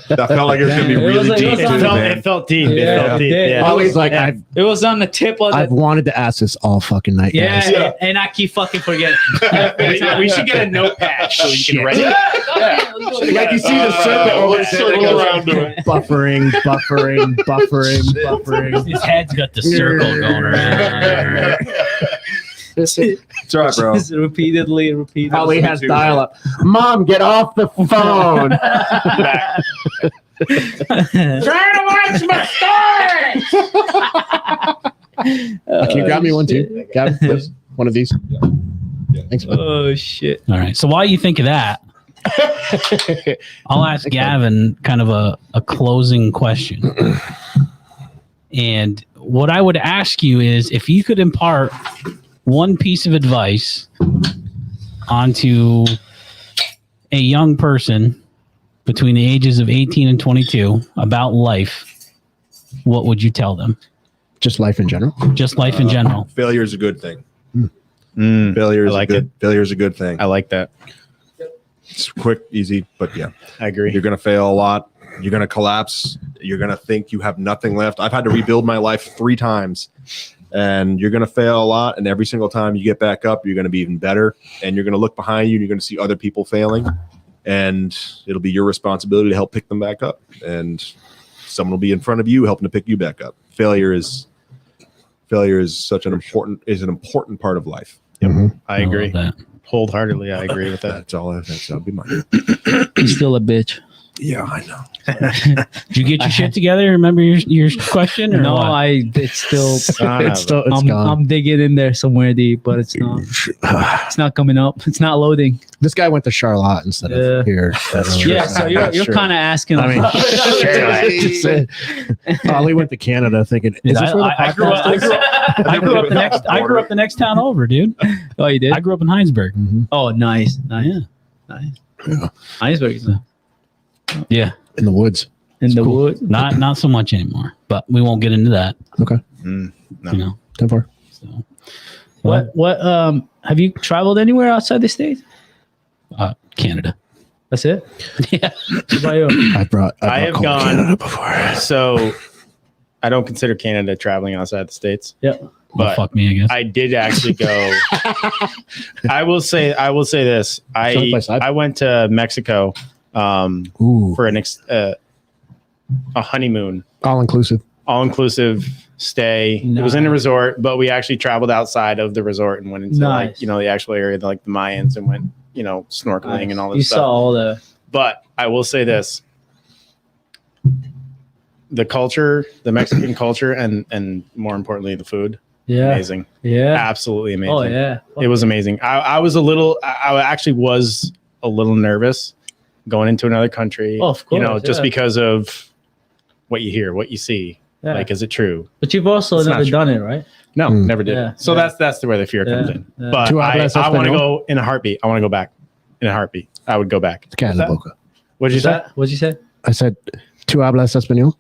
That felt like it was gonna be It was really like- it deep. was too, on- man. It felt deep. It Yeah, felt deep. it did. Yeah. Ollie's like, Yeah. It was on the tip of I've the. wanted to ask this all fucking night. Yeah, guys. and I keep fucking forgetting. we should get a notepad so you can write it. Like you see the serpent over circle around to it. buffering. His head's got the circle going around. It's all right, bro. Just repeatedly. Ollie has dial up. Mom, get off the phone. Trying to watch my story. Can you grab me one too? Gavin, please? One of these. Thanks. Man. Oh shit! All right. So while you think of that, I'll ask Gavin kind of a closing question. And what I would ask you is if you could impart one piece of advice onto a young person between the ages of 18 and 22 about life, what would you tell them? Just life in general. Just life in general. Failure is a good thing. Mm, Failure is I like a good. Failure is a good thing. I like that. It's quick, easy, but yeah, I agree. you're gonna fail a lot. You're gonna collapse. You're gonna think you have nothing left. I've had to rebuild my life 3 times, and you're gonna fail a lot. And every single time you get back up, you're gonna be even better. And you're gonna look behind you, and you're gonna see other people failing, and it'll be your responsibility to help pick them back up. And someone will be in front of you helping to pick you back up. Failure is such an important part of life. I agree. That. Wholeheartedly, I agree with that. That's all. That'll be mine. He's still a bitch. Yeah, I know. Did you get your shit together? Remember your question? Or No, what? it's still. It's I'm gone. digging in there somewhere deep, but it's not. It's not coming up. It's not loading. This guy went to Charlotte instead Yeah. of here. That's true. Yeah, so you're true. kind of asking. I mean, just said, Ollie went to Canada thinking, is Dude, this where the I grew up. I grew up the next town over, dude. Oh, you did? I grew up in Heinsberg. Oh, nice. Yeah. Heinsberg is Yeah. in the woods? in the cool. woods. Not so much anymore, but we won't get into that. Okay. No. You know. 10-4. So, What have you traveled anywhere outside the state? Canada. That's it? Yeah. What about you? I brought have Colt gone- Canada before. So I don't consider Canada traveling outside the States. Yeah. Well, But fuck me, I guess. I did actually go. I will say this. Side by side. I went to Mexico Ooh, for a honeymoon, all inclusive. all inclusive stay. It was in a resort, but we actually traveled outside of the resort and went into Nice. the actual area, like the Mayans, and went snorkeling and all this You stuff. saw all the. But I will say this: the culture, the Mexican culture, and more importantly, the food. Yeah. Amazing. Yeah. Absolutely amazing. Oh yeah. It was amazing. I actually was a little nervous going into another country. Oh, of course, just yeah. because of what you hear, what you see. Yeah. Like, is it true? But you've also It's not never true. done it, right? No, Mm. never did. Yeah, So yeah. that's where the fear comes Yeah, in. yeah. But Tu I hablas want to español? go in a heartbeat. I want to go back in a heartbeat. I would go back. Cállate la boca. What did you say? What'd you say? I said, ¿tú hablas español?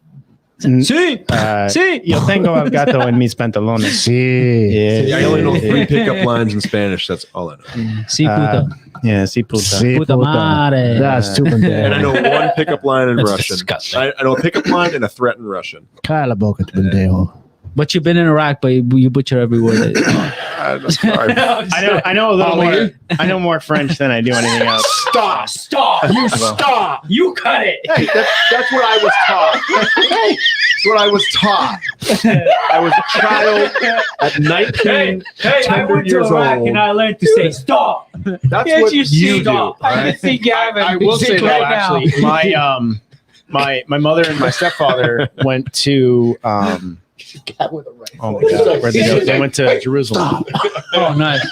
Sí. Sí, yo tengo el gato en mis pantalones. Sí. I only know 3 pickup lines in Spanish. That's all I know. Sí, puta. Yeah, sí, puta. Sí, Puta madre. That's too And I pendejo. know 1 pickup line in That's Russian. disgusting. I know a pickup line and a threat in Russian. Cállate la boca, tu pendejo. But you've been in Iraq, but you butcher every word. I'm sorry. I know a little more. I know more French than I do anything else. Stop! You stop! You cut it! Hey, that's what I was taught. That's what I was taught. I was a child at 19, tender years old. I learned to say stop. That's Can't what you see? you do. I can see Gavin. I will say right that now. actually, my mother and my stepfather went to. Oh my God, where'd they go? They went to Jerusalem. Oh, nice.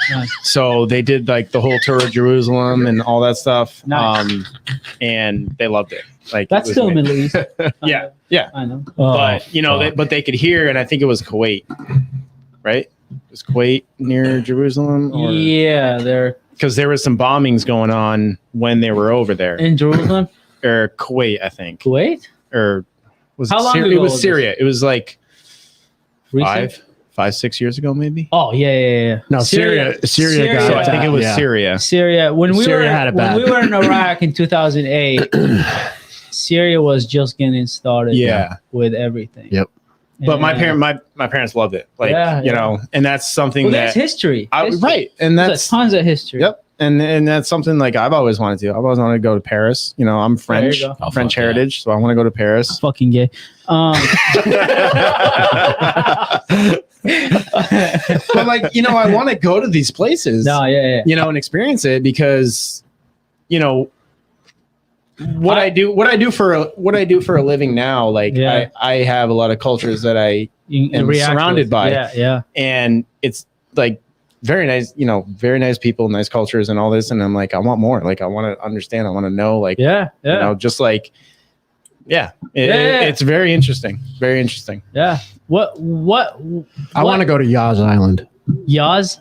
So they did like the whole tour of Jerusalem and all that stuff. Nice. And they loved it. Like That's it was still amazing. Middle East. Yeah, yeah. I know. But but they could hear, and I think it was Kuwait, right? Was Kuwait near Jerusalem? Yeah, they're Because there was some bombings going on when they were over there, in Jerusalem. or Kuwait, I think, Kuwait? or was How it long Syria? ago It was was Syria. It was like Recent? 5-6 years ago, maybe. Oh yeah. No, Syria got So I think it was Syria. Syria. When we were in Iraq in 2008, Syria was just getting started. Yeah. With everything. Yep. But my parents loved it. Like you know, and that's something there's history. Right, and that's tons of history. Yep. And that's something like I've always wanted to. I've always wanted to go to Paris. You know, I'm French, French heritage, so I want to go to Paris. Fucking gay. But like, you know, I want to go to these places. No, yeah. You know, and experience it because, you know, what I do for a living now. Like, I have a lot of cultures that I am surrounded by. Yeah. And it's like very nice, you know, very nice people, nice cultures, and all this. And I'm like, I want more. Like, I want to understand. I want to know. Like, you know, just like, it's very interesting. Very interesting. Yeah. What? I want to go to Yaz Island. Yaz?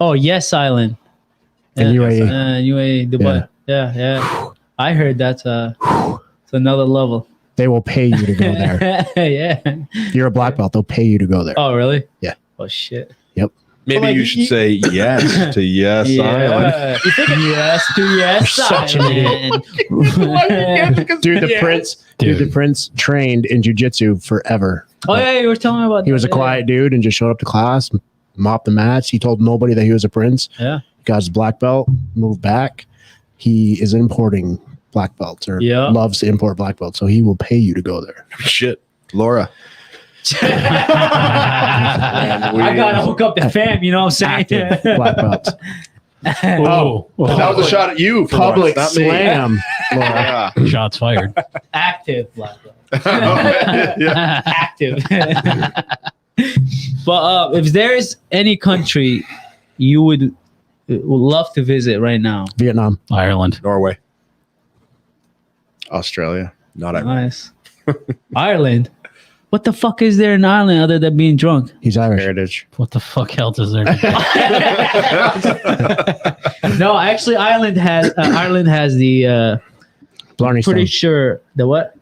Oh, Yes Island. In UAE. UAE, Dubai. Yeah. I heard that's it's another level. They will pay you to go there. Yeah. You're a black belt. They'll pay you to go there. Oh, really? Yeah. Oh, shit. Yep. Maybe you should say yes to Yes Island. You think yes to Yes Island. Dude, the prince trained in jiu-jitsu forever. Oh, yeah, you were telling me about that. He was a quiet dude and just showed up to class, mopped the mats. He told nobody that he was a prince. Yeah. Got his black belt, moved back. He is importing black belts or loves to import black belts. So he will pay you to go there. Shit. Laura. I gotta hook up the fam, you know what I'm saying? Black belts. That was a shot at you. For Public once, not me. slam. Laura. Shots fired. Active black belt. Yeah. Active. But if there's any country you would love to visit right now, Vietnam, Ireland, Norway, Australia. Not Ireland. nice. Ireland. What the fuck is there in Ireland other than being drunk? He's Irish. Heritage. what the fuck else is there? No, actually, Ireland has the Blarney pretty Stone. sure the what?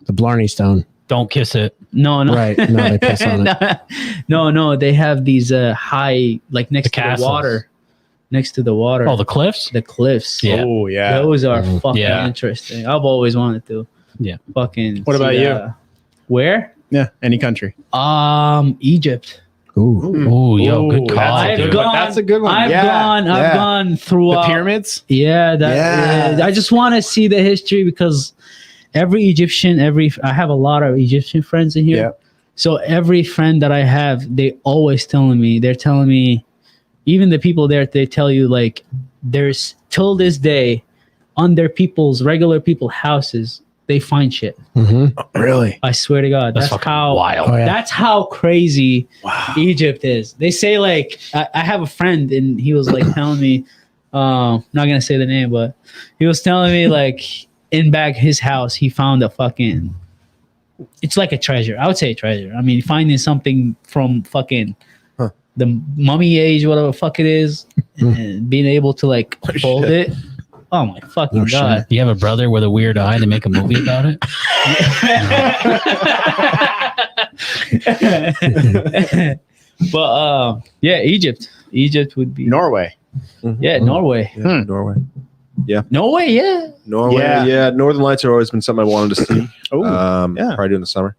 The Blarney Stone. Don't kiss it. No. Right. No, they piss on it. No. They have these high, like next to castles. the water. Next to the water. Oh, the cliffs? The cliffs. Yeah. Oh, yeah. Those are fucking Yeah. interesting. I've always wanted to. Yeah. Fucking. What about see you? that. Where? Yeah, any country. Egypt. Ooh. Oh, yo, good Ooh, call. I've dude. gone- That's a good one. I've gone through The pyramids? Yeah, I just want to see the history because every Egyptian, I have a lot of Egyptian friends in here. Yeah. So every friend that I have, they're telling me, even the people there, they tell you like there's till this day on their regular people's houses, they find shit. Mm-hmm. Really? I swear to God, that's fucking how wild. Oh, yeah. That's how crazy Egypt is. They say like I have a friend and he was like telling me, not gonna say the name, but he was telling me like in back his house he found a fucking. It's like a treasure. I would say a treasure. I mean, finding something from fucking the mummy age, whatever the fuck it is, and being able to like hold it. Oh my fucking God. You have a brother with a weird eye to make a movie about it? But yeah, Egypt would be Norway. Yeah, Norway. Yeah, Norway. Norway, yeah. Norway. Yeah. Northern Lights have always been something I wanted to see. Oh, yeah. Probably in the summer.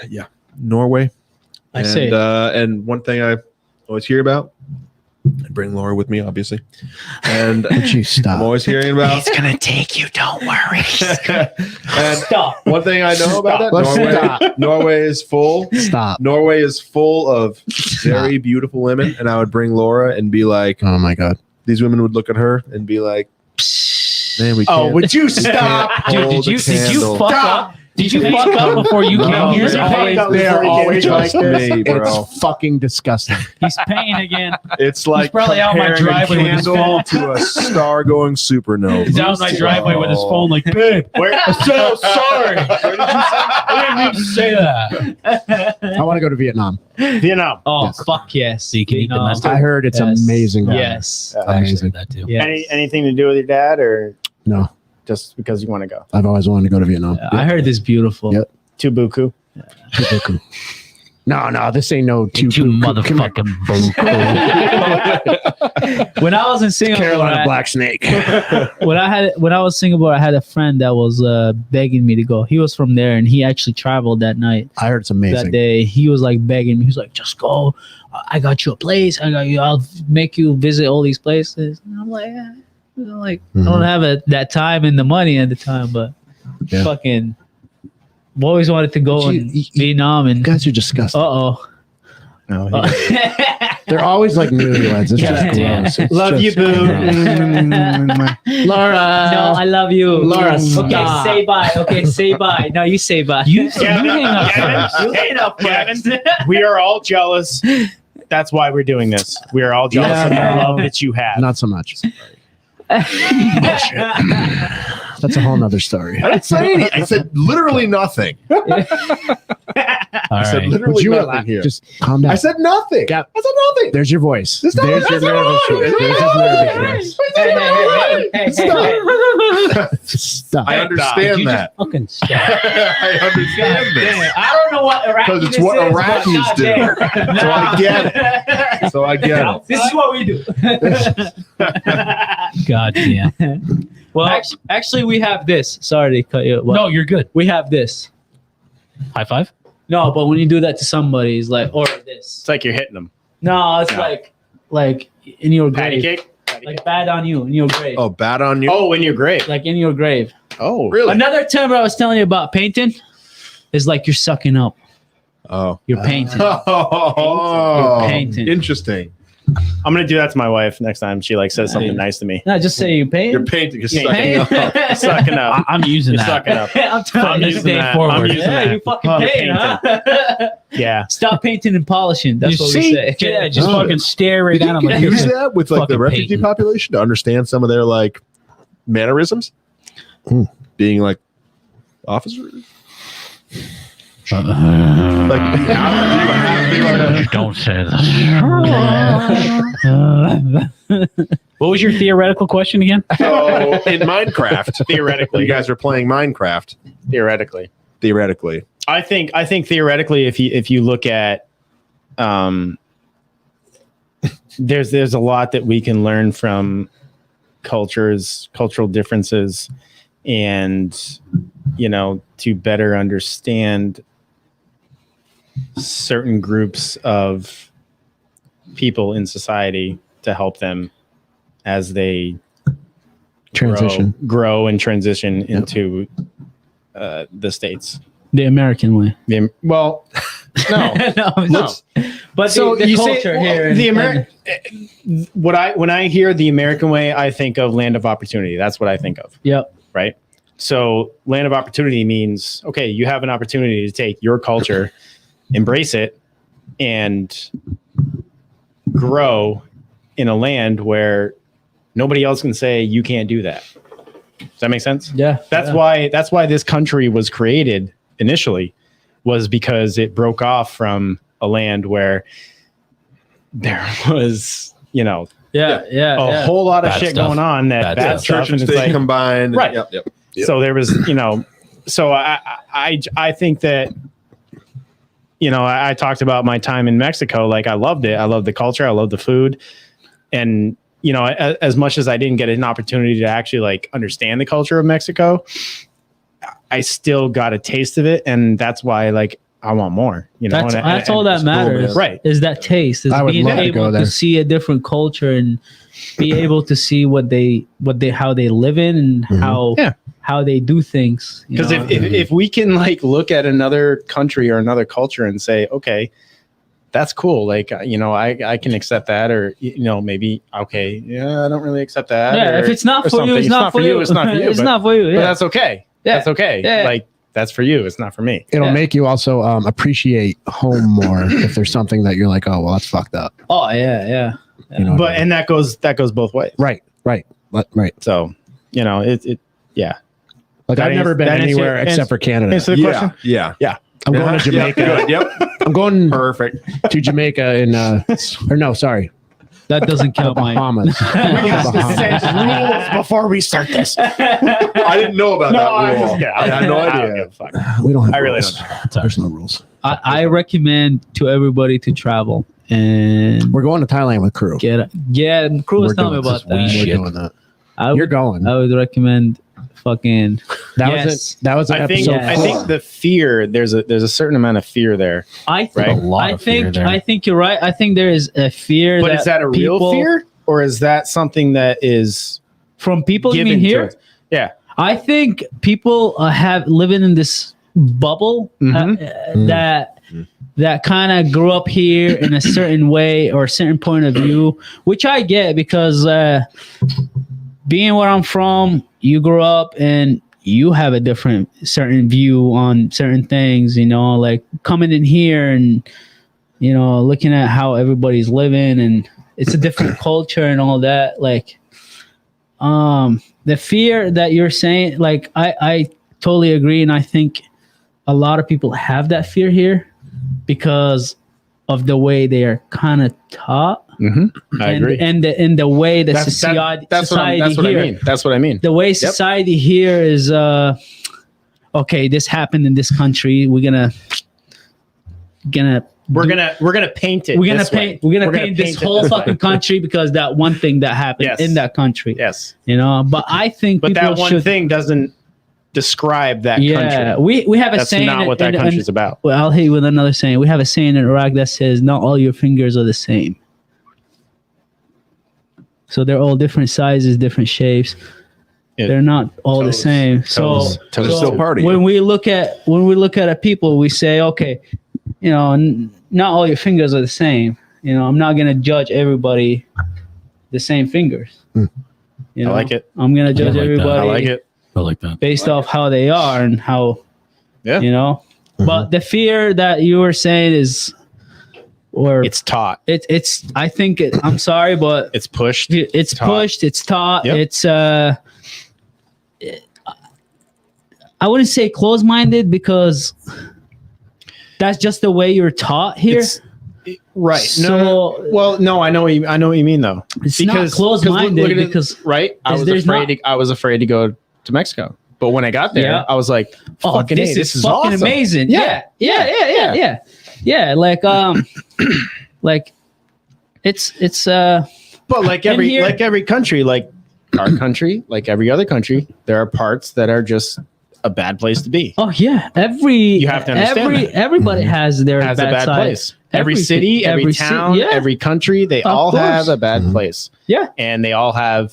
Yeah, Norway. I say and one thing I always hear about, I bring Laura with me, obviously. And Would you stop? I'm always hearing about. it's gonna take you. Don't worry. And Stop. one thing I know about that, Let's stop. Norway is full. Stop. Norway is full of very beautiful women, and I would bring Laura and be like, Oh my God. these women would look at her and be like, man, we can't. would you stop? hold Dude, the did you candle." fuck up? Did you fuck up before you came here? They are always like this. me, bro. It's fucking disgusting. He's paying again. It's like probably out my comparing a driveway with his candle to a star going supernova. He's out in my driveway with his phone like, babe, I'm so sorry. I didn't mean to say that. I want to go to Vietnam. Vietnam. Oh Yes. fuck yes. So you can eat Vietnam. domestic. I heard it's Yes. amazing. down there. Yes. Amazing. That too. Yes. Anything to do with your dad, or No, just because you want to go? I've always wanted to go to Vietnam. I heard it's beautiful. Yep. Tubuku. Tubuku. No, this ain't no You motherfucking bull. When I was in Singapore, Carolina Black Snake. when I was in Singapore, I had a friend that was begging me to go. He was from there, and he actually traveled that night. I heard it's amazing. That day, he was like begging me. He was like, "Just go. I got you a place. I'll make you visit all these places." And I'm like, I don't have that time and the money at the time, but fucking. I've always wanted to go in Vietnam, and you guys are disgusting. No, They're always like newlyweds. It's just gross. It's love you, just boo. Laura. No, I love you. Laura, Okay, stop. say bye. Okay, say bye. No, you say bye. You hang up first. You hang up first. We are all jealous. That's why we're doing this. We are all jealous of the love that you have. Not so much. That's a whole nother story. I didn't say anything. I said literally nothing. I said Would literally you nothing relax? here. Just calm down. I said nothing. I said nothing. There's your voice. It's not- There's your that's not nervous right. voice. There's his nervous voice. Stop. I understand that. Fucking stop. I understand this. I don't know what Iraqi Because it's what Iraqis do. So I get it. So I get it. This is what we do. God damn. Well, actually, we have this. Sorry to cut you. No, you're good. We have this. High five. No, but when you do that to somebody, it's like, or this. It's like you're hitting them. No, it's like in your Patty grave. cake? Like bad on you in your grave. Oh, bad on you. Oh, in your grave. Like in your grave. Oh, really? Another term I was telling you about painting is like you're sucking up. Oh. You're painting. Oh, You're painting. Interesting. I'm gonna do that to my wife next time she like says something nice to me. No, just say you paint. You're painting. You're Yeah, sucking up. Sucking up. I'm using You're that. sucking up. I'm From telling this you. day that. forward. I'm using Yeah, that. you fucking Oh, paint, huh? Yeah. Stop painting and polishing. That's You what see? we say. Yeah, just Oh. fucking stare right Did at you him. use that with like the Fucking refugee painting. population to understand some of their like mannerisms? Being like officers? Like, Don't say that. What was your theoretical question again? so in Minecraft, Theoretically. you guys are playing Minecraft. Theoretically. I think theoretically, if you look at, there's a lot that we can learn from cultural differences, and to better understand certain groups of people in society to help them as they Transition. grow and transition into the States. The American way. Well, no. no. But So the you say- culture well, here. the when I hear the American way, I think of land of opportunity. That's what I think of. Yep. Right. So land of opportunity means, okay, you have an opportunity to take your culture, embrace it, and grow in a land where nobody else can say you can't do that. Does that make sense? Yeah. That's why this country was created initially, was because it broke off from a land where there was, a whole lot of Bad shit stuff. going on, that bad stuff, Church and it's state like, combined. right. Yep. So there was, so I think that, I talked about my time in Mexico. Like, I loved it. I loved the culture. I loved the food. And, as much as I didn't get an opportunity to actually like understand the culture of Mexico, I still got a taste of it. And that's why, like, I want more, That's all that matters. Right. Is that taste. Is I would being love to go able there. to see a different culture and be able to see how they live in and how they do things. Because if we can like look at another country or another culture and say, okay, that's cool. Like, I can accept that, or, maybe, okay, yeah, I don't really accept that. Yeah, or, if it's not or for you, something. it's not for you. It's not for you. It's but- not for you. But Yeah. that's okay. Yeah. That's okay. Yeah. Like, that's for you. It's not for me. It'll Yeah. make you also appreciate home more if there's something that you're like, oh, well, that's fucked up. Oh yeah. You know what I But mean? and that goes both ways. Right. So, it yeah. Like, That I've never answer- been that anywhere answer- except for Canada. Answer the question. Yeah. I'm going to Jamaica. Good. Yep. I'm going Perfect. to Jamaica in or no, sorry. That doesn't count, Mike. Bahamas. Rules before we start this. I didn't know about that rule. I had no idea. We don't have I really rules. There's no rules. I recommend to everybody to travel, and We're going to Thailand with crew. Crew was telling me about that. We're doing that. I You're would, going. I would recommend fucking. That yes. was it. That was an I think episode. I think the fear there's a certain amount of fear there. I think Right. A lot of fear there. I think you're right. I think there is a fear. But is that a real people- fear, or is that something that is from people? You given mean to here? us? Yeah. I think people have living in this bubble that kind of grew up here in a certain way or a certain point of view, which I get because being where I'm from, you grew up and you have a different certain view on certain things, you know, like coming in here and, you know, looking at how everybody's living and it's a different culture and all that. Like, the fear that you're saying, like, I totally agree. And I think a lot of people have that fear here because of the way they are kind of taught. I agree. And the way that society that's what here, I mean. That's what I mean. the way society here is, okay, this happened in this country. We're gonna paint it. we're gonna this way. paint we're gonna paint this it whole this way. fucking country because that one thing that happened Yes. in that country. Yes. You know, but I think But people that one should, thing doesn't describe that yeah, country. we have a That's saying. not what that country's about. Well, I'll hit you with another saying. We have a saying in Iraq that says, "Not all your fingers are the same." So they're all different sizes, different shapes. They're not all the same. So still party. when we look at a people, we say, okay, you know, not all your fingers are the same. You know, I'm not gonna judge everybody the same fingers. You know, I like it. I'm gonna judge like that. everybody I like it. I like that. based off how they are and how, Yeah. you know. But the fear that you were saying is, or It's taught. it's. I think I'm sorry, but It's pushed. it's taught. pushed. It's taught. Yep. It's I wouldn't say closed-minded because that's just the way you're taught here. Right. So Well, no, I know what you mean though. it's not closed-minded look at it, because right. I there's was afraid to go to Mexico, but when I got there, Yeah. I was like, oh, "Fucking this A, is is fucking awesome. amazing. Yeah. Yeah. Like like it's But like And here- every country, like our country, like every other country, there are parts that are just a bad place to be. oh yeah. You have to understand that. everybody has their Has a bad side. place. Every Everything- city, every ci- town, yeah. every country, they Of all course. have a bad place. Yeah. And they all have,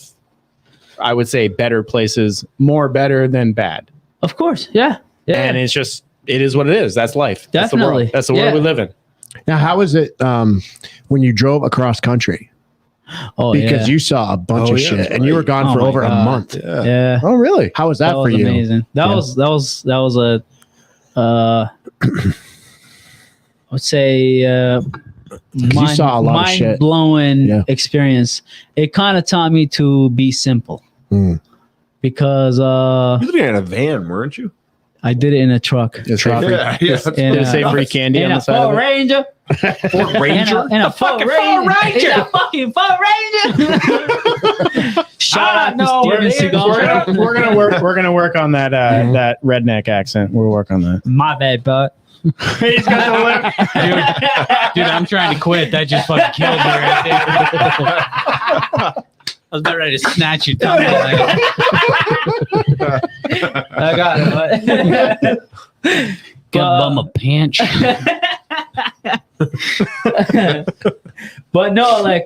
I would say, better places, more better than bad. Of course. Yeah. Yeah. And it's just, it is what it is. That's life. That's the Definitely. world. That's the Yeah. world we live in. Now, how was it when you drove across country? oh Because yeah. you saw a bunch Oh, of yeah, shit that's and you were gone Oh for my over a God. month. yeah. Oh, really? How was that, for was you? amazing. That Yeah. was a I would say You saw a lot of shit. mind-blowing Yeah. experience. It kind of taught me to be simple Mm. because You were living in a van, weren't you? I did it in a truck. Yeah. Did it say free candy in on a the side of Ford it? Ranger. Ford Ranger? In a Ford Ranger. In a fucking Ford Ranger. Shout out to Steven Seagal. We're gonna work on that that redneck accent. We'll work on that. My bad, bud. He's got the lip. Dude, I'm trying to quit. That just fucking killed me right there. I was about ready to snatch your tongue. I got it. Give bum a pinch. But no, like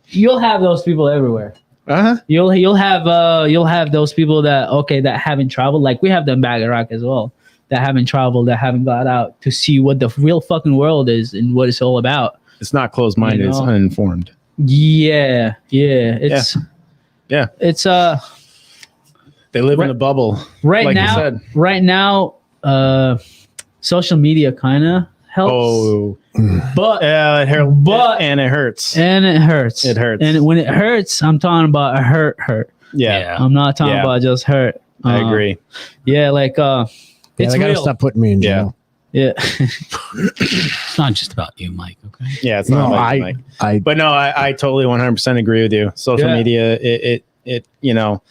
you'll have those people everywhere. Uh-huh. You'll have those people that haven't traveled. Like we have them back in Iraq as well. That haven't traveled, that haven't got out to see what the real fucking world is and what it's all about. It's not closed-minded. You know? It's uninformed. Yeah. It's Yeah. It's They live in a bubble. right like you now. said. Right now, social media kind of helps. Oh, but yeah, it hurts. But- and it hurts. and it hurts. It hurts. And when it hurts, I'm talking about a hurt. Yeah, I'm not talking Yeah. about just hurt. I agree. Yeah, like Yeah, it's they gotta real. stop putting me in jail. Yeah. It's not just about you, Mike. Okay. Yeah, it's not No, about you, Mike. But no, I totally 100% agree with you. Social media, it you know,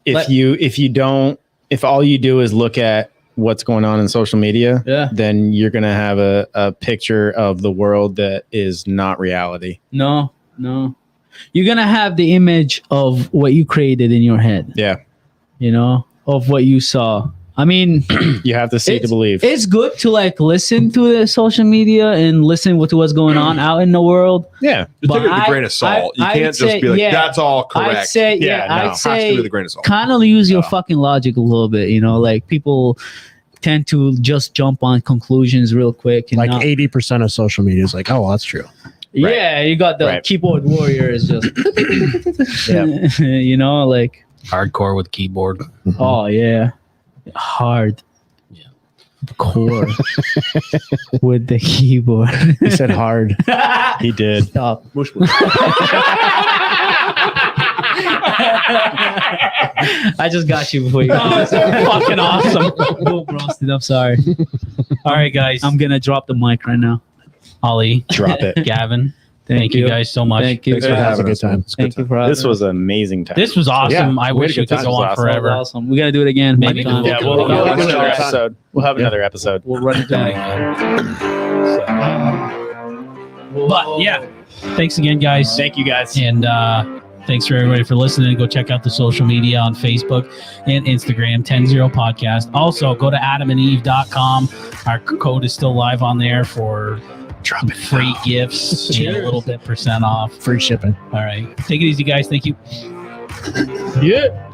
if all you do is look at what's going on in social media, then you're gonna have a picture of the world that is not reality. No. You're gonna have the image of what you created in your head. Yeah. You know, of what you saw. I mean, you have to see to believe. It's good to like listen to the social media and listen to what's going on out in the world. Yeah, just take it with a grain of salt. You can't just be like, "That's all correct." I'd say, I'd say with a grain of salt. Kind of use your fucking logic a little bit. You know, like people tend to just jump on conclusions real quick. And like 80% of social media is like, "Oh, well, that's true." Yeah, you got the keyboard warrior is just, you know, like hardcore with keyboard. Oh yeah. Hard core with the keyboard. He said hard. He did. Stop. I just got you before you got fucking awesome. Go Brosted. I'm sorry. All right, guys. I'm gonna drop the mic right now. Ollie. Drop it. Gavin. Thank you guys so much. Thank you. Thanks for having us. Thank you for having us. This was an amazing time. This was awesome. Yeah, I wish it could go on forever. Awesome. We gotta do it again. Maybe Time. Yeah, we'll have another episode. We'll have another episode. We'll run it down. But yeah, thanks again, guys. Thank you, guys. And thanks for everybody for listening. Go check out the social media on Facebook and Instagram, 100 Podcast. Also, go to adamandeve.com. Our code is still live on there for free gifts and a little bit % off. Free shipping. All right. Take it easy, guys. Thank you. Yeah.